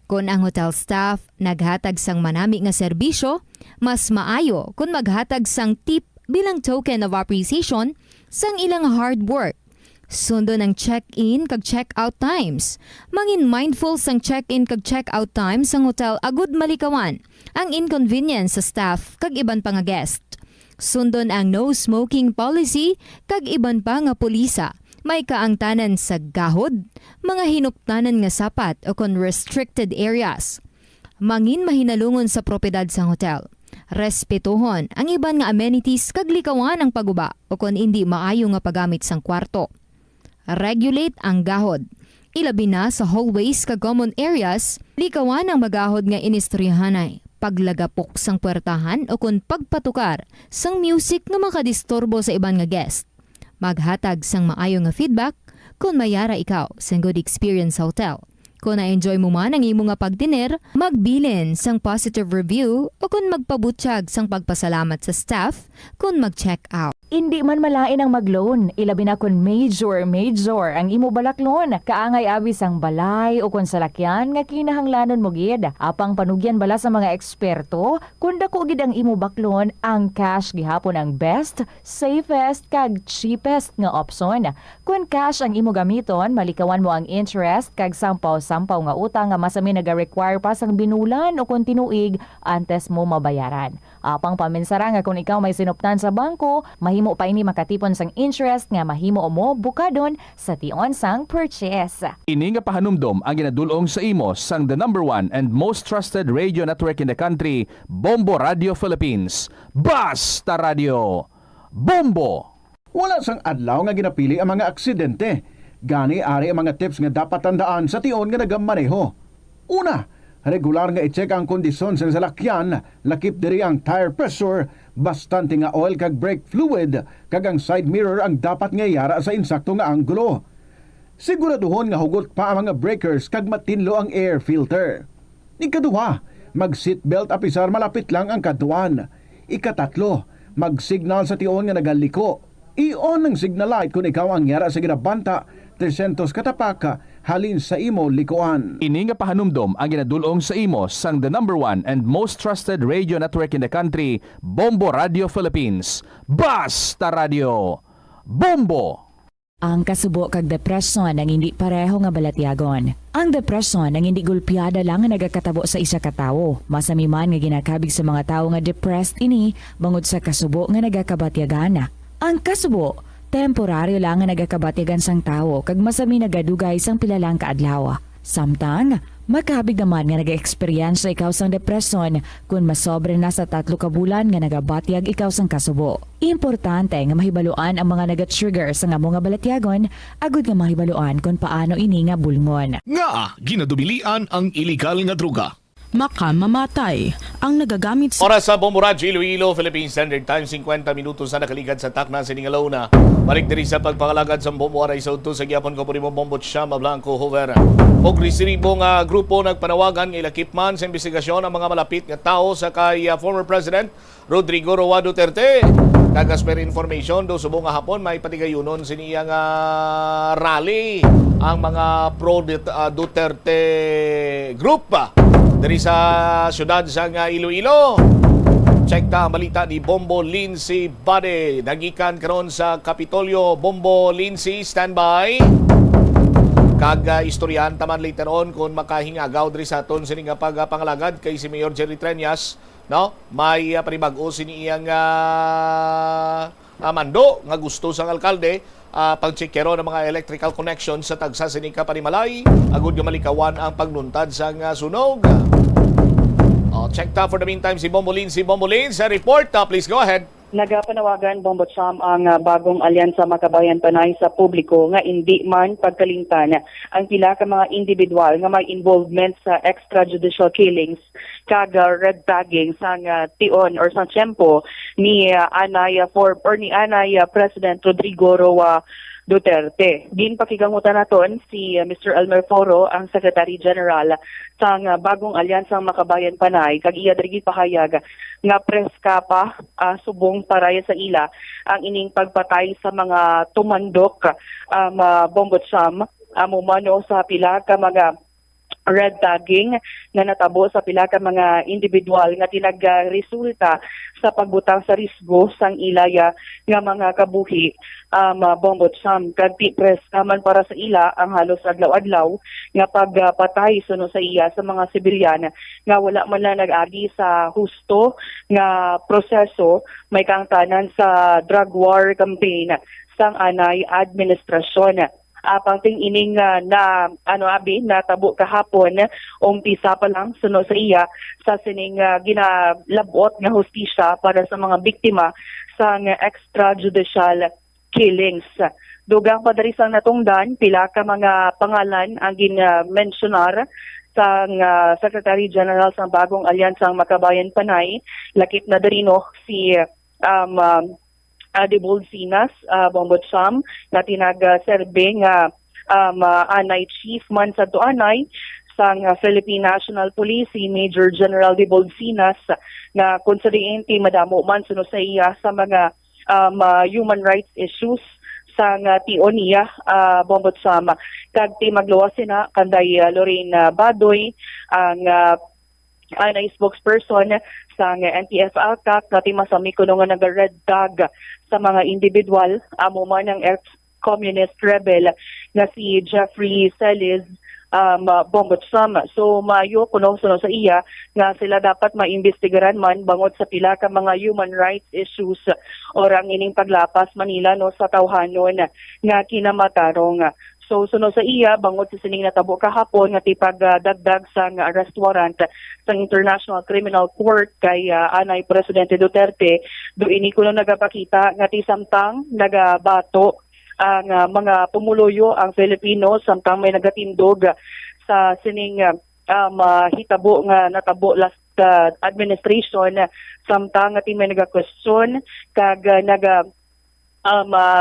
Kung ang hotel staff naghatag sang manami nga serbisyo, mas maayo kung maghatag sang tip bilang token of appreciation sang ilang hard work. Sundo ng check-in kag check-out times. Mangin mindful sang check-in kag check-out times sang hotel agud malikawan ang inconvenience sa staff kag iban pa nga guest. Sundon ang no smoking policy kag iban pa nga pulisa. May kaangtanan sa gahod, mga hinuptanan nga sapat o kon restricted areas. Mangin mahinalungon sa propiedad sang hotel. Respetuhon ang iban nga amenities kag likawan ang paguba o kung hindi maayo nga paggamit sang kwarto. Regulate ang gahod. Ilabi na sa hallways kag common areas, likawan ang magahod nga inistoryahanay. Paglagapok sang puwertahan o kung pagpatukar sang music nga makadisturbo sa iban nga guest. Maghatag sang maayo nga feedback kung mayara ikaw sa Good Experience Hotel. Kung na-enjoy mo man ang imo nga pagdiner, magbilin sang positive review o kung magpabutsyag sang pagpasalamat sa staff kung mag-check out. Hindi man malain ang mag-loan, ilabi na kung major ang imo balak loan. Kaangay abis ang balay o kung salakyan nga kinahanglanon mo gid. Apang panugyan bala sa mga eksperto, kung dako gid ang imo baklon, ang cash gihapon ang best, safest kag cheapest nga option. Kung cash ang imo gamiton, malikawan mo ang interest kag sampaw nga utang nga masami naga-require pa sang binulan o kung tinuig antes mo mabayaran. Apang paminsara nga kung ikaw may sinuptan sa bangko, mahimo pa ini makatipon sang interest nga mahimo mo bukadon sa tion sang purchase. Ini nga pahanumdom ang ginadulong sa imo sang the number 1 and most trusted radio network in the country, Bombo Radio Philippines. Basta Radio Bombo! Wala sang adlaw nga ginapili ang mga aksidente. Gani ari ang mga tips nga dapat tandaan sa tion nga nagamaneho. Una, regular nga i-check ang kondisyon sa salakyan, lakip diri ang tire pressure, bastante nga oil kag brake fluid, kag ang side mirror ang dapat nga yara sa insakto nga anggulo. Siguraduhon nga hugot pa ang mga breakers kag matinlo ang air filter. Ikaduha, mag-seatbelt apisar malapit lang ang kaduan. Ikatatlo, mag-signal sa tion nga nagaliko. I-on ang signal light kung ikaw ang yara sa ginabanta 300 katapaka halin sa imo likuan. Ini nga pahanumdom ang ginadulong sa imo sang the number 1 and most trusted radio network in the country, Bombo Radio Philippines. Basta Radio Bombo! Ang kasubo kag depresyon ang hindi pareho nga balatyagon. Ang depresyon ang hindi gulpiyada lang nga nagakatabo sa isa ka tawo. Masami man nga ginakabig sa mga tawo nga depressed ini bangod sa kasubo nga nagakabatyagan. Ang kasubo, temporaryo lang nga nagakabatyagan sang tawo kag masami nagadugay sang pilalang kaadlaw. Samtang, makabig naman nga naga-experience ikaw sang depresyon kung masobre na sa 3 ka bulan nga nagabatyag ikaw sang kasubo. Importante nga mahibaluan ang mga naga-trigger sa nga mga balatyagon, agud nga mahibaluan kung paano ini nga bulngon. Nga, ginadubilian ang iligal nga druga. Makamamatay ang nagagamit sa... Oras sa Bombo Radio Iloilo, Philippine Standard Time, 50 minutos na nakaligad sa takna sa Ningalauna. Balik diri sa pagpangalagad sa Bombo Aray sa Udto sa Gyapon ko po rin mo Bombo Chama Blanco Hover. Og resiribong grupo nagpanawagan ng ilakipman sa investigasyon ang mga malapit nga tao sa kay former President Rodrigo Roa Duterte. Kagas per information do subong nga hapon may patigayunon siniyang rally ang mga pro Duterte group dari sa syudad sa Iloilo. Check ta ang balita ni Bombo Lindsay Bade. Nagikan karon sa Kapitolyo. Bombo Lindsay, standby. Kag istoryahan taman later on kung makahingagaw diri sa aton sining pagpangalagad kay si Mayor Jerry Treñas, no? May panibag-o sini iyang mando nga gusto sang alkalde pagcheckero ng mga electrical connections sa tagsa sining Panimalay agud nga malikawan ang pagnuntad sa sunog. Check ta for the meantime si Bombo Lindsay sa report. Please go ahead. Nagapanawagan Bombo Cham ang bagong alyansa Makabayan Panay sa publiko nga hindi man pagkalimtan ang pila ka mga individual nga may involvement sa extrajudicial killings kag red tagging sang tion or sang tiyempo ni Anay President Rodrigo Roa Duterte. Din pakigangutan naton si Mr. Elmer Foro, ang Secretary General sang bagong alyansang Makabayan Panay, kag iya diri pahayag nga preska pa subong paraya sa ila ang ining pagpatay sa mga tumandok Bombo Cham mumano sa pila ka mga red tagging nga natabo sa pila ka mga individual nga tinagresulta sa pagbutang sa risgo sang ilaya nga mga kabuhi Bombo Cham kag tipres naman para sa ila ang halos adlaw-adlaw nga pagpatay suno sa iya sa mga sibilyan nga wala man lang nag-agi sa husto nga proseso may kangtanan sa drug war campaign sang anay administrasyon. Pangting ining na natabo kahapon umpisa pa lang suno sa iya sa sining ginalabot nga hustisya para sa mga biktima sa extrajudicial killings. Dugang padarisang natungdan pila ka mga pangalan ang gin-mentionar sa Secretary General sa bagong alyansang Makabayan Panay. Lakip na darino si Adibol Sinas, Bombot Sam, na tinag-serbe nga anay chief man sa anay sa Philippine National Police, si Major General Adibol Sinas, na konsediente madamo man suno sa iya sa mga human rights issues sa tion niya, Bombot Sam. Kag ti magluwas sina kanday Lorraine Badoy, ang anay spokesperson sa NTF ALCAC na timasami ko nga nag-red tag sa mga individual amo man ang ex-communist rebel na si Jeffrey Celis, Bombot Sam. So mayo kuno suno sa iya nga sila dapat maimbestigaran man bangod sa pila ka mga human rights issues or ang ining paglapas Manila no sa tawhanon nga kinamatarong. So suno sa iya bangod sa sining natabo kahapon nga tipagdagdag sa arrest warrant sa International Criminal Court kay anay Presidente Duterte, do ini kuno nagapakita nga ti samtang nagabato ang mga pumuluyo ang Filipino samtang may nagatindog sa sining hitabo nga natabo last administration samtang nga may naga-question kag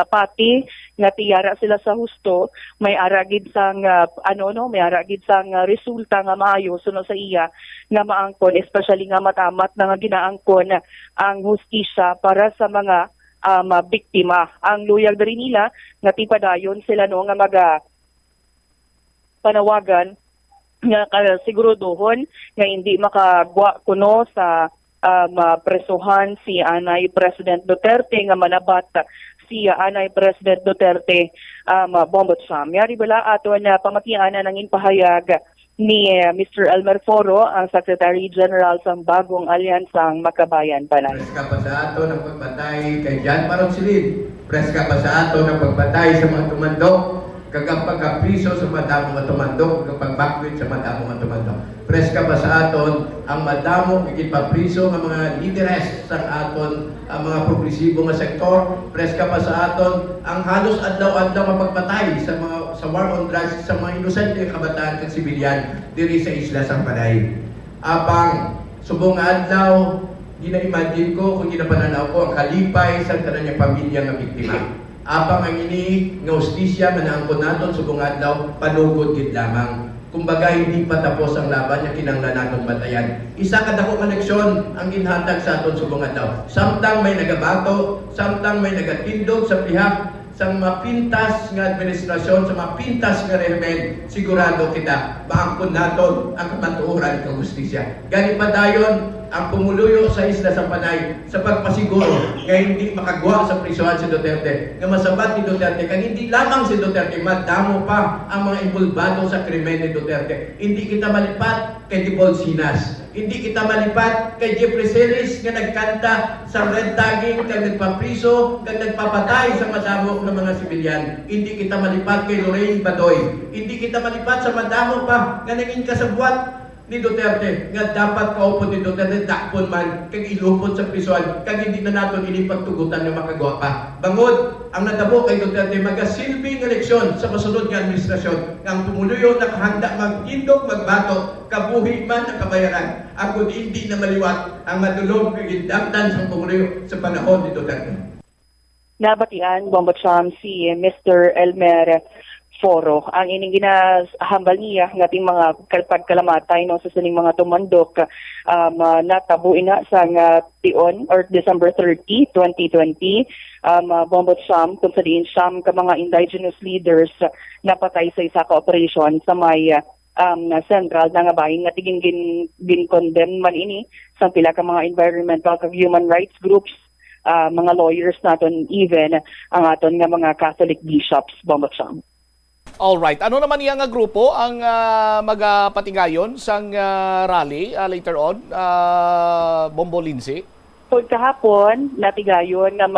pati nga tiyara sila sa husto, may aragid sang may aragid sang resulta nga maayo suno sa iya nga maangkon, especially nga matamat na nga ginaangkon ang hustisya para sa mga biktima. Ang luyag diri nila nga tipadayon sila no nga panawagan nga sigurudohon nga hindi makagwa kuno sa presuhan si anay President Duterte nga manabat si anay President Duterte, Bombot Sam. Yari bala ato na pamatian na nangin pahayag ni Mr. Elmer Foro, ang Secretary General sa bagong alyansang Makabayan Panay. Preska pa sa ato ng pagpatay kay Jan Maronsilid. Preska pa sa ato ng pagpatay sa mga tumandok. Kagam pagkapriso sa madamo nga tumandok, kapag bakwit sa madamo nga tumandok. Preska pa sa aton ang madamo ikipagpriso ng mga lideres sa aton ang mga progresibo nga sektor. Preska pa sa aton ang halos adlaw-adlaw nga pagpatay sa war on drugs sa mga inosente kabataan kag sibilyan diri sa isla sang Panay. Apang subong adlaw gina-imagine ko kung ginapananaw ko ang kalipay sa kanang pamilya nga biktima. Apang ang ini nga hustisya nga naangkon naton subong adlaw panugod gid lamang. Kumbaga hindi pa tapos ang laban nga kinahanglan naton batayan. Isa ka dako nga leksyon ang ginhatag sa aton subong adlaw. Samtang may nagabato, samtang may nagatindog sa pihak sa mapintas nga administrasyon, sa mapintas nga rehimen, sigurado kita maangkon naton ang kamatuoran kang hustisya. Gani pa dayon ang pumuluyo sa isla sa Panay sa pagpasiguro nga hindi makagwa sa prisuhan si Duterte, nga masabat ni Duterte, kag hindi lamang si Duterte, madamo pa ang mga involvado sa krimen ni Duterte. Hindi kita malipat kay Dibol Sinas, hindi kita malipat kay Jeffrey Celis nga nagkanta sa red tagging, kag nagpapriso, kag nagpapatay sa madamo ng mga sibilyan. Hindi kita malipat kay Lorraine Badoy, hindi kita malipat sa madamo pa nga naging kasabwat ni Duterte nga dapat kaupo ni Duterte dakpon man kag ilupot sa prisuan kag hindi na nato inipagtugutan nga makagawa pa. Bangod ang natabo kay Duterte magasilbing eleksyon sa masunod nga administrasyon nga ang pumuluyo nakahanda magindog magbato kabuhi man ang kabayaran agud hindi na maliwat ang madulog kag indaptan sa pumuluyo sa panahon ni Duterte. Nabatian Bombot Sam si Mr. Elmer Foro. Ang ining ginahambal niya ng ating mga pagkalamatay no, sa sining mga tumandok natabo ina sa tion or December 30, 2020. Bombot Sam, kung sa diin Sam ka mga indigenous leaders napatay sa isa ka operation sa may central na nga bahin nga tiging gin-condemn man ini sa pila ka mga environmental kag human rights groups, mga lawyers naton, even ang aton nga mga Catholic bishops, Bombot Sam. Alright. Ano naman iya nga grupo ang magapatigayon sang rally later on, Bombo Lindsay? Kahapon natigayon nga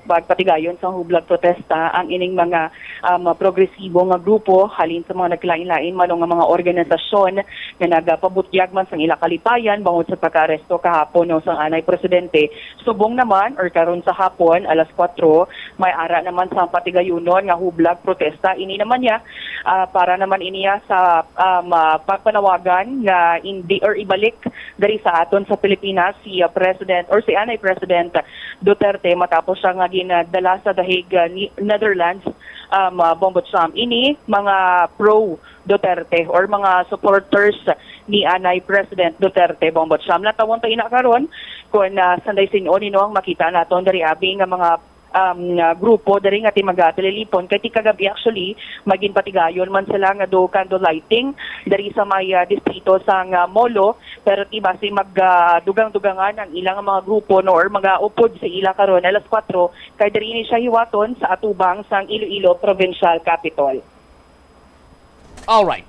magpatigayon sa hublag protesta ang ining mga progresibo nga grupo halin sa mga naglain-lain manong nga mga organisasyon nga nagapabutyag man sang ila kalipayan bangod sa pagka-aresto kahapon no sang anay presidente. Subong naman or karon sa hapon alas 4 may ara naman sa patigayonon nga hublag protesta ini naman niya para naman iniya sa pagpanawagan nga hindi or ibalik dari sa aton sa Pilipinas si President or si Anay President Duterte matapos siya nga ginadala sa dahig Netherlands Bombotsam. Ini mga pro Duterte or mga supporters ni Anay President Duterte Bombotsam. Natawon ta ina karon kung sanday sinoni no ang makita naton dari abi nga mga grupo dari nga timagatililipon kay ti kagabi actually maging patigayon man sila nga do candle lighting dari sa may distrito sang Molo pero ti base magdugang-dugangan ang ilang mga grupo no or mga upod sa ila karon alas 4 kay diri ni siya hiwaton sa atubang sang Iloilo Provincial Capital. All right.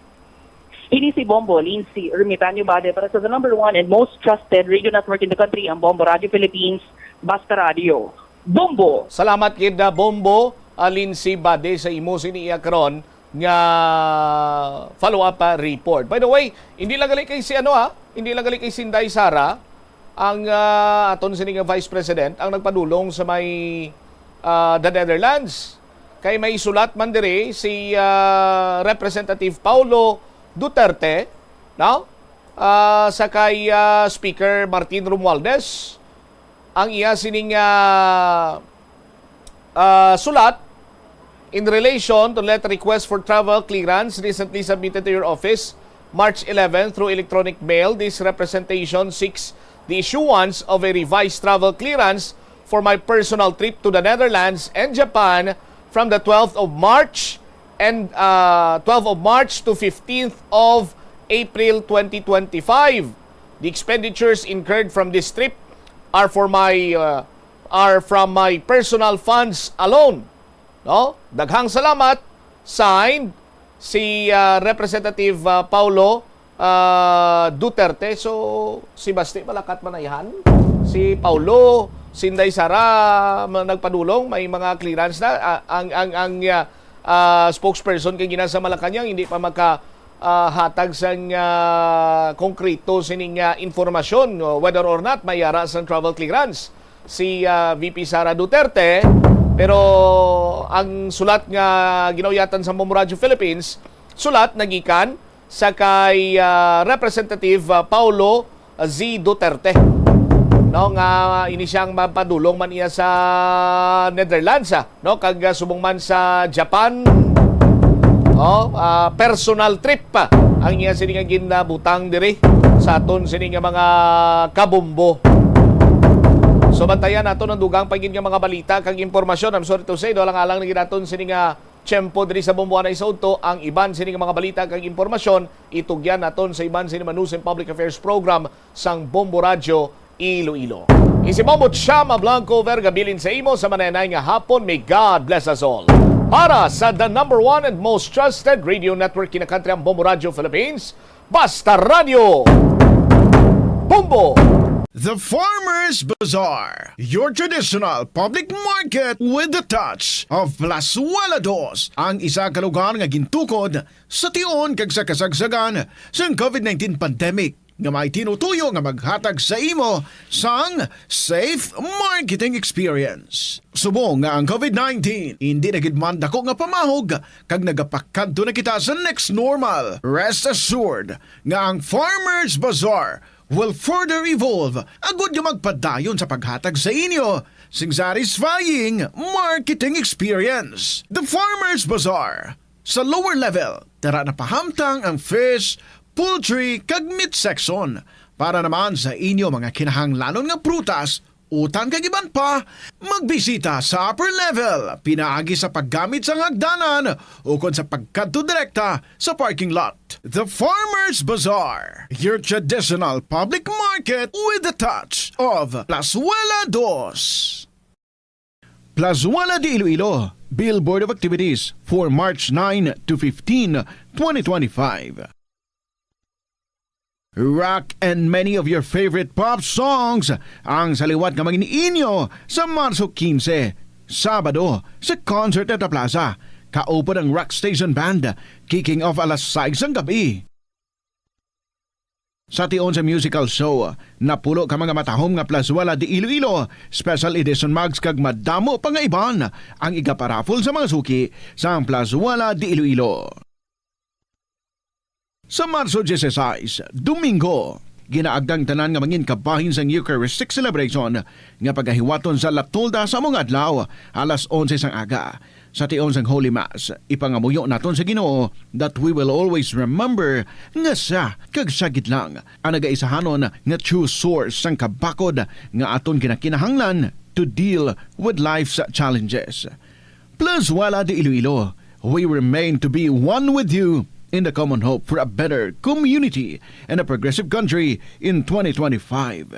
Ini si Bombo Lindsay Ermitanio Bade para sa the number 1 and most trusted radio network in the country ang Bombo Radio Philippines, Basta Radio. Bombo! Salamat kid Bombo, Lindsay Bade sa imo siniya karon nga follow-up report. By the way, hindi lang gali kay si hindi lang gali kay Sinday Sara ang aton sini nga Vice President ang nagpadulong sa may the Netherlands. Kay may sulat man dire si Representative Paulo Duterte, no? Sa kay Speaker Martin Romualdez. Ang iya sining sulat in relation to letter request for travel clearance recently submitted to your office March 11 through electronic mail. This representation seeks the issuance of a revised travel clearance for my personal trip to the Netherlands and Japan from the 12th of March and 12th of March to 15th of April 2025. The expenditures incurred from this trip are from my personal funds alone. No? Daghang salamat. Signed si Representative Paulo Duterte. So si Basti malakat manayan. Si Paulo Sinday Sara nagpadulong, may mga clearance na ang spokesperson kay ginasa Malacañang hindi pa hatag sang konkreto sining informasyon whether or not may yara sang travel clearance si VP Sara Duterte. Pero ang sulat nga ginawyatan sa Bombo Radio Philippines, sulat nagikan sa kay Representative Paulo Z. Duterte, no, nga ini siyang mapadulong man iya sa Netherlands, no, kag subong man sa Japan. Personal trip pa ang iya sining ginabutang diri sa aton sining mga kabombo. So bantayan naton ang dugang pagin nga mga balita kag impormasyon. I'm sorry to say do lang alang naging naton sining tiyempo diri sa Bombo Anay Sauto ang iban sining mga balita kag impormasyon itugyan naton sa iban sining News and Public Affairs program sang Bombo Radio Iloilo. Isi Bombo Chama Blanco Vergabilin sa imo sa mananay nga hapon. May God bless us all. Para sa the number 1 and most trusted radio network in the country ang Bombo Radio Philippines, Basta Radio. Bombo! The Farmer's Bazaar, your traditional public market with the touch of Plasualados, ang isa ka lugar nga gintukod sa tion kag sa kasagsagan sa COVID-19 pandemic nga may tinutuyo nga maghatag sa imo sang safe marketing experience. Subong nga ang COVID-19 hindi nagidman dako nga pamahog kag nagapakadto na kita sa next normal. Rest assured nga ang Farmer's Bazaar will further evolve agud nga magpadayon sa paghatag sa inyo sing satisfying marketing experience. The Farmer's Bazaar. Sa lower level, tara na pahamtang ang fish, poultry kag meat section para naman sa inyo mga kinahanglanon nga prutas, utan kag iban pa, magbisita sa upper level pinaagi sa paggamit sa hagdanan o kon sa pagkadto direkta sa parking lot. The Farmer's Bazaar, your traditional public market with the touch of Plazuela Dos. Plazuela de Iloilo, Billboard of Activities for March 9 to 15, 2025. Rock and many of your favorite pop songs ang saliwat nga mag-inyo sa Marso 15, Sabado sa Concert at Plaza. Kaupo ng Rock Station Band, kicking off alas 6 ng gabi. Sa tion sa musical show, napulo ka mga matahom nga plaswala di Iloilo, special edition mags kag madamo pa nga iban ang igaparafol sa mga suki sa plaswala di Iloilo. Sa Marso 16, Domingo, ginaagdang tanan nga mangin kabahin sa Eucharistic celebration nga pagahiwaton sa Latolda sa mga adlaw alas 11 sang aga. Sa tion sang Holy Mass, ipangamuyo naton sa Ginoo that we will always remember nga sa kag sagit lang ang nagaisahanon nga true source sang kabakod nga aton ginakinahanglan to deal with life's challenges. Plus wala di Iloilo, we remain to be one with you in the common hope for a better community and a progressive country in 2025.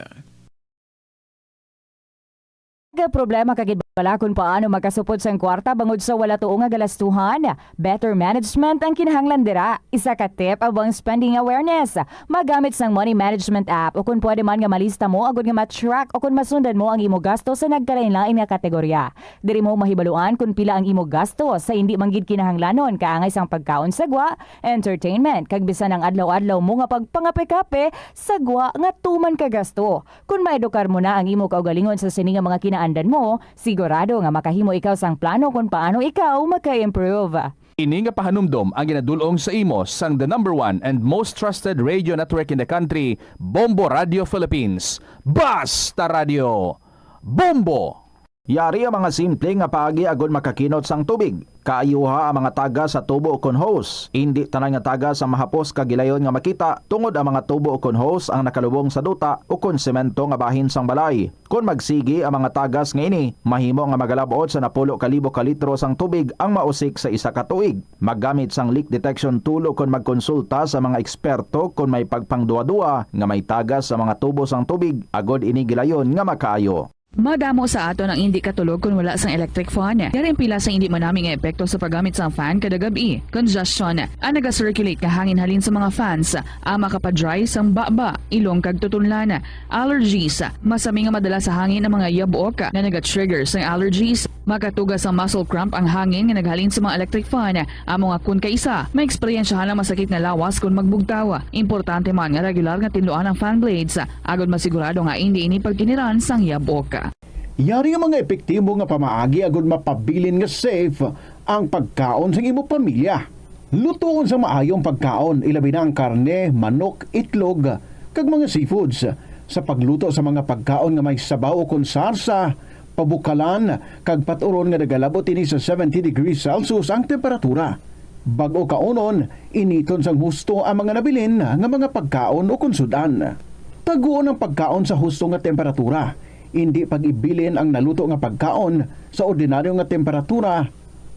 Problema kagid bala kung paano makasupod sang kwarta bangod sa wala tuong nga galastuhan. Better management ang kinahanglan dira. Isa ka tip abang spending awareness. Magamit sang money management app o kung pwede man nga malista mo agud nga ma-track o kung masundan mo ang imo gasto sa nagkalain-lain nga kategorya. Diri mo mahibaluan kung pila ang imo gasto sa hindi manggid kinahanglanon kaangay sang pagkaon sagwa, entertainment kag bisan ang adlaw-adlaw mo nga pagpangape-kape sagwa nga tuman ka gasto. Kung maedukar mo na ang imo kaugalingon sa sini nga mga andan mo, sigurado nga makahimo ikaw sang plano kung paano ikaw maka-improve. Ini nga pahanumdom ang ginadulong sa imo sang the #1 and most trusted radio network in the country, Bombo Radio Philippines. Basta Radio! Bombo! Yari ang mga simple nga paagi agud makakinot sang tubig. Kaayuha ang mga taga sa tubo o kon hose. Hindi tanan nga taga sa mahapos kagilayon nga makita tungod ang mga tubo o kon hose ang nakalubong sa duta o kon semento nga bahin sang balay. Kung magsigi ang mga tagas nga ini, mahimo nga magalabot sa 10,000 ka litro sang tubig ang mausik sa isa ka tuig. Maggamit sang leak detection tool o kon magkonsulta sa mga eksperto kung may pagpangduwa-duwa nga may tagas sa mga tubo sang tubig agod ini gilayon nga makaayo. Madamo sa aton ang hindi katulog kung wala sang electric fan. Yaring pila sa hindi manaming epekto sa paggamit sang fan kada gabi. Congestion, ang naga-circulate ka hangin halin sa mga fans, ang makapadry sang baba, ilong kag tutunlan. Allergies, masami nga madala sa hangin ang mga yabuok na naga-trigger sang allergies. Makatugas ang muscle cramp ang hangin nga naghalin sa mga electric fan. Ang mga kun kaisa, may eksperyensyahan ang masakit na lawas kung magbugtaw. Importante man nga regular nga tinluan ang fan blades, agad masigurado nga hindi ini pagkiniran sang yabuok. Yari ang mga epektibo nga pamaagi agud mapabilin nga safe ang pagkaon sa imo pamilya. Lutoon sa maayong pagkaon, ilabi na ang karne, manok, itlog, kag mga seafoods. Sa pagluto sa mga pagkaon nga may sabaw o kon sarsa, pabukalan, kag paturon nga nagalabot ini sa 70 degrees Celsius ang temperatura. Bago kaunon, initon sang husto ang mga nabilin nga mga pagkaon o kon sudan. Taguon ang pagkaon sa husto nga temperatura. Hindi pag-ibilin ang naluto nga pagkaon sa ordinaryo nga temperatura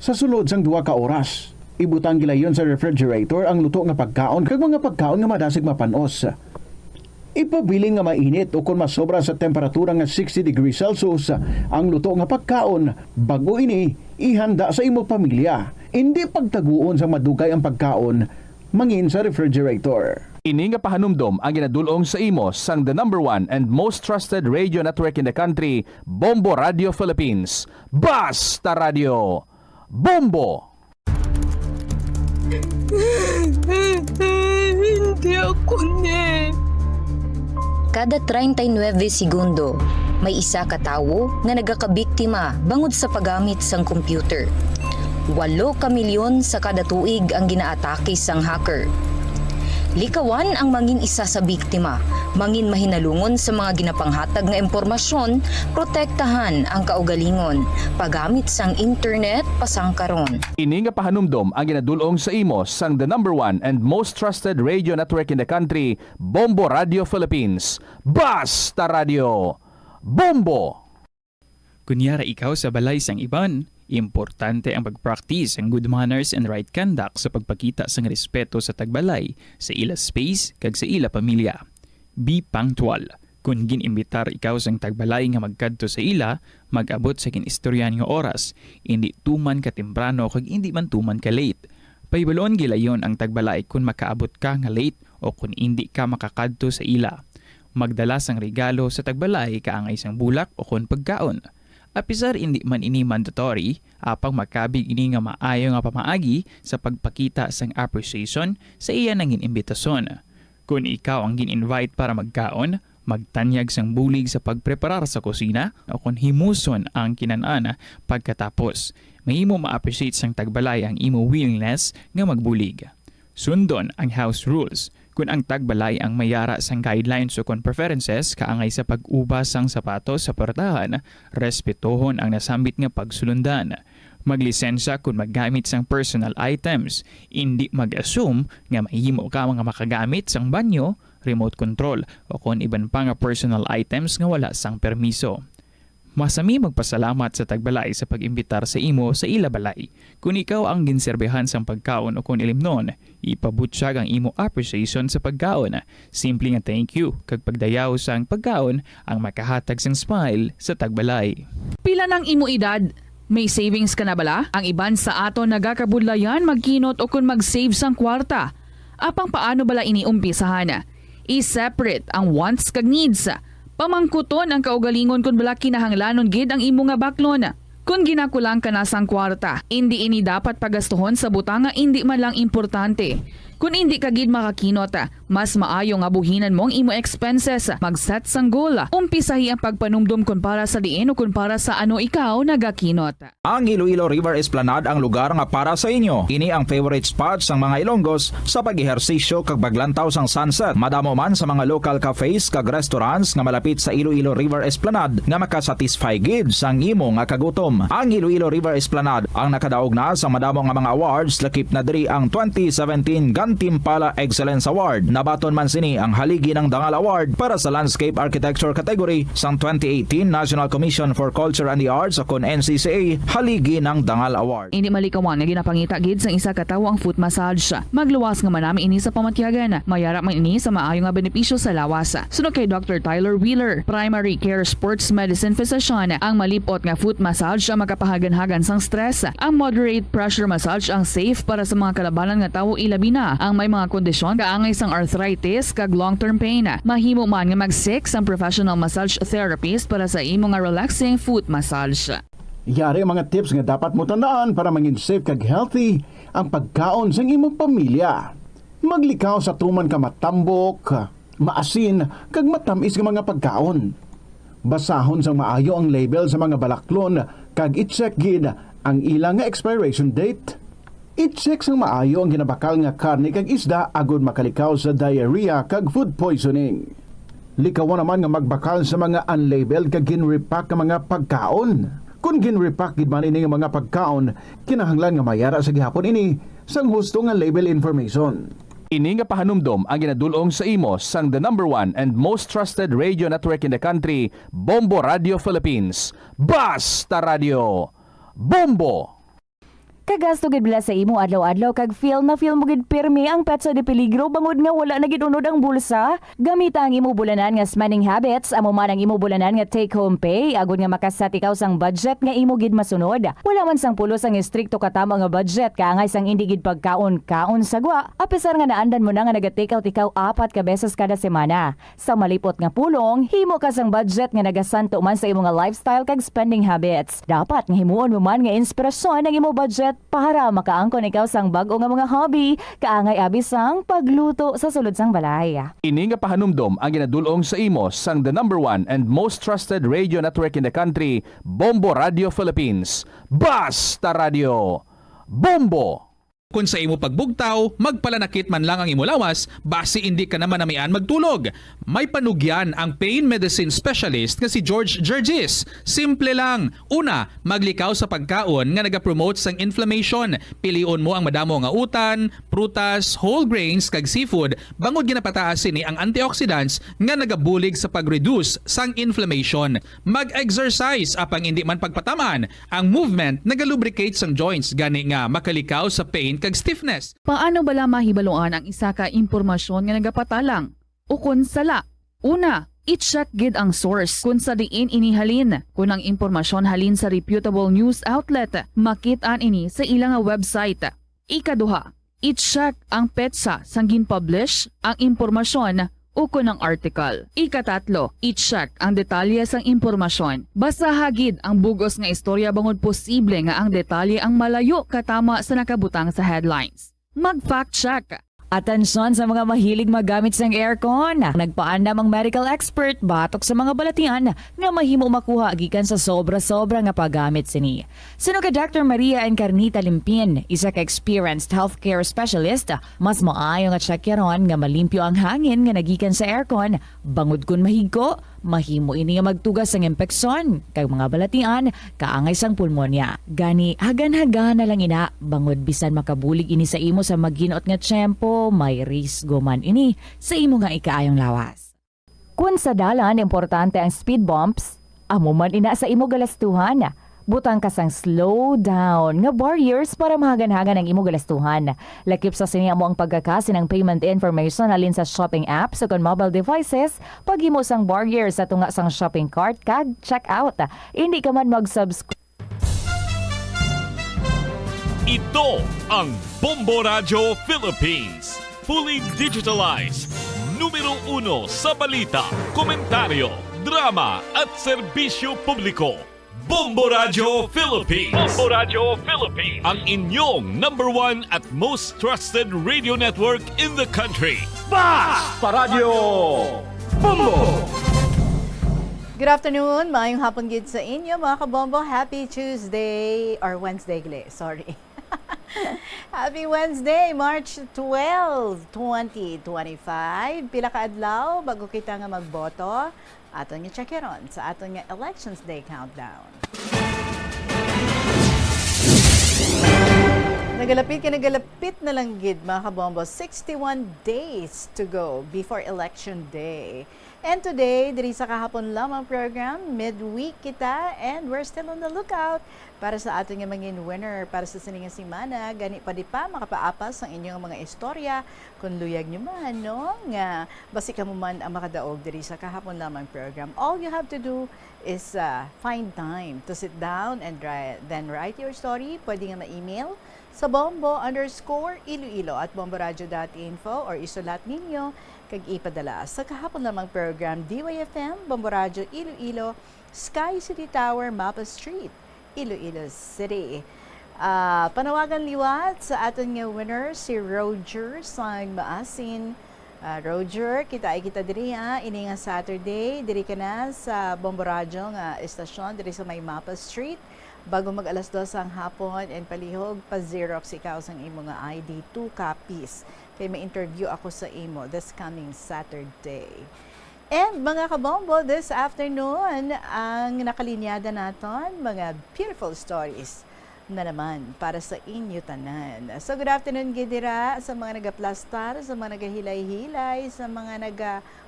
sa sulod sang 2 ka oras. Ibutang gilayon sa refrigerator ang luto nga pagkaon kag mga pagkaon nga madasig mapanos. Ipabilin nga mainit o kung masobra sa temperatura nga 60 degrees Celsius ang luto nga pagkaon bago ini ihanda sa imo pamilya. Hindi pagtaguon sa madugay ang pagkaon mangin sa refrigerator. Ini nga pahanumdom ang ginadulong sa imo sang the #1 and most trusted radio network in the country, Bombo Radio Philippines. Basta Radio! Bombo! Hindi ako Kada 39 segundo, may isa ka tawo nga nagakabiktima bangod sa paggamit sang computer. 8 ka milyon sa kada tuig ang ginaatake sang hacker. Likawan ang mangin isa sa biktima, mangin mahinalungon sa mga ginapanghatag nga impormasyon, protektahan ang kaugalingon, paggamit sang internet pasang karon. Ini nga pahanumdom ang ginadulong sa imo sang the #1 and most trusted radio network in the country, Bombo Radio Philippines. Basta Radio! Bombo! Kunyara ikaw sa balay sang iban, importante ang pag-practice ang good manners and right conduct sa pagpakita sang respeto sa tagbalay, sa ila space, kag sa ila pamilya. Be punctual. Kung ginimbitar ikaw sang tagbalay nga magkadto sa ila, mag-abot sa kinistoryan nga oras, hindi tuman ka temprano kag hindi man tuman ka late. Paibaloon gilayon ang tagbalay kung makaabot ka nga late o kung hindi ka makakadto sa ila. Magdala sang regalo sa tagbalay kaangay sang bulak o kung pagkaon. Apisar hindi man ini mandatory, apang makabig ini nga maayo nga pamaagi sa pagpakita sang appreciation sa iya nangin imbitasyon. Kung ikaw ang gin-invite para magkaon, magtanyag sang bulig sa pagpreparar sa kusina o kung himuson ang kinanana pagkatapos. Mahimo ma-appreciate sang tagbalay ang imo willingness nga magbulig. Sundon ang house rules. Kung ang tagbalay ang mayara sang guidelines o kung preferences kaangay sa pag-ubas sang sapatos sa portahan, respetohon ang nasambit nga pagsulundan. Maglisensya kung maggamit sang personal items, hindi mag-assume nga mahimo ka mga makagamit sang banyo, remote control o kung iban pa nga personal items nga wala sang permiso. Masami magpasalamat sa tagbalay sa pag-imbitar sa imo sa ila balay. Kung ikaw ang ginserbehan sang pagkaon o kung ilimnon, ipabutyag ang imo appreciation sa pagkaon. Simple nga thank you kag pagdayaw sang pagkaon ang makahatag sang smile sa tagbalay. Pila ng imo edad? May savings ka na bala? Ang iban sa ato nagakabudlayan magkinot o kung mag-save sang kwarta. Apang paano bala iniumpisahan? I-separate ang wants kag needs. Pamangkuton ang kaugalingon kung bala kinahanglanon gid ang imo nga baklon. Kung ginakulang ka na sang kwarta, hindi ini dapat pagastuhon sa butang nga hindi man lang importante. Kung hindi ka gid makakinot, mas maayo nga buhinan mo ang imo expenses. Mag-set sang goal. Umpisahi ang pagpanumdum kung para sa diin o kung para sa ano ikaw nagakinot. Ang Iloilo River Esplanade ang lugar nga para sa inyo. Ini ang favorite spot sang mga Ilonggos sa pag-ehersisyo kag paglantaw sang sunset. Madamo man sa mga local cafes kag restaurants nga malapit sa Iloilo River Esplanade nga makasatisfy gid sang imo nga kagutom. Ang Iloilo River Esplanade ang nakadaog na sa madamo nga mga awards, lakip na diri ang 2017 Gantimpala Excellence Award. Nabaton man sini ang haligi ng Dangal Award para sa Landscape Architecture category sang 2018 National Commission for Culture and the Arts o NCCA haligi ng Dangal Award. Hindi malikawan nga ginapangita gid sang isa ka tawo ang foot massage. Magluwas nga manami ini sa pamatyagan. Mayara man ini sa maayo nga benepisyo sa lawas. Sunod kay Dr. Tyler Wheeler, Primary Care Sports Medicine Physician, ang malipot nga foot massage ang makapahagan-hagan sang stress. Ang moderate pressure massage ang safe para sa mga kalabanan nga tawo ilabi na ang may mga kondisyon kaangay sang arthritis kag long-term pain. Mahimo man nga mag-seek sang professional massage therapist para sa imo nga relaxing foot massage. Yari mga tips nga dapat mo tandaan para mangin safe kag healthy ang pagkaon sa imong pamilya. Maglikaw sa tuman ka matambok, maasin, kag matamis nga mga pagkaon. Basahon sang maayo ang label sa mga balaklon kag i-check gid ang ilang nga expiration date. I-check sang maayo ang ginabakal nga karne kag isda agud makalikaw sa diarrhea kag food poisoning. Likawan naman nga magbakal sa mga unlabeled kag ginrepack nga mga pagkaon. Kung ginrepack gid man ini nga mga pagkaon, kinahanglan nga mayara sa gihapon ini sang husto nga label information. Ini nga pahanumdom ang ginadulong sa imo sang the #1 and most trusted radio network in the country, Bombo Radio Philippines. Basta Radio Bombo! Kagasto gid bila sa imo adlaw-adlaw kag feel mo gid pirmi ang petsa de peligro bangod nga wala na gid unod ang bulsa. Gamita ang imo bulanan nga spending habits, amo man ang imo bulanan nga take home pay agud nga makasat ikaw sang budget nga imo gid masunod. Wala man sang pulos ang istrikto katama nga budget kaangay sang indi gid pagkaon-kaon sagwa. Apisar nga naandan mo na nga naga-take out ikaw 4 ka beses kada semana. Sa malipot nga pulong, himo ka sang budget nga nagasanto man sa imo nga lifestyle kag spending habits. Dapat nga himuon mo man nga inspirasyon ang imo budget para makaangkon ikaw sang bag-o nga mga hobby, kaangay abi sang pagluto sa sulod sang balay. Ini nga pahanumdom ang ginadulong sa imo sang the #1 and most trusted radio network in the country, Bombo Radio Philippines. Basta Radio Bombo! Kung sa imo pagbugtaw, magpalanakit man lang ang imo lawas, basi hindi ka naman namian magtulog. May panugyan ang pain medicine specialist nga si George Gergis. Simple lang. Una, maglikaw sa pagkaon nga nagapromote sang inflammation. Pilion mo ang madamo nga utan, prutas, whole grains kag seafood, bangod ginapataas ni ang antioxidants nga nagabulig sa pag-reduce sang inflammation. Mag-exercise apang hindi man pagpataman. Ang movement nagalubricate sang joints gani nga makalikaw sa pain kag stiffness. Paano bala mahibaloan ang isa ka impormasyon nga nagapatalang? O kun sala? Una, i-check gid ang source kung sa diin inihalin. Kung ang impormasyon halin sa reputable news outlet, makit-an ini sa ilang website. Ikaduha, I-check ang petsa sang gin-publish ang impormasyon uko ng article. Ikatatlo, i-check ang detalye sang impormasyon. Basta hagid ang bugos nga istorya bangod posible nga ang detalye ang malayo katama sa nakabutang sa headlines. Mag-fact check. Atensyon sa mga mahilig magamit sang aircon. Nagpaandam ang medical expert batok sa mga balatian nga mahimo makuha gikan sa sobra-sobra nga paggamit sini. Sino ka Dr. Maria Encarnita Limpin, isa ka experienced healthcare specialist, mas maayo nga checkyaron nga malimpyo ang hangin nga nagikan sa aircon bangod kun mahigko, mahimo ini nga magtugas sang impeksyon kay mga balatian kaangay sang pulmonya. Gani hagan-hagan na lang ina bangod bisan makabulig ini sa imo sa maginot nga tiyempo, may risgo man ini sa imo nga ikaayong lawas. Kung sa dalan importante ang speed bumps, amo man ina sa imo galastuhan. Butang ka sang slow down nga barriers para mahagan-hagan ang imo galastuhan. Lakip sa sinya mo ang pagkakasi ng payment information alin sa shopping apps o mobile devices, paghimo sang barriers sa tunga sang shopping cart kag check out. Hindi ka man mag-subscribe. Ito ang Bombo Radio Philippines. Fully digitalized. Numero 1 sa balita, komentaryo, drama at serbisyo publiko. Bombo Radio Philippines. Bombo Radio Philippines. Ang inyong #1 at most trusted radio network in the country. Basta Radio Bombo! Good afternoon, maayong hapon gid sa inyo mga kabombo. Happy Tuesday or Wednesday gle, sorry. Happy Wednesday, March 12, 2025. Pila ka adlaw bago kita nga magboto. Aton nga checkeron sa aton nga Elections Day countdown. Nagalapit na lang gid mga kabombo. 61 days to go before Election Day. And today, diri sa kahapon lamang program, midweek kita and we're still on the lookout para sa ating mga winner para sa sininga simana. Gani pa di pa makapaapas ang inyong mga istorya kung luyag nyo man, no? Nga, basi ka mo man ang makadaog diri sa kahapon lamang program. All you have to do is find time to sit down and then write your story. Pwede nga ma-email sa bombo_iloilo@bomboradio.info or isulat ninyo kag ipadala sa kahapon lamang program DYFM, Bombo Radio Iloilo, Sky City Tower, Mapa Street, Iloilo City. Panawagan liwat sa aton nga winner si Roger sang Maasin. Roger, kita diri ini nga Saturday, diri ka na sa Bombo Radio nga estasyon diri sa may Mapa Street. Bago mag alas 2 ang hapon and palihog pa Xerox ikaw sang imo nga ID 2 copies. Kay may interview ako sa imo this coming Saturday. And mga kabombo, this afternoon ang nakalinyada naton mga beautiful stories na naman para sa inyo tanan. So good afternoon gidira sa mga nagaplastar, sa mga nagahilay-hilay, sa mga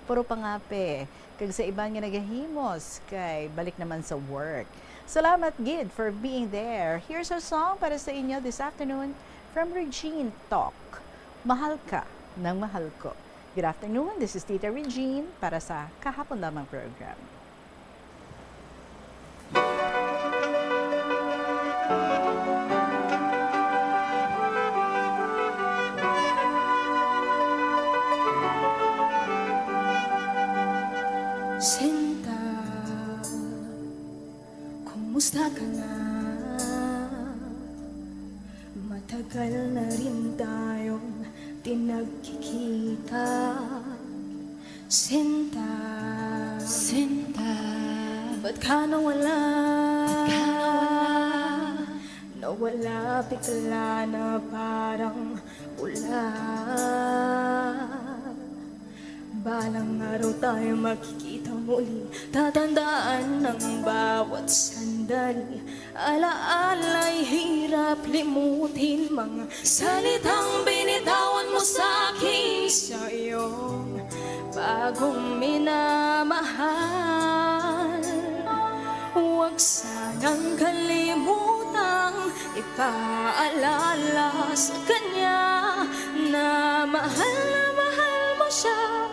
puro pangape, kag sa iban nga nagahimos kay balik naman sa work. Salamat gid for being there. Here's a song para sa inyo this afternoon from Regine Talk. Mahal ka ng mahal ko. Good afternoon, this is Tita Regine para sa kahapon lamang program. Sinta, kumusta ka na? Matagal na rin tayong tinagkikita. Sinta, ba't ka nawala? Nawala bigla na parang wala. Balang araw tayo makikita muli, tatandaan ng bawat sandali. Alaala'y hirap limutin, mga salitang binitawan mo sa'kin sa iyong bagong minamahal. Huwag sanang kalimutang ipaalala sa kanya na mahal mo siya,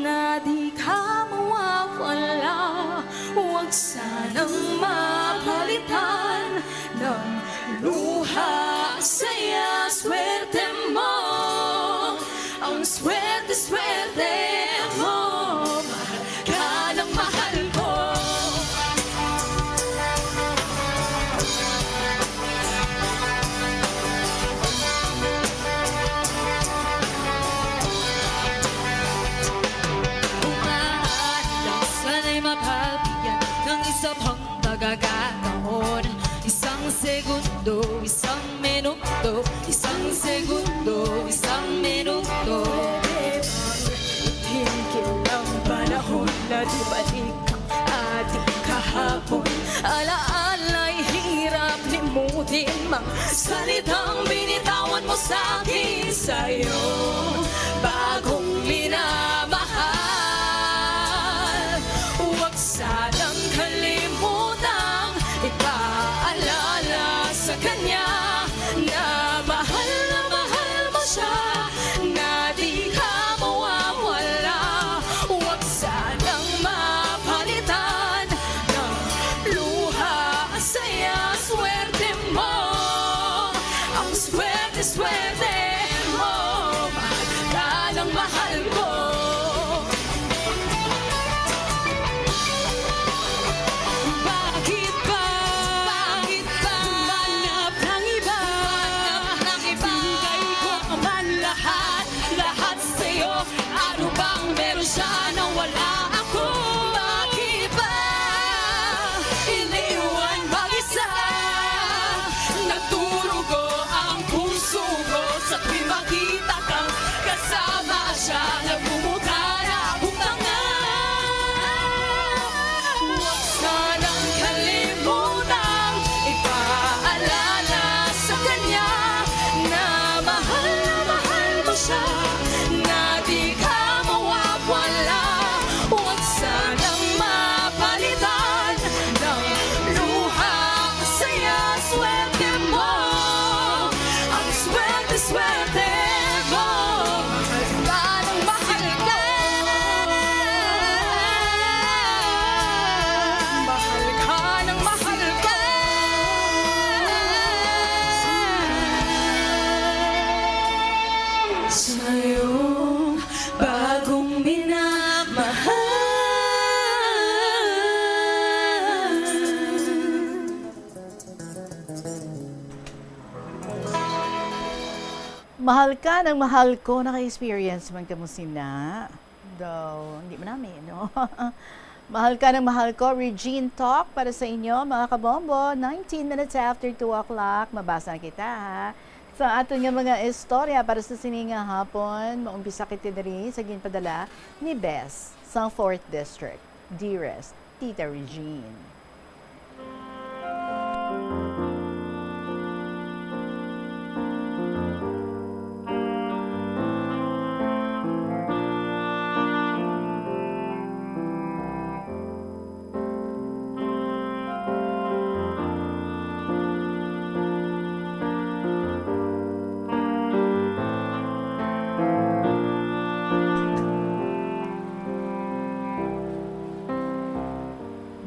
na di ka mawawala. Huwag sanang mapalitan ng luha, saya, swerte mo. Ang swerte-swerte mo, mahal ka ng mahal ko. Sana'y mapabigyan ng isa pang pagkakataon. Isang segundo, isang minuto, isang segundo, isang minuto. Tingin ang panahon na dibalik ang ating kahapon. Alaala'y hirap limutin mga salitang binitawan mo sa'kin. Sa'yo, bagong minamahal. Huwag sanang kalimutang ipaalala sa kanya na mahal mo siya, na di ka mawawala. Huwag sanang mapalitan ng luha, saya, swerte mo. Ang swerte-swerte mo, mahal ka ng mahal ko. Bakit ba humanap ng iba? Bigay ko man lahat sa'yo. Ano bang meron siya na wala ako? Bakit ba iniwan mag-isa? Nagdurugo ang puso ko sa tuwing makita kang kasama siya. Nagmumukha na akong tanga. Huwag sanang kalimutang ipaalala sa kanya na mahal mo siya, na di ka mawawala. Huwag sanang mapalitan ng luha, saya, swerte mo. Ang swerte-swerte mo, mahal ka ng mahal ko. Mahal ka ng mahal ko. Sa'yo, bagong minamahal. Mahal ka ng mahal ko, naka-experience man ka mo sina. Daw, hindi mo namin, no? Mahal ka ng mahal ko, Regine Talk para sa inyo, mga kabombo. 19 minutes after 2 o'clock, mabasa na kita, ha? Sa ato nga mga istorya para sa sininga hapon, maumpisa kita diri sa ginpadala ni Bess sa 4th District. Dearest, Tita Regine.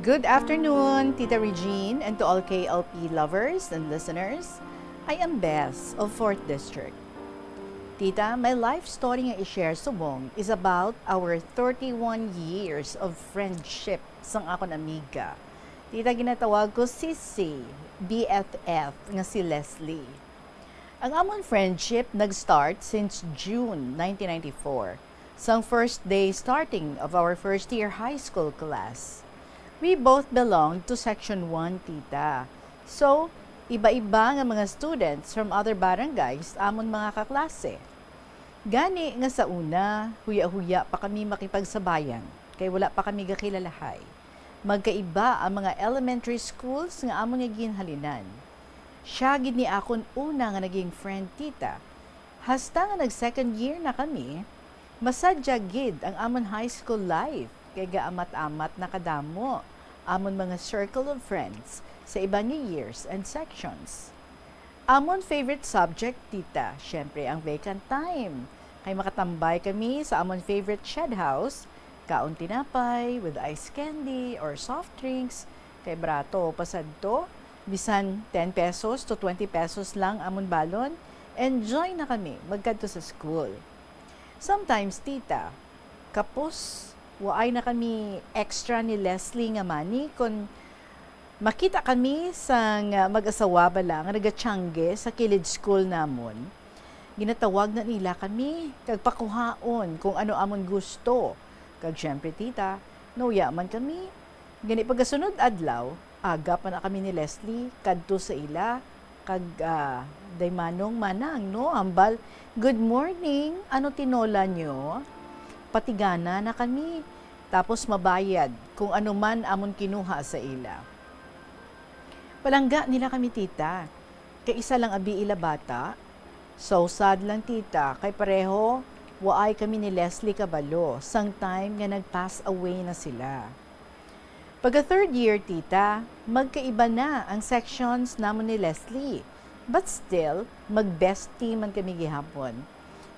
Good afternoon, Tita Regine, and to all KLP lovers and listeners. I am Bess of 4th District. Tita, my life story nga i-share subong is about our 31 years of friendship sang akong amiga. Tita, ginatawag ko si BFF nga si Leslie. Ang amon friendship nag-start since June 1994, sang first day starting of our first year high school class. We both belonged to Section 1, Tita. So, iba-iba nga mga students from other barangays amon mga kaklase. Gani nga sa una, huya-huya pa kami makipagsabayan, kay wala pa kami gakilalahay. Magkaiba ang mga elementary schools nga amon nga ginhalinan. Siya gid ni akon una nga naging friend, Tita. Hasta nga nag-second year na kami, masadya gid ang amon high school life. Kay gaamat-amat na kadamo amon mga circle of friends sa iba nga years and sections. Amon favorite subject, Tita, syempre ang vacant time. Kay makatambay kami sa amon favorite shed house, kaon tinapay with ice candy or soft drinks, kay brato pasadto, bisan 10 pesos to 20 pesos lang amon balon, enjoy na kami magkadto sa school. Sometimes, tita, kapos, waay na kami extra ni Leslie nga money kung makita kami sa mag-asawa bala nga nagatsyangge sa kilid school namon. Ginatawag na nila kami kag pakuhaon kung ano amon gusto. Kag syempre tita, nauya man kami. Gani pagkasunod adlaw, aga pa na kami ni Leslie kadto sa ila kag day manong manang no ambal. Good morning. Ano tinola nyo? Patigana na kami. Tapos mabayad kung ano man amon kinuha sa ila. Palangga nila kami tita. Kay isa lang abi ila bata. So sad lang tita, kay pareho, waay kami ni Leslie kabalo, sang time nga nag-pass away na sila. Pagka third year tita, magkaiba na ang sections namon ni Leslie. But still, mag-bestie man kami gihapon.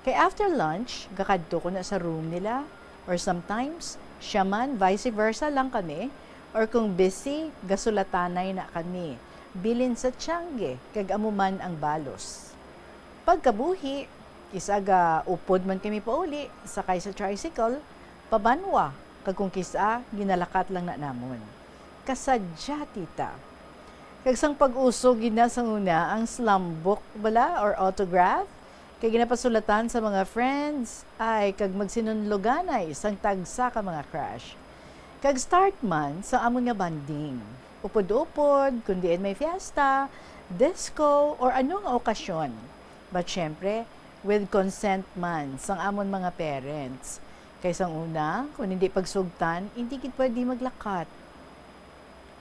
Kay after lunch, gakadto ko na sa room nila, or sometimes, siya man, vice versa lang kami, or kung busy, gasulatanay na kami, bilin sa tiyangge, kag amuman ang balos. Pagkabuhi, kisaga upod man kami pauli, sakay sa tricycle, pabanwa, kag kung kisa, ginalakat lang na namon. Kasadya, tita. Kag sang pag-usog gina sa una ang slam book bala or autograph, kay ginapasulatan sa mga friends, ay kag magsinunluganay sang tagsa ka mga crush. Kag start man sa amon nga banding. Upod-upod, kundi may fiesta, disco, or anong okasyon. But syempre, with consent man sang amon mga parents. Kaysang una, kung hindi pagsugtan, hindi kit pwede maglakat.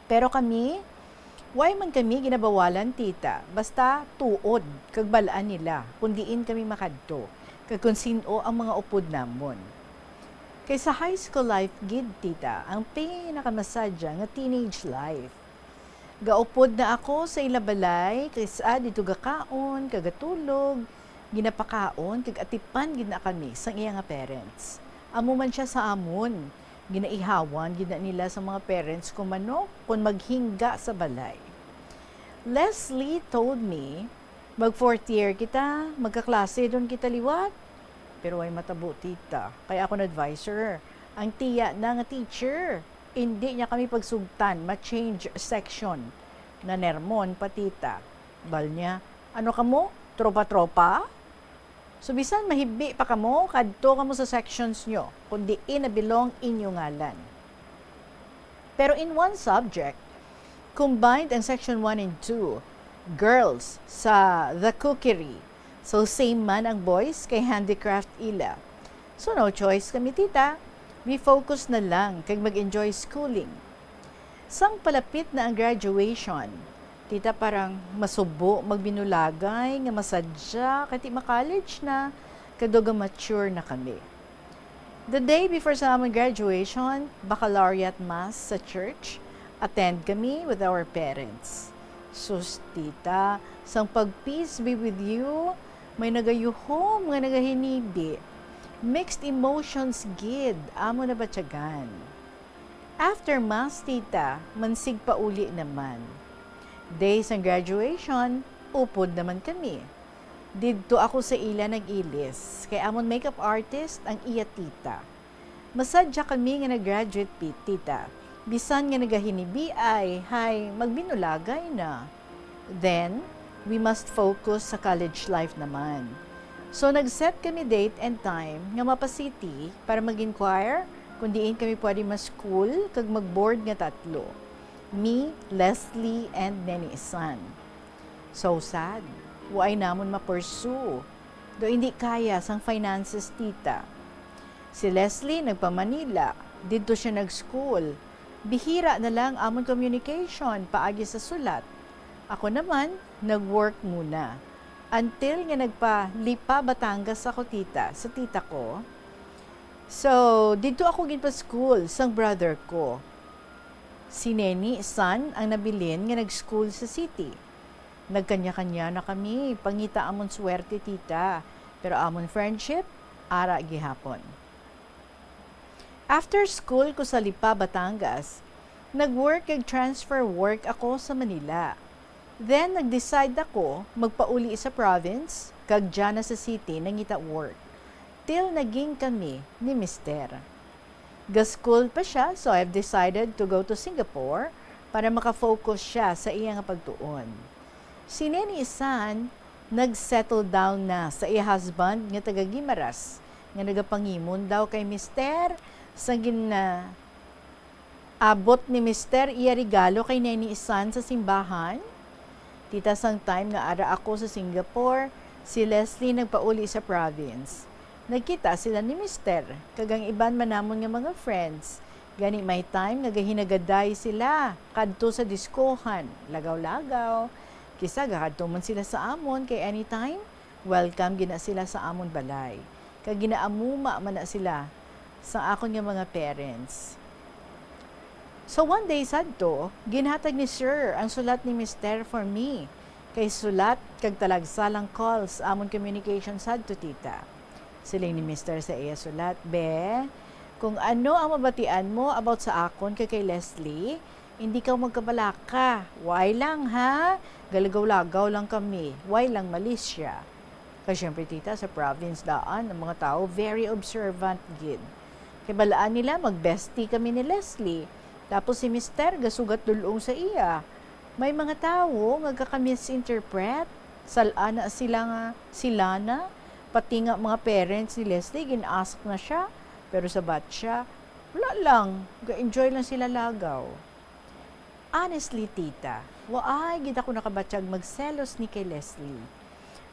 Pero kami, why man kami ginabawalan tita, basta tuod, kag balaan nila, kundiin kami makadto, kag kung sino ang mga upod namon. Kaysa high school life gid tita, ang pinakamasadya nga teenage life. Gaupod na ako sa ilabalay, kaysa dito gakaon, kagatulog, ginapakaon, kagatipan gid na kami sa iya nga parents. Amo man siya sa amon, ginaihawan gid na nila sa mga parents ko manok kung maghingga sa balay. Leslie told me, mag fourth year kita, magkaklase doon kita liwat. Pero ay matabo tita, kaya ako na advisor. Ang tiya na nga teacher, hindi niya kami pagsugtan, ma-change section na nermon patita. Bal niya, ano kamo? Tropa-tropa? So bisan mahibi pa kamo, kadto kamo sa sections nyo, kundi inabilong inyo ngalan. Pero in one subject, combined ang section 1 and 2, girls sa the cookery. So same man ang boys kay handicraft ila. So no choice kami tita, we focus na lang kay mag-enjoy schooling. Sang palapit na ang graduation, tita parang masubo, magbinulagay, nga masadya, kati ma-college na, kadoga mature na kami. The day before sa aming graduation, baccalaureate mass sa church, attend kami with our parents. Sus, tita, sang pag-peace be with you, may nagayuhom nga nagahinibi. Mixed emotions gid, amo na batyagan. After mass, tita, mansig pa uli naman. Days ng graduation, upod naman kami. Didto ako sa ila nag-ilis, kay amon makeup artist ang iya tita. Masadya kami nga nag-graduate tita. Bisan nga nagahinibi ay, hay, magbinulagay na. Then, we must focus sa college life naman. So, nag-set kami date and time nga mapasiti para mag-inquire kung diin kami pwede ma-school kag mag-board nga tatlo. Me, Leslie, and Neni Isan. So sad. Waay namon ma-pursue. Do hindi kaya sang finances tita. Si Leslie nagpa-Manila. Dito siya nag-school. Bihira na lang amon communication paagi sa sulat. Ako naman, nag-work muna. Until nga nagpa-Lipa Batangas ako tita, sa tita ko. So, dito ako ginpa-school sang brother ko. Si Neni, son, ang nabilin nga nag-school sa city. Nagkanya-kanya na kami, pangita amon swerte tita. Pero amon friendship, ara gihapon. After school ko sa Lipa, Batangas, nag-work kag transfer work ako sa Manila. Then, nag-decide ako magpauli sa province, kag dyan na sa city, nangita work. until naging kami ni Mister. Ga-school pa siya, so I've decided to go to Singapore para makafocus siya sa iyang pagtuon. Si Neni San, nag-settle down na sa iya husband nga taga Gimaras, nga nagapangimon daw kay Mister sa abot ni Mister iya regalo kay Neni San sa simbahan. Tita sang time nga ara ako sa Singapore, si Leslie nagpauli sa province. Nagkita sila ni Mister, kagang iban manamon nga mga friends. Gani may time nagahinagaday sila kadto sa diskohan, lagaw-lagaw. Kisa gahadto man sila sa amon kay anytime welcome gina sila sa amon balay. Kag ginaamuma man na sila sa akon nga mga parents. So one day sadto, ginhatag ni Sir ang sulat ni Mister for me. Kay sulat kag talagsalang calls amon communication sadto tita. Siling ni Mister sa iya sulat, be, kung ano ang mabatian mo about sa akon kay Leslie, hindi ka magkabalaka. Why lang ha? Galagaw-lagaw lang kami. Why lang malis siya? Kasi syempre tita, sa province daan, ang mga tao very observant gid. Kay balaan nila, mag-bestie kami ni Leslie. Tapos si Mister, gasugat dulong sa iya. May mga tao, nagkaka-misinterpret. Salana sila na. Pati nga mga parents ni Leslie, gin-ask na siya. Pero sabat siya, wala lang. Ga-enjoy lang sila lagaw. Honestly, tita, waay gid ako nakabatsyag magselos ni kay Leslie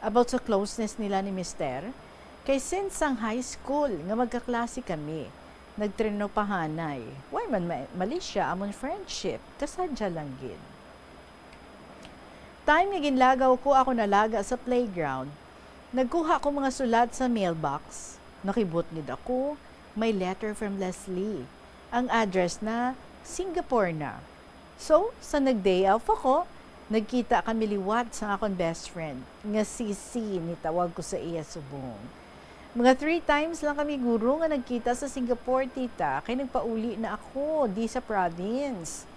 about sa closeness nila ni Mister. Kay since ang high school nga magkaklase kami, nagtreno pahanay. Why man mali siya amon friendship, kasadya lang gid. Time nga ginlagaw ko ako nalaga sa playground, nagkuha ko mga sulat sa mailbox. Nakibot nid ako, may letter from Leslie. Ang address na Singapore na. So, sa nag-day off ako, nagkita kami liwat sa akong best friend, nga Sisi, nitawag ko sa iya subong. Mga 3 times lang kami guro nga nagkita sa Singapore, tita, kay nagpauli na ako, di sa province.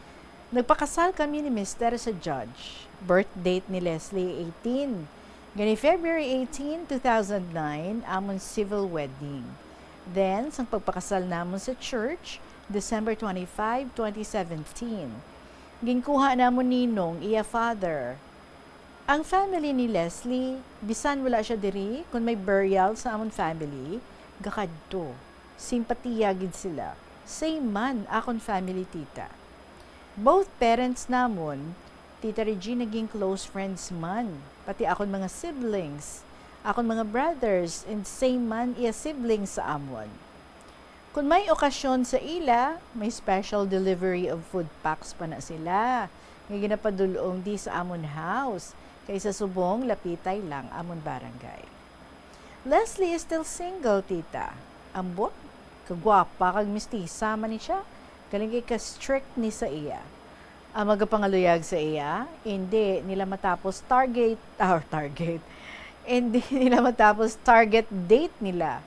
Nagpakasal kami ni Mister sa judge. Birth date ni Leslie, 18. Gani February 18, 2009, amon civil wedding. Then, sang pagpakasal namon sa church, December 25, 2017. Ginkuha namon ninong iya father. Ang family ni Leslie, bisan wala siya diri, kung may burial sa amon family, gakadto. Simpatiya gid sila. Same man akon family tita. Both parents namon, Tita Regine naging close friends man. Pati akon mga siblings, akon mga brothers, and same man iya siblings sa amon. Kung may okasyon sa ila, may special delivery of food packs pa na sila. Nga ginapadulong di sa amon house, kaysa subong lapitay lang amon barangay. Leslie is still single, tita. Ambot, kagwapa, kag mistisa man ni siya. Galing kay ka-strict ni sa iya. Ang magapangaluyag sa iya, hindi nila matapos target date nila.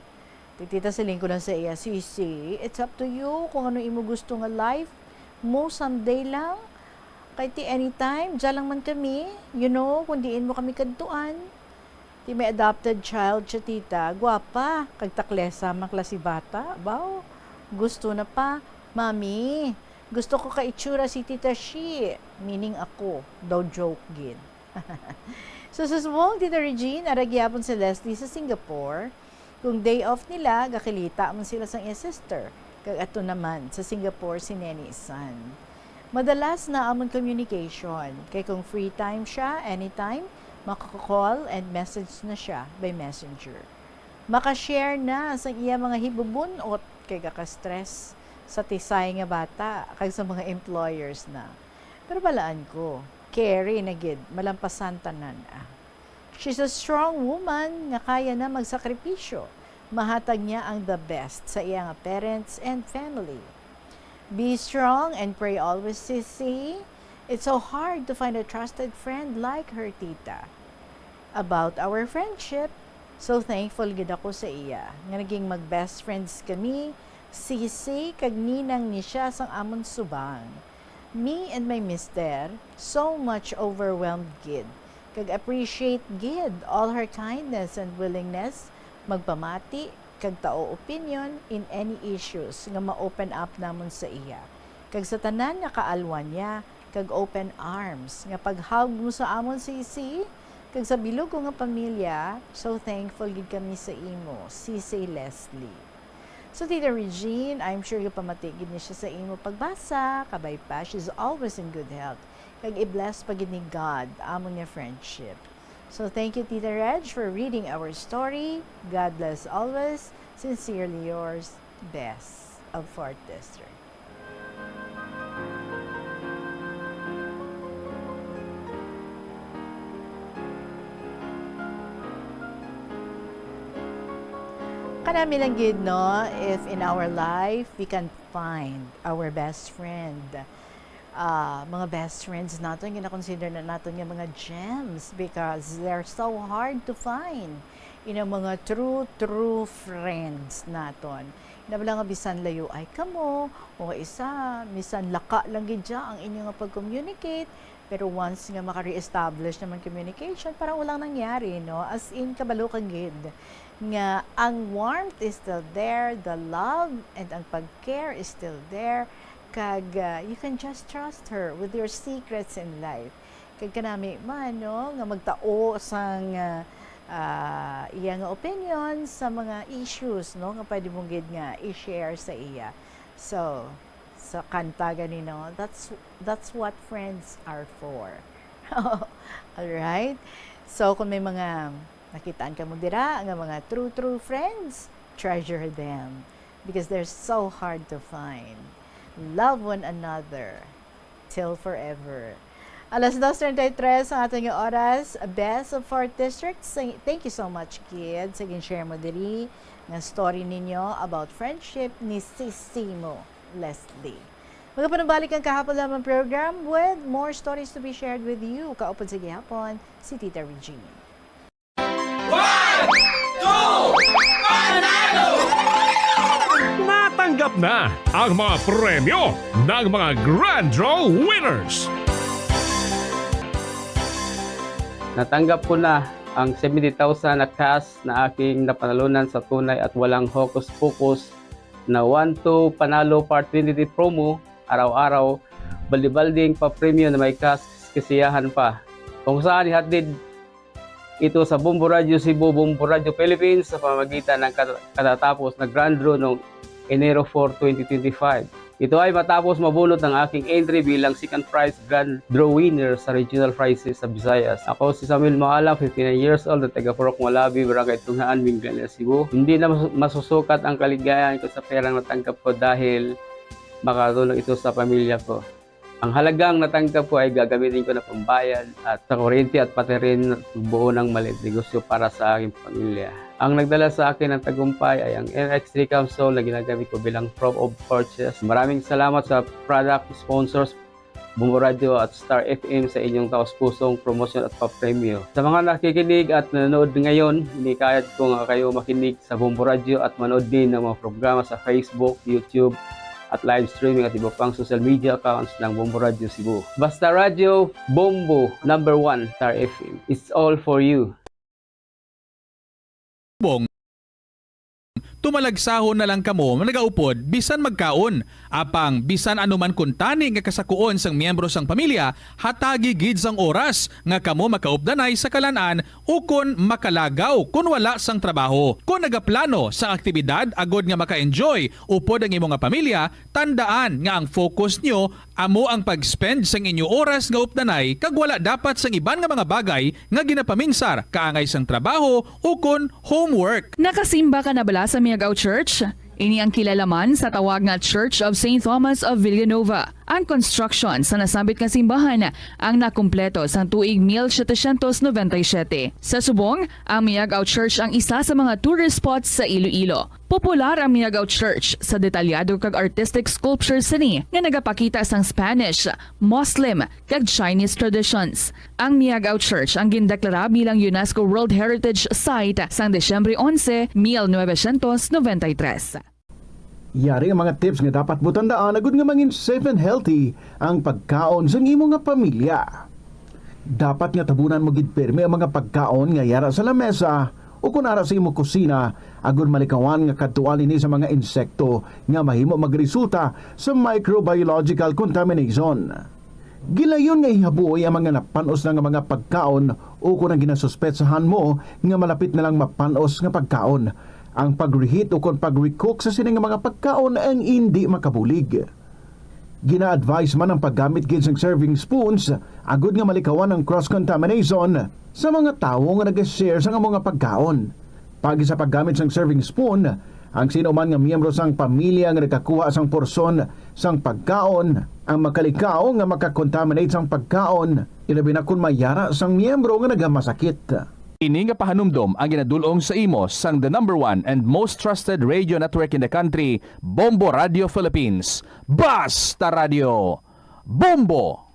Tita sa lingko lang sa iya, Sisi, it's up to you kung ano imo gusto nga life mo someday lang. Kay ti anytime, dyan lang man kami, kung diin mo kami kadtuan. Ti may adopted child siya, tita, gwapa, kagtaklesa, maklasi bata, baw, gusto na pa, mami, gusto ko ka-itsura si Tita Shi, meaning ako, daw joke gin. So sa subong, Tita Regine, aragyapon si Leslie sa Singapore. Kung day off nila, gakilita man sila sa iya sister. Kag ato naman, sa Singapore, si Neni San. Madalas na amon communication. Kay kung free time siya, anytime, makaka-call and message na siya by messenger. Makashare na sa iya mga hibubunot kay kaka-stress sa tisay nga bata, kag sa mga employers na. Pero balaan ko, carry na gid, malampasan tanan ah. She's a strong woman nga kaya na magsakripisyo. Mahatag niya ang the best sa iyang parents and family. Be strong and pray always, Sisi. It's so hard to find a trusted friend like her, tita. About our friendship, so thankful gid ako sa iya. Nga naging mag-best friends kami, Sisi kag ninang ni siya sang amon subang. Me and my mister, so much overwhelmed gid. Kag appreciate gid all her kindness and willingness magpamati kag tao opinion in any issues nga ma-open up namon sa iya. Kag sa tanan nga kaalwan niya, kag open arms nga paghawg mo sa amon sisi, kag sa bilog ko nga pamilya, so thankful gid kami sa imo, Sisi Leslie. So Tita Regine, I'm sure yung pamatigid niya siya sa imo pagbasa, kabay pa, she's always in good health. Kag i-bless pagid ni God, amon niya friendship. So thank you Tita Reg for reading our story. God bless always. Sincerely yours, Bess of 4th District. Kanami lang gid, no, if in our life we can find our best friend. Mga best friends natin, gina-consider na natin yung mga gems because they're so hard to find. Mga true friends naton. Nabala nga bisan layo ay kamo, o isa, bisan laka lang gid ang inyo nga pag-communicate, pero once nga maka-re-establish naman communication, parang walang nangyari, no? As in, kabalo kang gid. Nga, ang warmth is still there, the love and ang pag-care is still there, kag you can just trust her with your secrets in life. Kag kanami man, no, nga magtao sang iya nga opinion sa mga issues, no, nga pwede mong gid nga i-share sa iya. So, sa kanta ganino, that's what friends are for. Alright? So, kung may mga nakitaan ka mo dira, nga mga true friends, treasure them because they're so hard to find. Love one another till forever. Alas 2:33 ang ating oras. Best of 4th District. Thank you so much, kids. Sige, share mo diri ng story ninyo about friendship ni Sisimo Leslie. Magpapanabalik ang kahapon lamang program with more stories to be shared with you. Kaupod sa gihapon, si Tita Regine. 1, 2, panalo! Natanggap na ang mga premyo ng mga Grand Draw winners. Natanggap ko na ang 70,000 na cash na aking napanalunan sa tunay at walang hocus-pocus na 1-2 Panalo Part 23 promo, araw-araw, baldi-balding pa-premyo na may cash kasiyahan pa. Kung saan ihatid ito sa Bombo Radio Cebu, Bombo Radio Philippines sa pamamagitan ng katatapos na Grand Draw noong Enero 4, 2025. Ito ay matapos mabunot ng aking entry bilang second prize Grand Draw winner sa regional prizes sa Visayas. Ako si Samuel Maalam, 59 years old, at taga Purok Malabi, Barangay Tunghaan, Mindanao, Cebu. Hindi na masusukat ang kaligayahan ko sa perang natanggap ko dahil makatulong ito sa pamilya ko. Ang halagang natanggap ko ay gagamitin ko na pambayad at sa kuryente at pati rin buo ng maliit negosyo para sa aking pamilya. Ang nagdala sa akin ng tagumpay ay ang NX3 console na ginagamit ko bilang proof of purchase. Maraming salamat sa product sponsors, Bombo Radio at Star FM sa inyong taos-pusong promosyon at papremyo. Sa mga nakikinig at nanonood ngayon, hinikayat ko nga kayo makinig sa Bombo Radio at manood din ng mga programa sa Facebook, YouTube, at live streaming at iba pang social media accounts ng Bombo Radio Cebu. Basta Radio, Bombo, number 1, Star FM. It's all for you. Tumalagsahon na lang kamo nagaupod bisan magkaon apang bisan anuman kuntani nga kasakuon sang miyembro sang pamilya hatagi gid sang oras nga kamo makaupdanay sa kalanan ukon makalagaw kun wala sang trabaho. Kung nagaplano sa aktibidad agod nga maka-enjoy upod ang imong pamilya, tandaan nga ang focus nyo amo ang pag-spend sang inyo oras nga updanay kag wala dapat sang iban nga mga bagay nga ginapaminsar kaangay sang trabaho ukon homework. Nakasimba ka na bala sa Miagaw Church? Ini ang kilalaman sa tawag nga Church of St. Thomas of Villanova. Ang construction sa nasabit nga simbahan ang nakumpleto sa tuig 1797. Sa subong, ang Miagaw Church ang isa sa mga tourist spots sa Iloilo. Popular ang Miagaw Church sa detalyado kag artistic sculptures sini nga nagapakita sang Spanish, Muslim kag Chinese traditions. Ang Miagaw Church ang gindeklara bilang UNESCO World Heritage Site sang Desyembre 11, 1993. Yari ang mga tips nga dapat mo tandaan agud nga mangin safe and healthy ang pagkaon sa imo nga pamilya. Dapat nga tabunan mo gid pirmi ang mga pagkaon nga yara sa lamesa o kung ara sa imo kusina agud malikawan nga kadtuan ini sa mga insekto nga mahimo magresulta sa microbiological contamination. Gilayon nga ihabuoy ang mga napanos na nga mga pagkaon o kung ang ginasuspetsahan mo nga malapit na lang mapanos nga pagkaon. Ang pag-reheat o kung pag-recook sa sining mga pagkaon ang hindi makabulig. Gina-advise man ang paggamit gid ng serving spoons agud nga malikawan ang cross-contamination sa mga tawo nga nag-share sa mga pagkaon. Pagi sa paggamit ng serving spoon, ang sino man nga miyembro sang pamilya nga nagkakuha sang porsyon sang pagkaon ang makalikaw nga makakontaminate sang pagkaon ilabi na kun mayara sang miyembro nga nagamasakit. Ini nga pahanumdom ang ginadulong sa imo sang the number 1 and most trusted radio network in the country, Bombo Radio Philippines. Basta Radio! Bombo!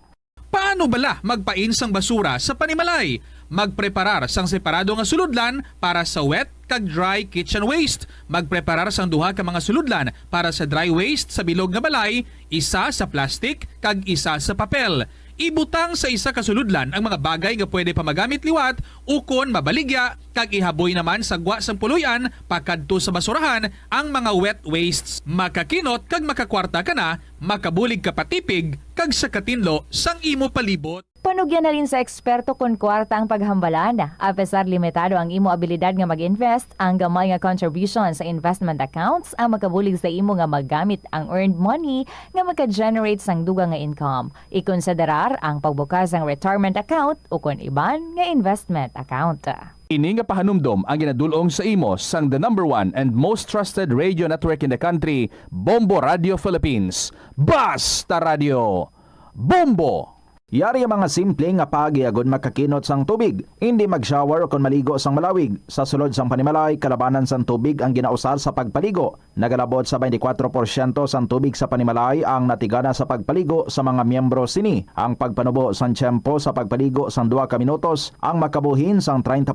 Paano bala magpain sang basura sa panimalay? Magpreparar sang separado nga suludlan para sa wet kag dry kitchen waste. Magpreparar sang duha ka mga suludlan para sa dry waste sa bilog nga balay, isa sa plastic kag isa sa papel. Ibutang sa isa ka suludlan ang mga bagay nga pwede pa magamit liwat ukon mabaligya kag ihaboy naman sa gwa sang puluyan pakadto sa basurahan ang mga wet wastes. Makakinot kag makakwarta ka na, makabulig ka patipig kag sa katinlo sang imo palibot. Panugyan na rin sa eksperto kung kwarta ang paghambalan. Apesar limitado ang imo abilidad nga mag-invest, ang gamay nga contribution sa investment accounts ang makabulig sa imo nga maggamit ang earned money nga maka-generate sang dugang nga income. Ikonsiderar ang pagbukas ng retirement account o kung iban nga investment account. Ini nga pahanumdom ang ginadulong sa imo sang the number 1 and most trusted radio network in the country, Bombo Radio Philippines. Basta Radio! Bombo! Yari ang mga simple nga pagi agud makakinot sang tubig. Hindi mag-shower o kung maligo sang malawig. Sa sulod sang panimalay, kalabanan sang tubig ang ginausar sa pagpaligo. Nagalabot sa 24% sang tubig sa panimalay ang natigana sa pagpaligo sa mga miyembro sini. Ang pagpanubo sang tiyempo sa pagpaligo sang 2 ka minutos ang makabuhin sang 30%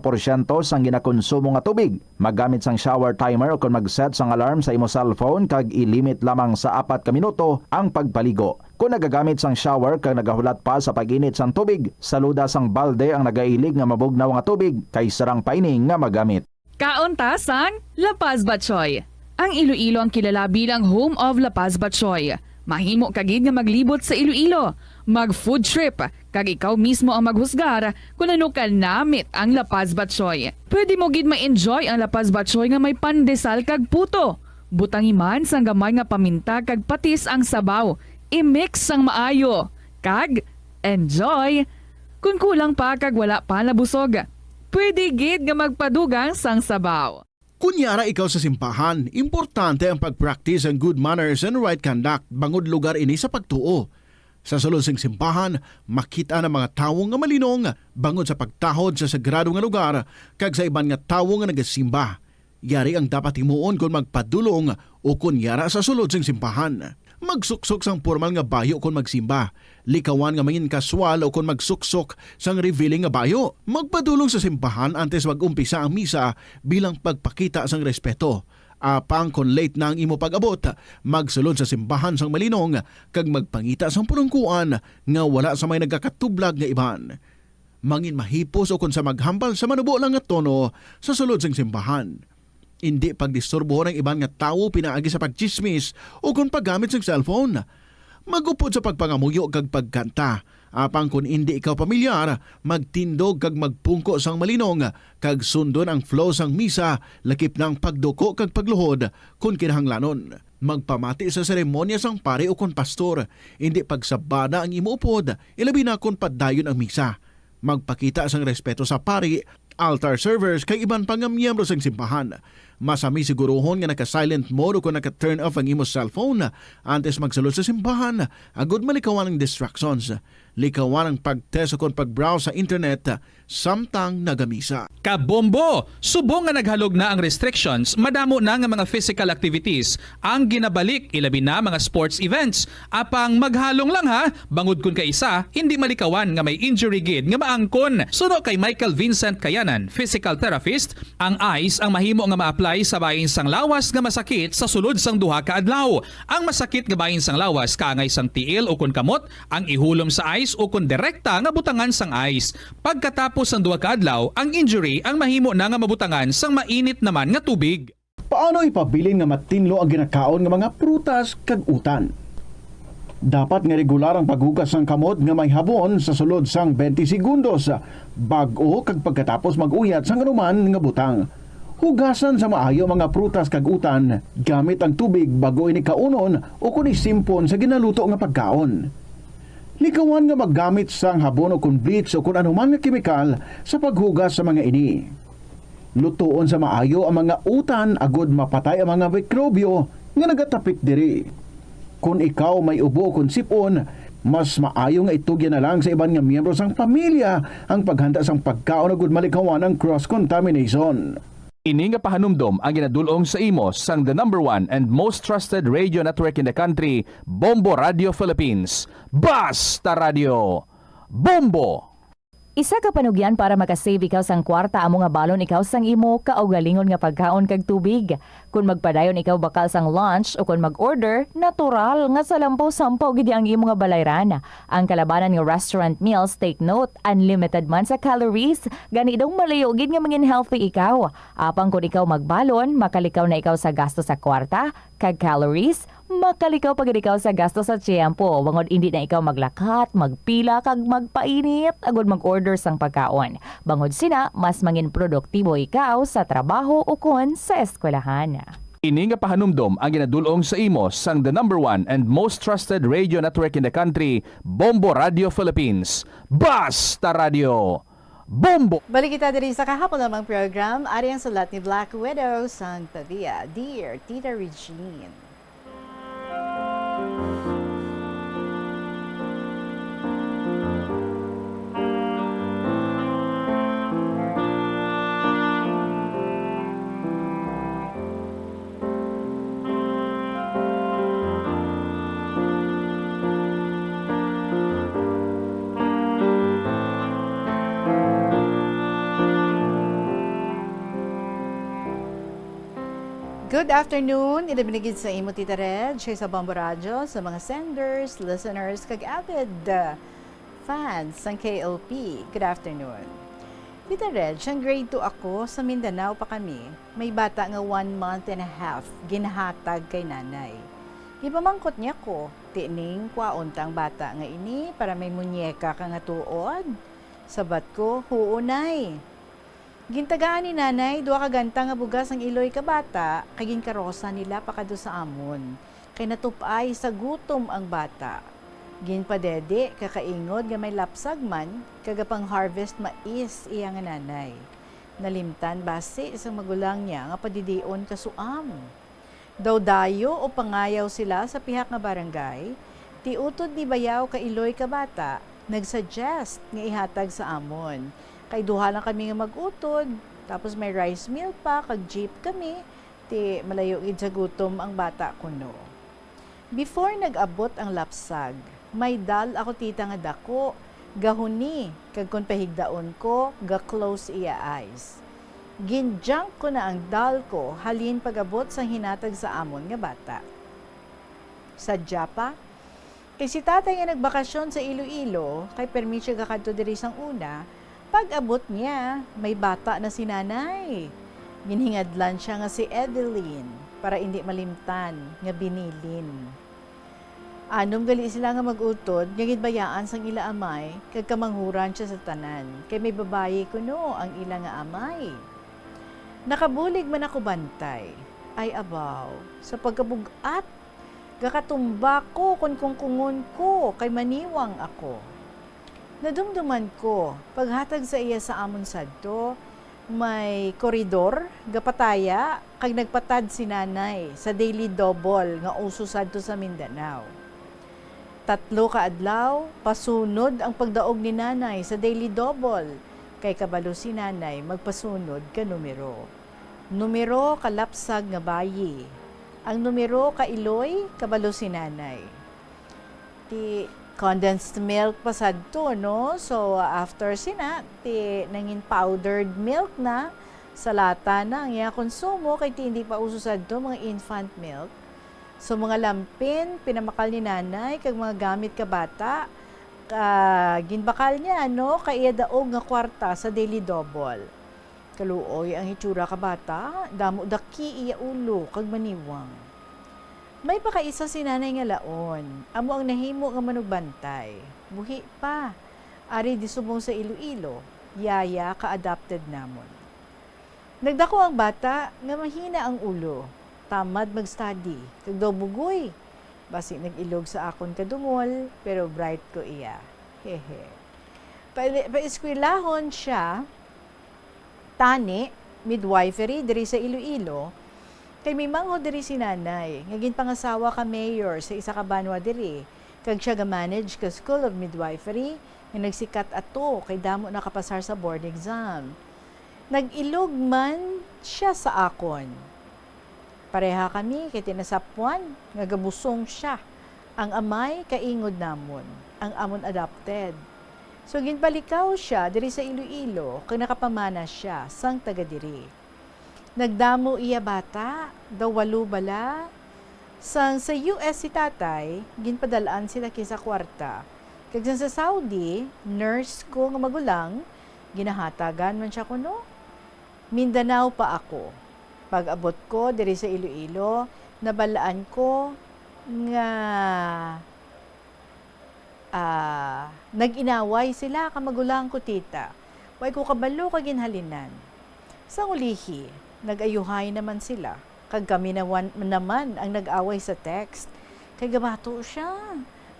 sang ginakonsumo nga tubig. Maggamit sang shower timer o kung mag-set sang alarm sa imo cellphone kag ilimit lamang sa 4 ka minuto ang pagpaligo. Kung nagagamit sang shower kag nagahulat pa sa pag-init sang tubig, saluda sang balde ang nagailig nga mabugnaw nga tubig kay sarang paining nga magamit. Kauntasang La Paz Batchoy. Ang Iloilo ang kilala bilang home of La Paz Batchoy. Mahimo kagid nga maglibot sa Iloilo, mag-food trip, kag ikaw mismo ang maghusgar kung ano ka namit ang La Paz Batchoy. Pwede mo gid ma-enjoy ang La Paz Batchoy nga may pandesal kag puto. Butangi man sang gamay nga paminta kag patis ang sabaw. I-mix sang maayo, kag enjoy. Kung kulang pa kag wala pa nabusog, pwede gid nga magpadugang sang sabaw. Kunyara ikaw sa simbahan, importante ang pag-practice ang good manners and right conduct bangod lugar ini sa pagtuo. Sa sulod sing simbahan, makita ng mga tawo nga malinong bangod sa pagtahod sa sagrado nga lugar kag sa iban nga tawo nga nagasimba. Yari ang dapat himuon kung magpadulong o kunyara sa sulod sing simbahan. Magsuksok sang formal nga bayo kung magsimba. Likawan nga mangin kaswal o kung magsuksok sang revealing nga bayo. Magpadulong sa simbahan antes mag-umpisa ang misa bilang pagpakita sang respeto. Apang kung late na ang imo pag-abot, magsulod sa simbahan sang malinong kag magpangita sang purungkuan nga wala sa may nagkakatublag nga iban. Mangin mahipos o kung sa maghambal sa manubo lang nga tono sa sulod sang simbahan. Hindi pagdisturbo ng ibang nga tao pinaagi sa pagchismis o kung paggamit ng cellphone. Magupod sa pagpangamuyo kag pagkanta. Apang kung hindi ikaw pamilyar, magtindog kag magpungko sang malinong kag sundon ang flow sang misa lakip ng pagduko kag pagluhod kung kinahanglanon. Magpamati sa seremonya sang pare o kung pastor. Hindi pagsabada ang imuupod, ilabi na kung padayon ang misa. Magpakita sang respeto sa pari, altar servers kay iban pang miyembro sang simbahan. Masami siguruhon nga naka-silent mode o kung naka-turn off ang imo cellphone antes magsulod sa simbahan. Agud malikawan ang distractions. Likawan ang pag-test o kung pag-browse sa internet samtang nagamisa. Kabombo! Subong nga naghalog na ang restrictions, madamo na nga mga physical activities ang ginabalik ilabi na mga sports events. Apang maghalong lang ha, bangod kun kaisa, hindi malikawan nga may injury gid nga maangkon. Suno kay Michael Vincent Kayanan, physical therapist, ang ICE ang mahimo nga ma-apply balay sa bahin sang lawas nga masakit sa sulod sang duha ka adlaw. Ang masakit nga bahin sang lawas kaangay sang tiil o kun kamot, ang ihulom sa ice o kun direkta nga butangan sang ice. Pagkatapos sang duha ka adlaw, ang injury ang mahimo na nga mabutangan sang mainit naman nga tubig. Paano ipabilin nga matinlo ang ginakaon nga mga prutas kag utan? Dapat nga regular ang paghugas ng kamot nga may habon sa sulod sang 20 segundos bag-o kag pagkatapos mag-uyat sang anuman nga butang. Hugasan sa maayo mga prutas kag utan gamit ang tubig bago ini kaunon o kun isimpon sa ginaluto nga pagkaon. Likawan nga maggamit sang habon o kun bleach o kun anuman nga kemikal sa paghugas sa mga ini. Lutoon sa maayo ang mga utan agod mapatay ang mga mikrobyo nga nagatapik diri. Kung ikaw may ubo o kung sipon, mas maayo nga itugyan na lang sa iban nga miyembro sang pamilya ang paghanda sang pagkaon agud malikawan ang cross-contamination. Ini nga pahanumdom ang ginadulong sa imo sang the #1 and most trusted radio network in the country, Bombo Radio Philippines. Basta Radio! Bombo! Isa ka panugyan para makasave ikaw sang kwarta amo nga balon ikaw sang imo kaugalingon nga pagkaon kag tubig. Kung magpadayon ikaw bakal sang lunch o kung mag-order, natural nga sa lampaw-sampaw gidi ang imo nga balayran. Ang kalabanan nga restaurant meals, take note, unlimited man sa calories, gani dong malayo gid nga mangin healthy ikaw. Apang kung ikaw magbalon, makalikaw na ikaw sa gasto sa kwarta, kag calories, makalikaw pag ikaw sa gasto sa tiyempo. Wangod hindi na ikaw maglakat, magpila, kag magpainit, agod mag-order sang pagkaon. Bangod sina, mas mangin produktibo ikaw sa trabaho o kon sa eskwelahan. Ini nga pahanumdom ang ginadulong sa imo sang the #1 and most trusted radio network in the country, Bombo Radio Philippines. Basta Radio! Bombo! Balik kita diri sa kahapon namang program. Ari ang sulat ni Black Widow sang Pavia. Dear Tita Regine. Good afternoon. Inabinigid sa imo Tita Red, siya sa Bombo Radio, sa mga senders, listeners, kag avid fans ng KLP. Good afternoon. Tita Red, siyang grade 2 ako, sa Mindanao pa kami. May bata nga 1 month and a half, ginahatag kay nanay. Ipamangkot niya ko, tining kwauntang bata nga ini para may munyeka ka nga tuod. Sabat ko, huunay. Gintagaan ni nanay, duwa ka ganta nga bugas ang iloy ka bata, kaging karosa nila pakado sa amon. Kay natupay sa gutom ang bata. Ginpadede, kakaingod nga may lapsag man, kagapang harvest mais iya nga nanay. Nalimtan base isang magulang niya nga padidion kasuam. Daw dayo o pangayaw sila sa pihak nga barangay, tiutod ni bayaw ka iloy ka bata, nagsuggest nga ihatag sa amon. Kay duha lang kami nga mag-utod, tapos may rice meal pa, kag jeep kami, ti malayo gid sa gutom ang bata kuno. Before nag-abot ang lapsag, may dal ako tita nga dako, gahuni, kag kun pahigdaon ko, ga-close iya eyes. Ginjunk ko na ang dal ko, halin pag-abot sa hinatag sa amon nga bata. Sadya pa, kay si tatay nga nagbakasyon sa Iloilo, kay permisyo kakadto diri sang una, pag-abot niya, may bata na si nanay. Ginhingadlan siya nga si Evelyn para hindi malimtan nga binilin. Anom gali sila nga mag-utod, nga gidbayaan sang ila amay, kag kamanghuran siya sa tanan. Kay may babayi kuno ang ila nga amay. Nakabulig man ako bantay, ay abaw, sa pagkabugat, gakatumba ko kun kungkungon ko, kay maniwang ako. Nadumduman ko, paghatag sa iya sa amon sadto, may koridor, gapataya, kag nagpatad si nanay sa daily double nga uso sadto sa Mindanao. 3 ka adlaw, pasunod ang pagdaog ni nanay sa daily double, kay kabalo si nanay magpasunod ka numero. Numero kalapsag nga bayi. Ang numero ka iloy, kabalo si nanay. Ti condensed milk pa sadto, no? So, after sina, nangin powdered milk na, sa lata na ang iya konsumo kay hindi pa uso sa do mga infant milk. So mga lampin pinamakal ni nanay kag mga gamit ka bata ginbakal niya kay iya daog nga kwarta sa Daily Double. Kaluoy ang itsura ka bata, damo daki iya ulo kag maniwang. May pakaisa si nanay nga laon, amo ang nahimo nga manugbantay. Buhi pa, ari di subong sa Iloilo, yaya ka-adopted namon. Nagdako ang bata nga mahina ang ulo, tamad mag-study, kag daw bugoy. Basi nag-ilog sa akon kadungol, pero bright ko iya. Hehe. Pa-eskwelahon siya, tani, midwifery diri sa Iloilo, kay may mangho diri si nanay, nga ginpangasawa ka mayor sa isa ka banwa diri, kag siya ga-manage ka School of Midwifery, nga nagsikat ato kay damo nakapasar sa board exam. Nag-ilog man siya sa akon. Pareha kami kay tinasapuan, nga gabusong siya. Ang amay kaingod namon, ang amon adopted. So ginbalikaw siya diri sa Iloilo, kag nakapamana siya sang taga diri. Nagdamo iya bata, daw 8 bala. Sang sa US si tatay, ginpadalaan sila kisa kwarta. Kag sa Saudi, nurse ko nga magulang, ginahatagan man siya kuno. Mindanao pa ako. Pag abot ko diri sa Iloilo, nabalaan ko nga nag-inaway sila ka magulang ko tita. Way ko kabalo kag ginhalinan. Sa ulihi, nag-ayuhay naman sila. Kag kami naman ang nag-away sa text. Kay gabato siya.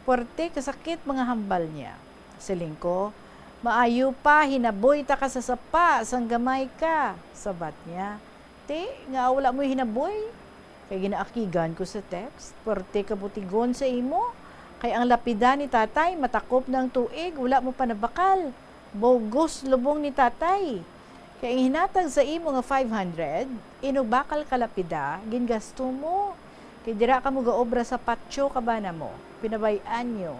Porte kasakit mga hambal niya. Siling ko, maayo pa, hinaboy ta ka sa sapa, sang gamay ka. Sabat niya, te, nga wala mo hinaboy. Kay ginaakigan ko sa text, porte kabutigon sa imo. Kay ang lapida ni tatay, matakop ng tuig, wala mo pa nabakal. Bogus lubong ni tatay. Kaya ang hinatag sa imo nga 500, inubakal ka lapida, gingasto mo. Kay dira ka mo gaobra sa patio kabana mo, pinabayaan nyo.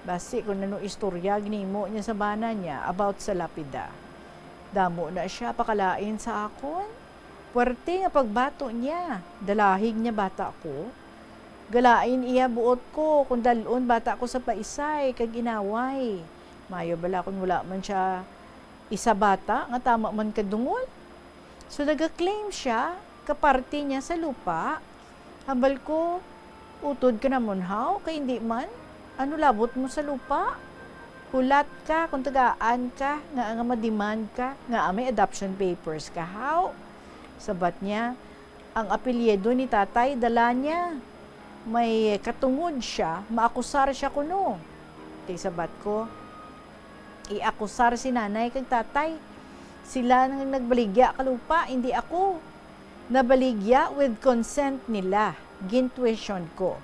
Basi kung nano istorya ginimo niya sa bana niya about sa lapida. Damo na siya pakalain sa akon. Puwerte nga pagbato niya, dalahig niya bata ko. Galain iya buot ko, kung dalon bata ko sa paisay, kag inaway. Mayo bala kung wala man siya isa bata, nga tama man kadungol. So nag-claim siya, kaparte niya sa lupa. Hambal ko, utod ka namon haw, kay hindi man. Ano labot mo sa lupa? Hulat ka, kung tagaan ka, nga madiman ka, nga may adoption papers ka haw. Sabat niya, ang apelyido ni tatay, dala niya. May katungod siya, maakusar siya kuno. Kay sabat ko, iakusar si nanay kag tatay. Sila nang nagbaligya kalupa, hindi ako. Nabaligya with consent nila, gintuition ko.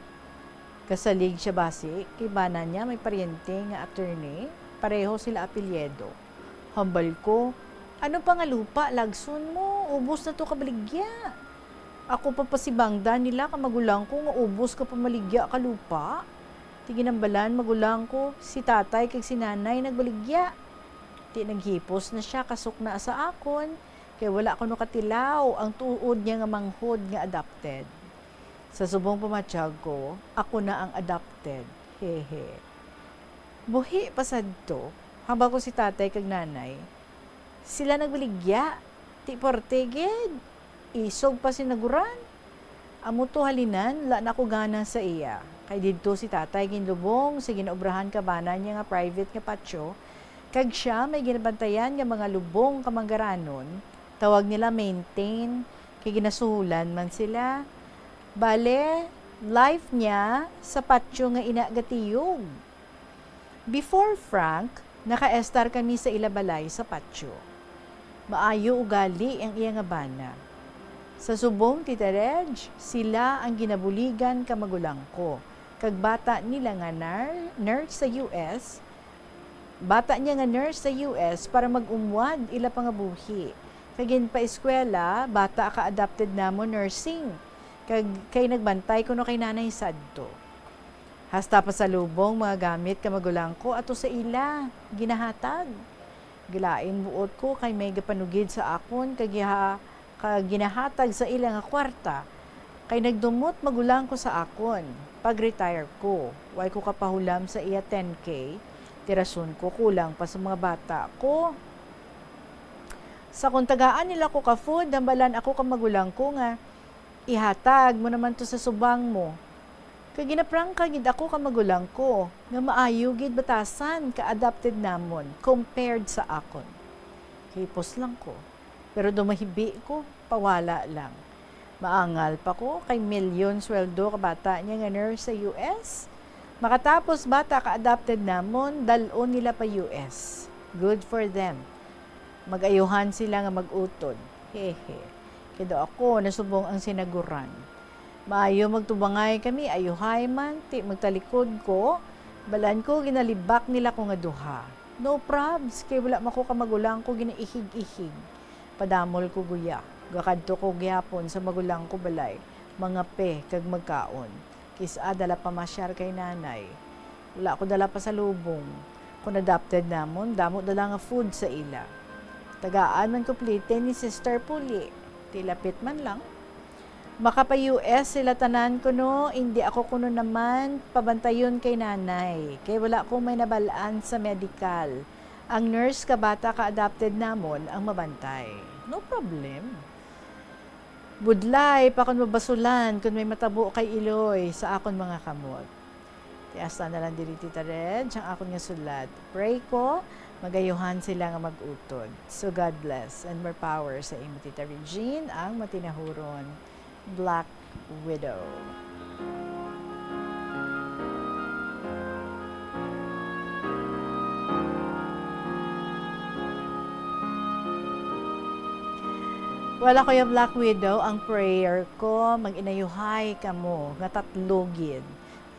Kasalig siya basi, kay bana niya may paryente nga attorney, pareho sila apelyedo. Hambal ko, ano pa nga lupa, lagson mo, ubos na to kabaligya. Ako pa pasibangda nila ka magulang ko nga ubos ka pamaligya ka lupa. Tiginambalan magulang ko, si tatay kag si nanay nagbaligya. Ti naghipos na siya kasok na sa akon, kay wala ko no katilaw ang tuod niya nga manghod nga adopted. Sa subong pamatsyag ko, ako na ang adopted. Hehe. Buhi pasad to, haba ko si tatay kag nanay. Sila nagbaligya, ti porteged. Isog pa sinaguran. Amo to halinan, la na ko gana sa iya. Kay didto si tatay ginlubong sa ginaobrahan kabana niya nga private nga patio. Kag siya may ginabantayan nga mga lubong kamanggaranon. Tawag nila maintain, kay ginasuhulan man sila. Bale, life niya sa patio nga inagatiyog. Before Frank, naka-estar kami sa ilabalay sa patio. Maayo ugali ang iya nga bana. Sa subong Tita Reg, sila ang ginabuligan ka magulang ko. Kag bata nila nga nurse sa US, bata niya nga nurse sa US para mag-umwad ila pa nga buhi. Kagin pa eskwela, bata ka adopted namo nursing. Kay nagbantay kuno kay nanay sadto. Hasta pa sa lubong mga gamit ka magulang ko ato sa ila, ginahatag. Gilain buot ko kay may gapanugid sa akon kag ginahatag sa ilang nga kwarta. Kay nagdumot magulang ko sa akon. Pag-retire ko, way ko kapahulam sa iya 10K. Tirason ko kulang pa sa mga bata ko. Sa kung tagaan nila ko ka food, dambalan ako ka magulang ko nga, ihatag mo naman to sa subang mo. Kay ginaprang ka gid ako ka magulang ko, nga maayo gid batasan ka adopted namon compared sa akon. Hipos lang ko. Pero dumahibi ko, pawala lang. Maangal pa ko kay milyon sweldo ka bata niya nga nurse sa US. Makatapos bata ka adopted namon, dalon nila pa US. Good for them. Mag-ayuhan sila nga mag-utod. Hehe. Kaya ako nasubong ang sinaguran. Maayo magtubangay kami, ayuhay man, ti magtalikod ko. Balan ko, ginalibak nila ko nga duha. No probs, kay wala mako ka magulang ko ginaihig-ihig. Padamol ko guya. Gakadto ko gyapon sa magulang ko balay. Mga pe, kag magkaon. Kisa dala pa masyar kay nanay. Wala ko dala pa sa lubong. Kung adopted namon, damo dala nga food sa ila. Tagaan man kumplite ni Sister Puli. Tilapit man lang. Makapa-US sila tanan ko no, hindi ako kuno naman pabantayon kay nanay. Kay wala akong may nabalaan sa medical. Ang nurse ka bata ka-adopted namon ang mabantay. No problem. Budlay pa kon mabasulan kung may matabo kay Iloy sa akon mga kamot. Tiasta na lang diri Tita Red, ang akon nga sulat. Pray ko, magayuhan sila nga mag-utod. So God bless and more power sa imo Tita Regine, ang matinahuron Black Widow. Wala ko yung Black Widow, ang prayer ko, mag-inayuhay ka mo, nga tatlogin.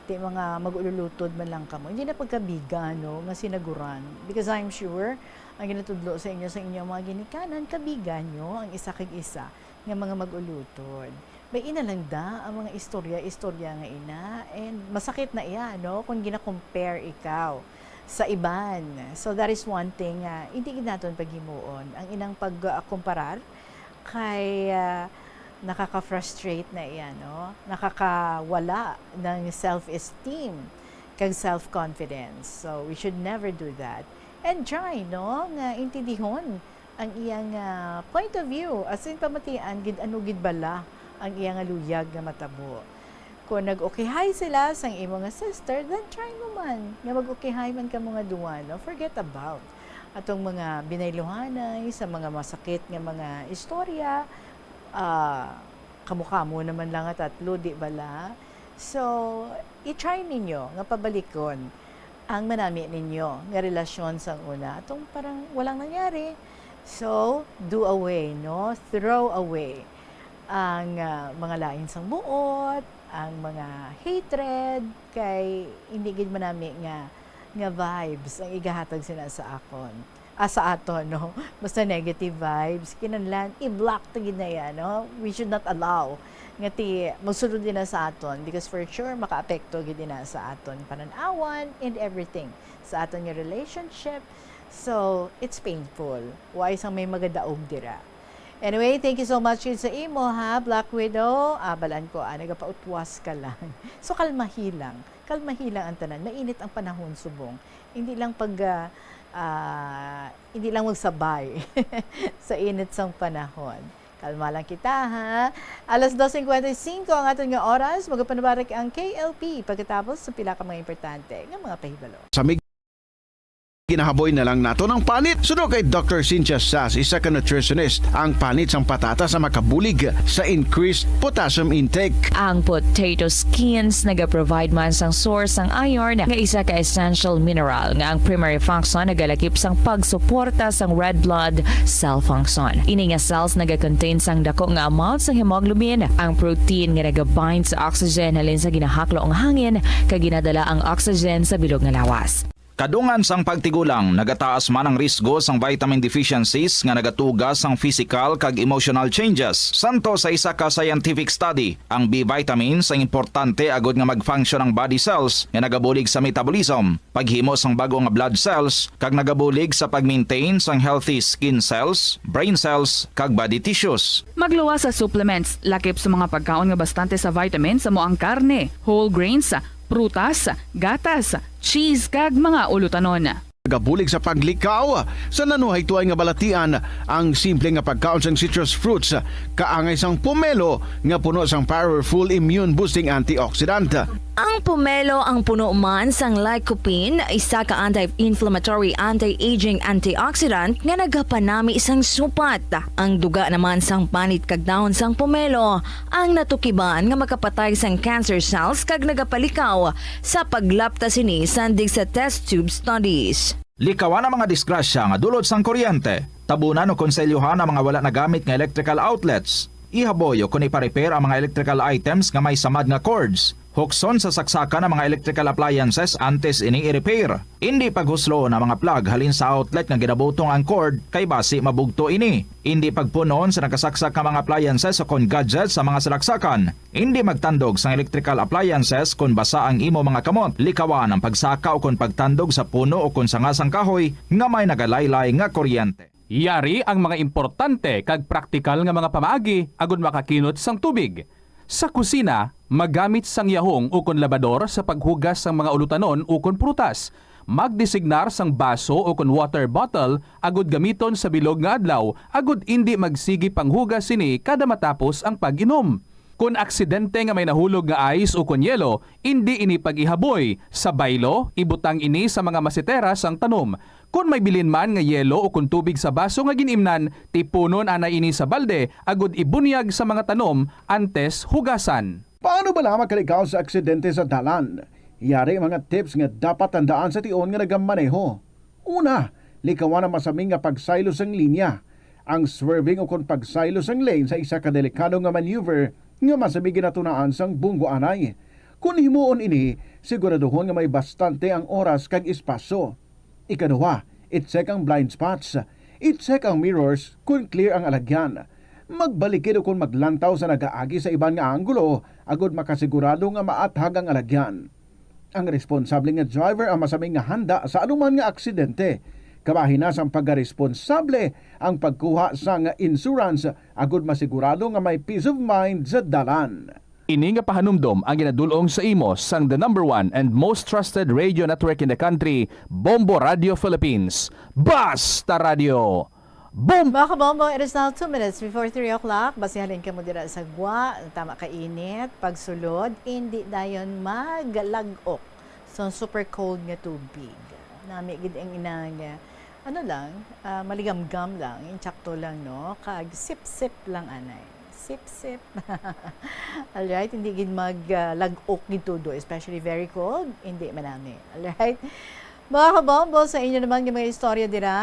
Di mga mag-ululutod man lang ka mo. Hindi na pagkabiga, no, nga sinaguran. Because I'm sure, ang ginatudlo sa inyong mga ginikanan, kabigan nyo, ang isa kag isa, nga mga mag-ulutod. May ina lang da, ang mga istorya nga ina, and masakit na iya, no, kung gina-compare ikaw sa iban. So that is one thing, hindi natin paghimuon. Ang inang pag-kumparar, kay nakaka-frustrate na iyan, no? Nakakawala ng self-esteem kag self-confidence. So, we should never do that. And try, no? Nga intindihon ang iyang point of view. As in, pamatian, gid anugid bala ang iyang luyag nga matabo. Kung nag-okay-hi sila sa imo nga sister, then try mo man. Nga mag-okay-hi man ka mga duwan, no? Forget about atong mga binayluhanay sa mga masakit nga mga istorya, kamukha mo naman lang at tatlo, di bala? So, i-try ninyo nga pabalikon ang manami ninyo nga relasyon sa una. Atong parang walang nangyari. So, do away, no? Throw away ang mga lain sang buot, ang mga hatred, kay hindi gid manami nga vibes ang igahatag sila sa akon. Sa aton, no? Basta negative vibes, kinanlan, i-block to gid na yan, no? We should not allow nga ti magsulod din na sa aton because for sure maka-apekto gid na sa aton pananawan and everything sa aton nga relationship. So, it's painful. Why sang may magadaog dira. Anyway, thank you so much sa imo, ha, Black Widow. Balan ko, nagapautwas ka lang. So, kalmahilang ang tanan. Mainit ang panahon, subong. Hindi lang hindi lang magsabay sa init sang panahon. Kalma lang kita, ha? 2:55 ang aton nga oras. Magapanubarik ang KLP pagkatapos sa pila ka mga importante nga mga pahibalo. Sa ginahaboy na lang nato ng panit. Suno kay Dr. Cynthia Sass, isa ka nutritionist, ang panit sang patata sa makabulig sa increased potassium intake. Ang potato skins naga-provide man sang source sang iron nga isa ka essential mineral nga ang primary function nagalakip sang pagsuporta sang red blood cell function. Ini nga cells naga-contain sang dako nga amount sang hemoglobin, ang protein nga naga-bind sa oxygen halin sa ginahaklo ang hangin kag ginadala ang oxygen sa bilog nga lawas. Kadungan sang pagtigulang, nagataas man ang risgo sang vitamin deficiencies nga nagatugas sang physical kag emotional changes. Santo sa isa ka scientific study, ang B vitamins ang importante agod nga mag-function ang body cells nga nagabulig sa metabolism, paghimo sang bago nga blood cells kag nagabulig sa pag-maintain sang healthy skin cells, brain cells kag body tissues. Magluwas sa supplements, lakip sa mga pagkaon nga bastante sa vitamins sa moang karne, whole grains, prutas, gatas, cheese kag mga ulutanon. Gabulig sa paglikaw sa nanuhay tuay nga balatian ang simple nga pagkaon sang citrus fruits kaangay sang pomelo nga puno sang powerful immune boosting antioxidant. Ang pomelo ang puno man sang lycopene, isa ka anti-inflammatory, anti-aging antioxidant nga nagapanami isang supat. Ang duga naman sang panit kag dahon sang pomelo ang natukiban nga makapatay sang cancer cells kag nagapalikaw sa paglapta sini sandig sa test tube studies. Likawan ang mga disgrasya nga dulot sang kuryente. Tabunan o konselyuhan ang mga wala nagamit nga electrical outlets. Ihaboyo kung ipa-repair ang mga electrical items nga may samad nga cords. Hukson sa saksakan ng mga electrical appliances antes ini i-repair. Hindi paghuslo na mga plug halin sa outlet nga ginabutong ang cord kay basi mabugto ini. Hindi pagpunon sa nakasaksak nga mga appliances o kon gadgets sa mga salaksakan. Hindi magtandog sa electrical appliances kung basa ang imo mga kamot. Likawan ang pagsaka o kon pagtandog sa puno o kon sangasang kahoy nga may nagalaylay nga kuryente. Yari ang mga importante kag praktikal nga mga pamaagi agud makakinot sang tubig. Sa kusina, magamit sang yahong o kon labador sa paghugas sang mga ulutanon o kon prutas. Magdesignar sang baso o kon water bottle agud gamiton sa bilog nga adlaw agud indi magsigi panghugas sini kada matapos ang pag-inom. Kung aksidente nga may nahulog nga ice o kon yelo, indi ini pag-ihaboy. Sa baylo, ibutang ini sa mga masitera sang tanom. Kung may bilin man nga yelo o kung tubig sa baso nga ginimnan, tipunon anay ini sa balde agud ibunyag sa mga tanom antes hugasan. Paano ba lamang kalikaw sa aksidente sa dalan? Yari mga tips nga dapat tandaan sa tion nga nagamaneho. Una, likawan ang masaming nga pagsaylo sang linya. Ang swerving o kung pagsaylo sang lane sa isa ka delikado nga maneuver nga masabi ginatunaan sang bunggo anay. Kung himuon ini, siguraduhon nga may bastante ang oras kag espasyo. Ikaduha, i-check ang blind spots. I-check ang mirrors kung clear ang alagyan. Magbalikid o kung maglantaw sa nagaagi sa ibang nga anggulo agud makasigurado nga maathag ang alagyan. Ang responsable nga driver ang masaming nga handa sa anuman nga aksidente. Kabahin na sang pagkaresponsable ang pagkuha sa nga insurance agud masigurado nga may peace of mind sa dalan. Ini nga pahanumdom ang ginadulong sa imo sang the number 1 and most trusted radio network in the country, Bombo Radio Philippines. Basta Radio! Boom! Mga kabombo, it is now 2 minutes before 3 o'clock. Basihalin ka mo dira sa gwa, tama ka init, pagsulod, hindi dayon magalagok. So, super cold nga tubig. Namigid ang inang, maligamgam lang, insakto lang, no? Kag sip-sip lang, anay. Sip-sip. Alright, hindi gid mag-lagok gitudo, especially very cold, hindi manami. Alright? Mga kabombo, sa inyo naman yung mga istorya dira,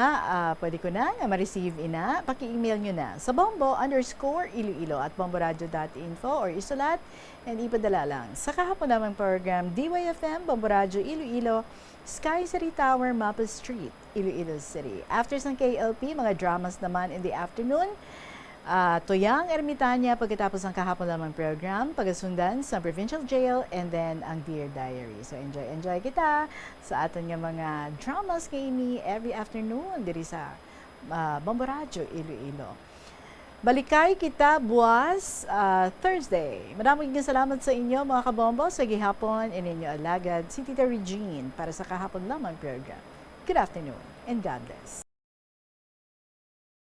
pwede ko na ma-receive ina. Paki-email nyo na sa bombo_iloilo@bomboradio.info or isulat and ipadala lang. Sa kahapon namang program, DYFM, Bombo Radio Iloilo, Sky City Tower, Mapa Street, Iloilo City. After sa KLP, mga dramas naman in the afternoon. Toyang Ermitanya pagkatapos ng kahapon lamang program, pagasundan sa Provincial Jail, and then ang Dear Diary. So enjoy kita sa aton nga mga dramas kini every afternoon diri sa Bombo Radio Iloilo. Balikay kita buwas Thursday. Maraming salamat sa inyo mga kabombo sa gihapon ininyo alagad si Tita Regine para sa kahapon lamang program. Good afternoon and God bless.